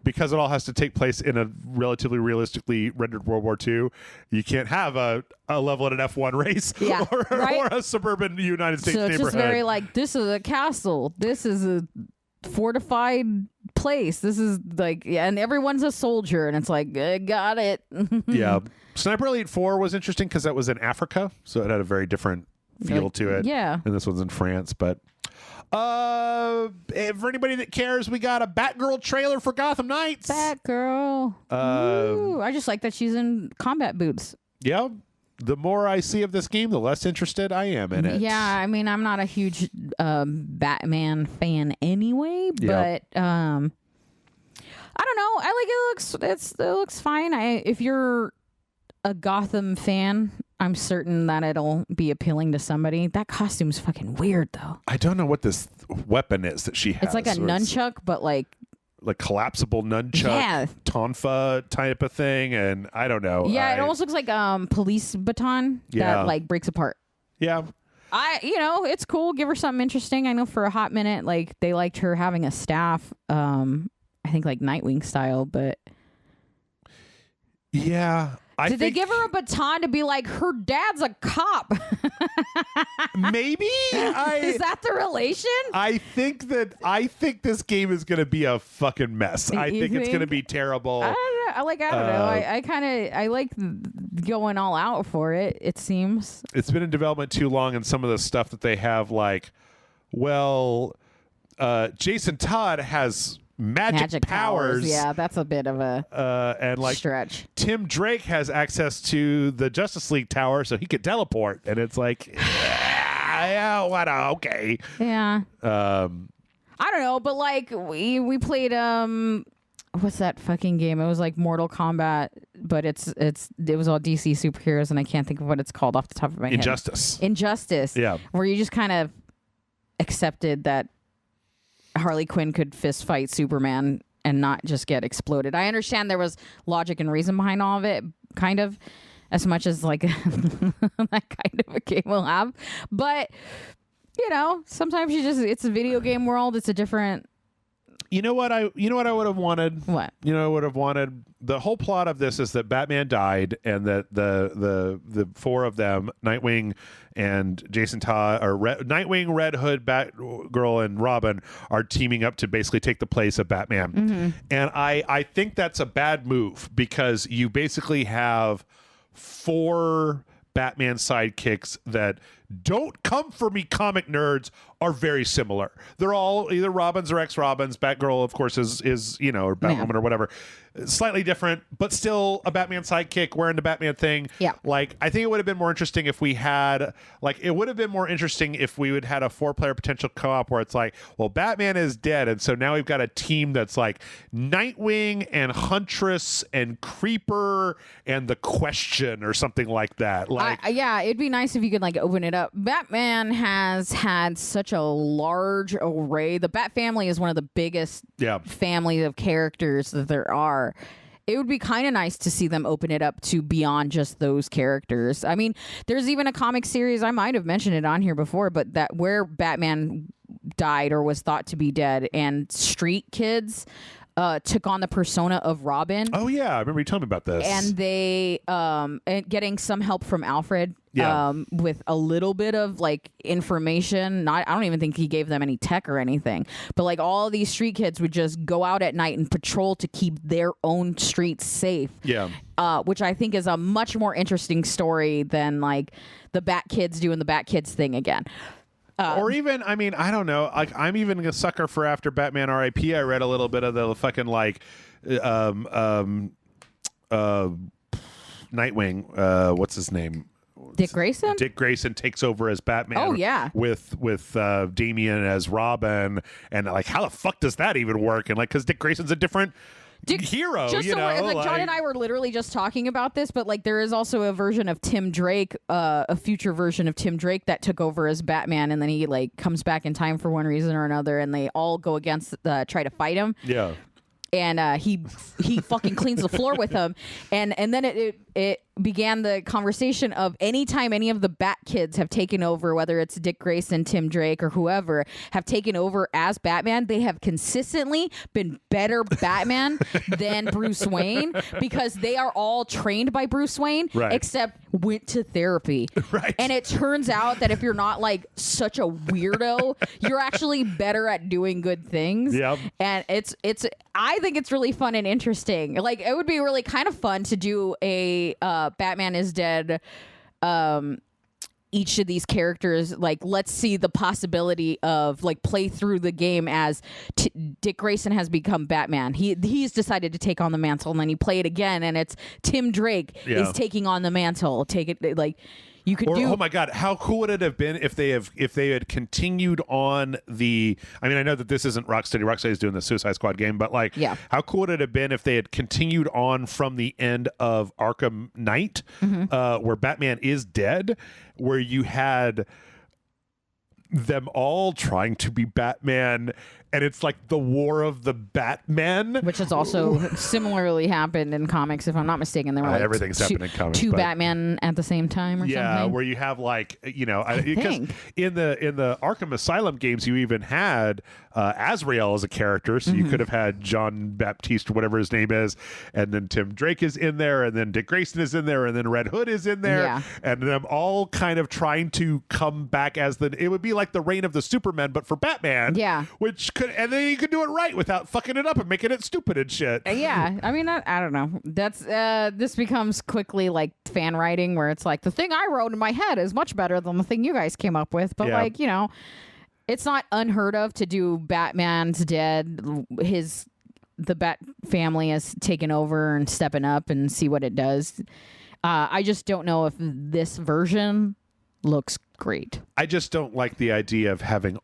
because it all has to take place in a relatively realistically rendered World War II, you can't have a level at an F1 race or a suburban United States neighborhood. So it's just very like, this is a castle, this is a fortified place. This is like, yeah, and everyone's a soldier, and it's like, got it. Yeah. Sniper Elite 4 was interesting because that was in Africa, so it had a very different feel to it. Yeah. And this one's in France, but for anybody that cares, we got a Batgirl trailer for Gotham Knights. Batgirl. Ooh, I just like that she's in combat boots. Yeah. The more I see of this game, the less interested I am in it. Yeah, I mean, I'm not a huge Batman fan anyway, but I don't know. I like it. It looks fine. If you're a Gotham fan, I'm certain that it'll be appealing to somebody. That costume's fucking weird, though. I don't know what this weapon is that she has. It's like a nunchuck, but like collapsible nunchuck, tonfa type of thing, and I don't know. Yeah, it almost looks like police baton that like breaks apart. Yeah. It's cool. Give her something interesting. I know for a hot minute, like they liked her having a staff, I think like Nightwing style, but yeah. Did they give her a baton to be like, her dad's a cop? Maybe? Is that the relation? I think this game is going to be a fucking mess. I think it's going to be terrible. I don't know. I like going all out for it, it seems. It's been in development too long, and some of the stuff that they have, like, Jason Todd has magic powers. Yeah, that's a bit of a and like stretch. Tim Drake has access to the Justice League tower, so he could teleport, and it's like, okay. Yeah. I don't know, but like we played what's that fucking game? It was like Mortal Kombat, but it was all DC superheroes, and I can't think of what it's called off the top of my head. Injustice. Yeah. Where you just kind of accepted that Harley Quinn could fist fight Superman and not just get exploded. I understand there was logic and reason behind all of it, kind of, as much as like that kind of a game will have. But sometimes it's a video game world. It's a different. You know what I would have wanted? What? I would have wanted, the whole plot of this is that Batman died, and that the four of them, Nightwing and Jason Todd, or Nightwing, Red Hood, Batgirl, and Robin, are teaming up to basically take the place of Batman. Mm-hmm. And I think that's a bad move, because you basically have 4 Batman sidekicks that don't come for me, comic nerds, are very similar. They're all either Robins or ex-Robins. Batgirl, of course, is or Batwoman or whatever. Slightly different, but still a Batman sidekick wearing the Batman thing. Yeah. Like, I think it would have been more interesting if we had, it would have been more interesting if we would had a 4-player potential co-op where it's like, well, Batman is dead, and so now we've got a team that's like Nightwing and Huntress and Creeper and the Question or something like that. Yeah, it'd be nice if you could like open it up. Batman has had such a large array. The Bat family is one of the biggest families of characters that there are. It would be kind of nice to see them open it up to beyond just those characters. I mean, there's even a comic series, I might have mentioned it on here before, but that where Batman died or was thought to be dead, and street kids took on the persona of Robin. Oh yeah, I remember you telling me about this. And they and getting some help from Alfred with a little bit of like information. I don't even think he gave them any tech or anything. But like all these street kids would just go out at night and patrol to keep their own streets safe. Yeah. Which I think is a much more interesting story than like the Bat Kids doing the Bat Kids thing again. Or even, I mean, I don't know. Like, I'm even a sucker for after Batman R.I.P. I read a little bit of the fucking Nightwing. What's his name? Dick Grayson? Dick Grayson takes over as Batman. Oh, yeah. With Damian as Robin. And like, how the fuck does that even work? And like, because Dick Grayson's a different hero, just like John and I were literally just talking about this, but like there is also a version of Tim Drake, a future version of Tim Drake that took over as Batman, and then he like comes back in time for one reason or another, and they all go against try to fight him. Yeah. And he fucking cleans the floor with him, and then it began the conversation of anytime any of the Bat kids have taken over, whether it's Dick Grayson, Tim Drake, or whoever, have taken over as Batman, they have consistently been better Batman than Bruce Wayne, because they are all trained by Bruce Wayne, except went to therapy. And it turns out that if you're not like such a weirdo, you're actually better at doing good things. And I think it's really fun and interesting. Like, it would be really kind of fun to do a Batman is Dead, each of these characters, like, let's see the possibility of like play through the game as Dick Grayson has become Batman. He's decided to take on the mantle, and then you play it again and it's Tim Drake is taking on the mantle. You could do. Oh my God! How cool would it have been if they had continued on the? I mean, I know that this isn't Rocksteady. Rocksteady is doing the Suicide Squad game, but like, how cool would it have been if they had continued on from the end of Arkham Knight, where Batman is dead, where you had them all trying to be Batman, and it's like the war of the Batmen, which has also similarly happened in comics, if I'm not mistaken. There were like everything's happened in comics, two Batman at the same time, or something. Where you have like, because in the Arkham Asylum games, you even had Azrael as a character, so you could have had John Baptiste or whatever his name is, and then Tim Drake is in there, and then Dick Grayson is in there, and then Red Hood is in there, and them all kind of trying to come back as it would be like the reign of the Supermen, but for Batman. Which could, and then you could do it right without fucking it up and making it stupid and shit. I mean, I don't know. That's this becomes quickly like fan writing, where it's like the thing I wrote in my head is much better than the thing you guys came up with. But like, it's not unheard of to do Batman's dead. The Bat family has taken over and stepping up and see what it does. I just don't know if this version looks great. I just don't like the idea of having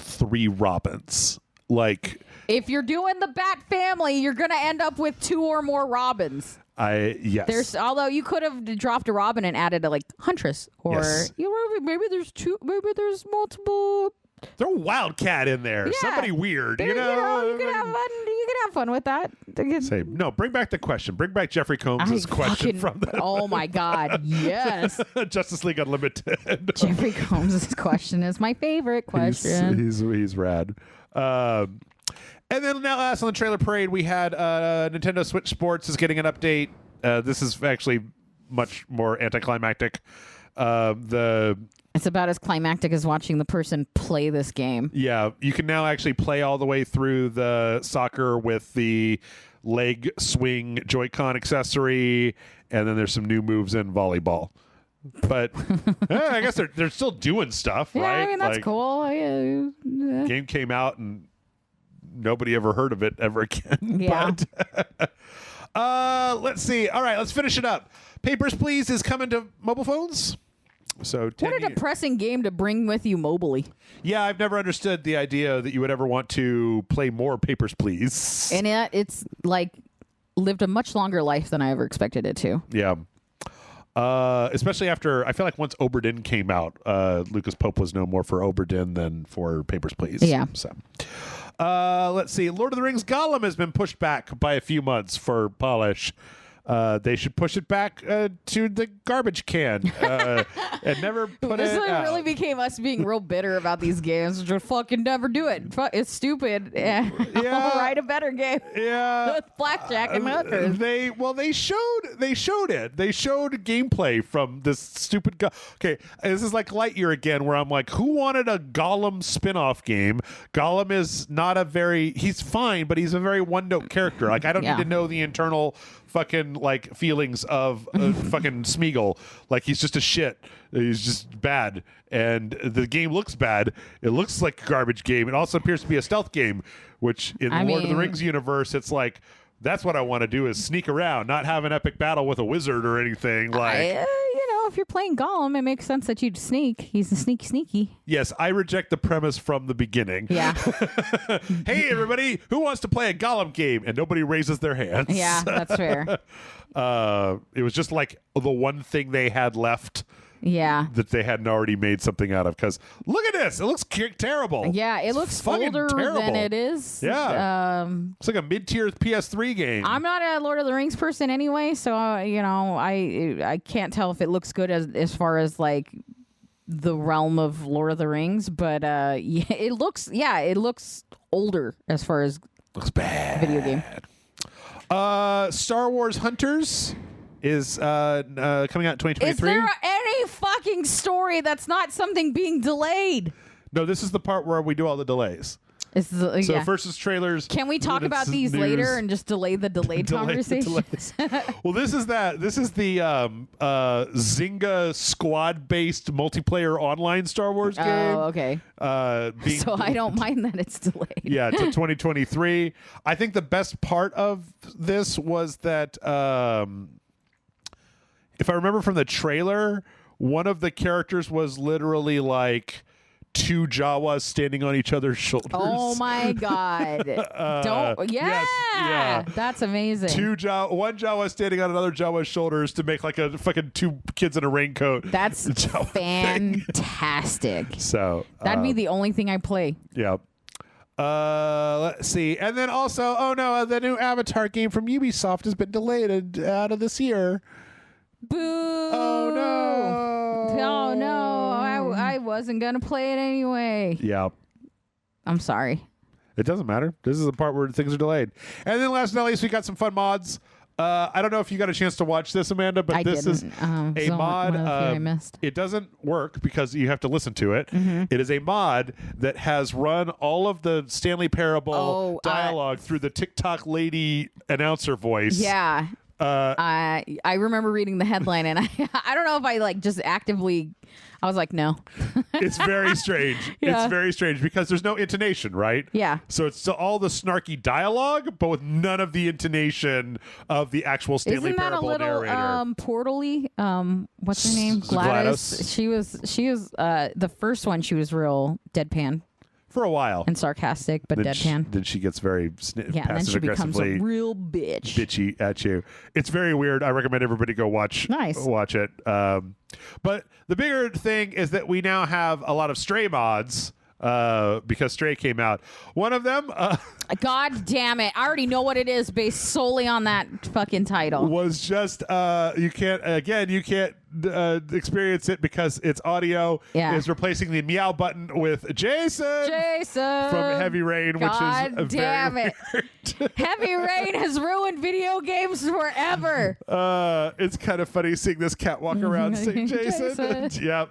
3 Robins. Like, if you're doing the Bat family, you're going to end up with 2 or more Robins. Although you could have dropped a Robin and added a like Huntress, or maybe there's 2, maybe there's multiple. Throw Wildcat in there. Somebody weird, you could have fun. You could have fun with that. No, bring back the question. Bring back Jeffrey Combs' question from the. Oh my God, yes. Justice League Unlimited. Jeffrey Combs' question is my favorite question. He's rad. And then now, last on the trailer parade, we had Nintendo Switch Sports is getting an update. This is actually much more anticlimactic. It's about as climactic as watching the person play this game. Yeah, you can now actually play all the way through the soccer with the leg swing Joy-Con accessory, and then there's some new moves in volleyball. But I guess they're still doing stuff, right? I mean, that's cool. Game came out and nobody ever heard of it ever again. Yeah. But, let's see. All right, let's finish it up. Papers, Please is coming to mobile phones. So what a depressing game to bring with you mobily. Yeah, I've never understood the idea that you would ever want to play more Papers, Please. And it's like lived a much longer life than I ever expected it to. Yeah. Especially after, I feel like once Oberdin came out, Lucas Pope was no more for Oberdin than for Papers, Please. Yeah. So, let's see. Lord of the Rings Gollum has been pushed back by a few months for polish. They should push it back to the garbage can and never put it out. Really became us being real bitter about these games, which would fucking never do it. It's stupid. Yeah. I'll write a better game. Yeah. With blackjack and hookers. They showed it. They showed gameplay from this stupid Okay, this is like Lightyear again, where I'm like, who wanted a Gollum spin-off game? Gollum is not he's fine, but he's a very one-note character. Like, I don't need to know the internal fucking like feelings of fucking Smeagol. Like, he's just a shit. He's just bad, and the game looks bad. It looks like a garbage game. It also appears to be a stealth game, which in the Lord of the Rings universe, it's like, that's what I want to do, is sneak around, not have an epic battle with a wizard or anything. Like, if you're playing Gollum, it makes sense that you'd sneak. He's a sneaky. Yes, I reject the premise from the beginning. Yeah. Hey, everybody, who wants to play a Gollum game? And nobody raises their hands. Yeah, that's fair. It was just like the one thing they had left Yeah. that they hadn't already made something out of. Because look at this. It looks terrible. Yeah, it looks fucking older terrible. than it is. Yeah. It's like a mid-tier PS3 game. I'm not a Lord of the Rings person anyway, so I can't tell if it looks good as far as like the realm of Lord of the Rings, but it looks older as far as looks bad. Video game. Star Wars Hunters is coming out in 2023. Is there any fucking story that's not something being delayed? No, this is the part where we do all the delays. So first is trailers. Can we talk about these later and just delay the delayed conversation? Well, this is that. This is the Zynga squad-based multiplayer online Star Wars game. Oh, okay. So I don't mind that it's delayed. Yeah, to 2023. I think the best part of this was that, if I remember from the trailer, one of the characters was literally like two Jawas standing on each other's shoulders. Oh my god! That's amazing. One Jawa standing on another Jawa's shoulders to make like a fucking two kids in a raincoat. That's fantastic. So that'd be the only thing I play. Yeah. Let's see, and then also, the new Avatar game from Ubisoft has been delayed out of this year. Boo! Oh no! Oh no! I wasn't gonna play it anyway. Yeah. I'm sorry. It doesn't matter. This is the part where things are delayed. And then last but not least, we got some fun mods. I don't know if you got a chance to watch this, Amanda, but this is a mod. I missed. It doesn't work because you have to listen to it. Mm-hmm. It is a mod that has run all of the Stanley Parable dialogue through the TikTok lady announcer voice. Yeah. I remember reading the headline, and I don't know if I like just actively. I was like, no. It's very strange. Yeah. It's very strange because there's no intonation, right? Yeah. So it's still all the snarky dialogue, but with none of the intonation of the actual Stanley Parable narrator. Isn't that a little portally? What's her name? Gladys. She was the first one. She was real deadpan. For a while. And sarcastic, but deadpan. Then she gets very and then she becomes a real bitchy at you. It's very weird. I recommend everybody go watch it. But the bigger thing is that we now have a lot of Stray mods because Stray came out. One of them... God damn it. I already know what it is based solely on that fucking title. Was just... you can't experience it because it's audio. Yeah. Is replacing the meow button with Jason from Heavy Rain, God which is damn very it. weird. Heavy Rain has ruined video games forever. It's kind of funny seeing this cat walk around saying Jason. Yep.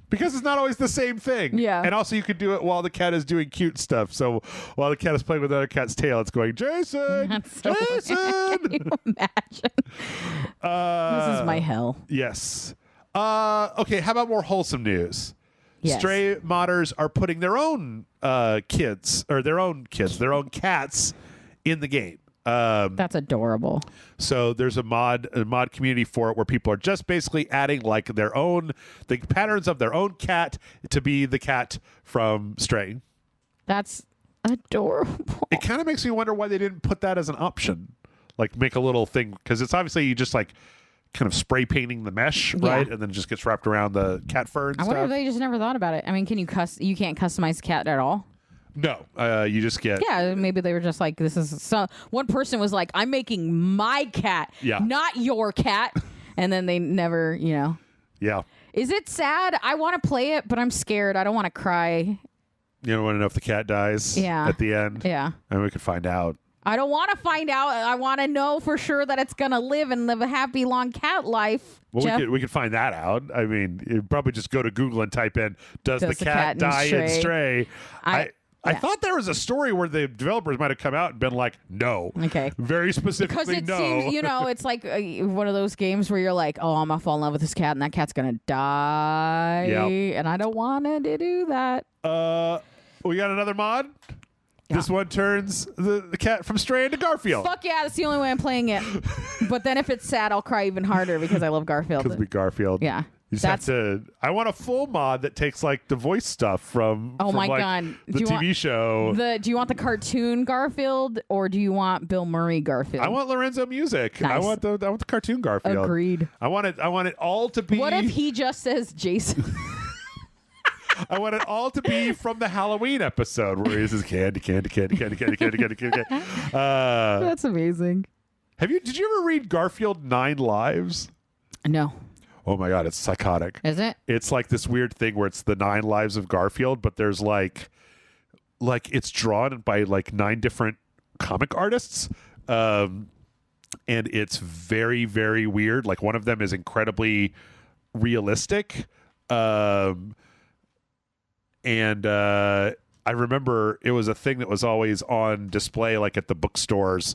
Because it's not always the same thing. Yeah. And also you could do it while the cat is doing cute stuff. So while the cat is playing with another cat's tail, it's going, Jason! Jason! Can you imagine? This is my hell. Yes. Okay, how about more wholesome news? Yes. Stray modders are putting their own cats in the game. That's adorable. So there's a mod community for it where people are just basically adding like the patterns of their own cat to be the cat from Stray. That's adorable. It kind of makes me wonder why they didn't put that as an option, like make a little thing, because it's obviously you just like kind of spray painting the mesh, right, and then it just gets wrapped around the cat fur and stuff. I wonder if they just never thought about it. I mean, you can't customize the cat at all? No, you just get... Yeah, maybe they were just like, this is... So one person was like, I'm making my cat, not your cat. And then they never, Yeah. Is it sad? I want to play it, but I'm scared. I don't want to cry. You don't want to know if the cat dies at the end? Yeah. And we could find out. I don't want to find out. I want to know for sure that it's going to live a happy, long cat life. Well, we could find that out. I mean, you'd probably just go to Google and type in, does the cat die in Stray? I thought there was a story where the developers might have come out and been like, no. Okay. Very specifically, because it seems, it's like one of those games where you're like, oh, I'm going to fall in love with this cat and that cat's going to die. Yep. And I don't want to do that. We got another mod. Yeah. This one turns the cat from Stray into Garfield. Fuck yeah, that's the only way I'm playing it. But then if it's sad, I'll cry even harder because I love Garfield. Because be Garfield. Yeah. You just have to. I want a full mod that takes like the voice stuff from. Oh my like, god! The TV show. Do you want the cartoon Garfield or do you want Bill Murray Garfield? I want Lorenzo music. Nice. I want the cartoon Garfield. Agreed. I want it all to be. What if he just says Jason? I want it all to be from the Halloween episode where he says candy, candy, candy, candy, candy, candy, candy, candy. That's amazing. Did you ever read Garfield 9 Lives? No. Oh my god, it's psychotic. Is it? It's like this weird thing where it's the 9 lives of Garfield, but there's like it's drawn by like 9 different comic artists. And it's very, very weird. Like one of them is incredibly realistic. And I remember it was a thing that was always on display, like at the bookstores.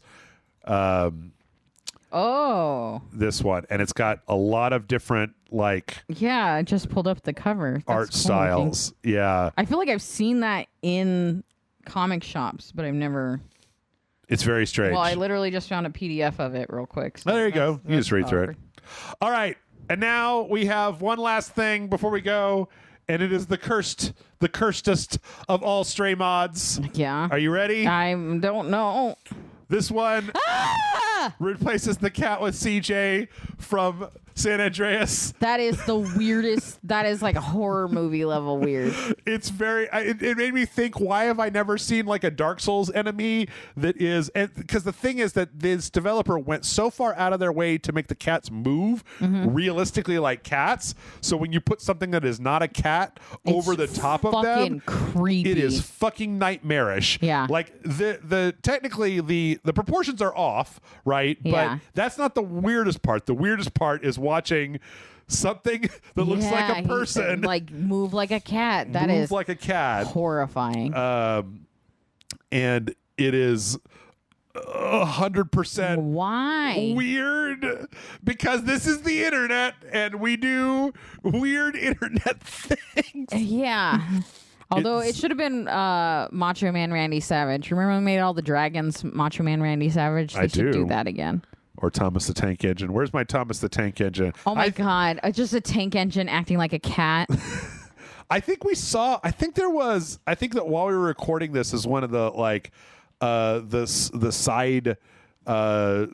This one, and it's got a lot of different like yeah, I just pulled up the cover. That's art styles. Yeah, I feel like I've seen that in comic shops, but I've never. It's very strange. Well, I literally just found a PDF of it real quick. So there you go. You just read through it. All right, and now we have one last thing before we go, and it is the cursedest of all stray mods. Yeah. Are you ready? I don't know. This one replaces the cat with CJ from San Andreas. That is the weirdest. That is like a horror movie level weird. It's very. It made me think. Why have I never seen like a Dark Souls enemy that is? Because the thing is that this developer went so far out of their way to make the cats move realistically like cats. So when you put something that is not a cat over the top of them, creepy. It is fucking nightmarish. Yeah. Like the technically the proportions are off, right? Yeah. But that's not the weirdest part. The weirdest part is watching something that looks like a person like move like a cat. That move is like a cat. Horrifying. And it is 100% why weird because this is the internet and we do weird internet things. Yeah. Although it should have been Macho Man Randy Savage. Remember when we made all the dragons Macho Man Randy Savage? They should do that again. Or Thomas the Tank Engine. Where's my Thomas the Tank Engine? Oh my god. Just a tank engine acting like a cat. I think that while we were recording this is one of the like the side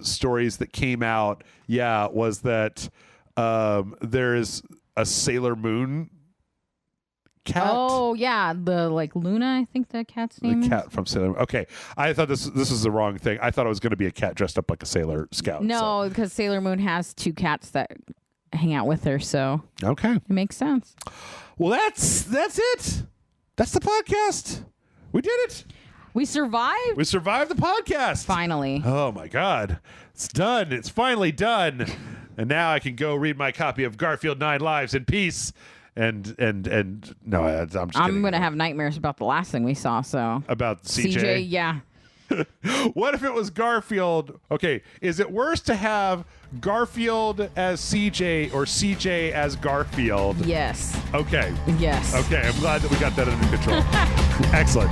stories that came out. Yeah, was that there is a Sailor Moon cat. Oh yeah, the like Luna, I think the cat's name. The cat from Sailor Moon. Okay, I thought this is the wrong thing. I thought it was going to be a cat dressed up like a Sailor Scout. No, because Sailor Moon has 2 cats that hang out with her, so okay, it makes sense. Well, that's it. That's the podcast. We did it. We survived. We survived the podcast. Finally. Oh my God, it's done. It's finally done. And now I can go read my copy of Garfield 9 Lives in peace. And no, I'm just kidding. I'm gonna have nightmares about the last thing we saw. So about CJ. Yeah. What if it was Garfield? Okay, is it worse to have Garfield as CJ or CJ as Garfield? Yes. Okay. Yes. Okay, I'm glad that we got that under control. Excellent.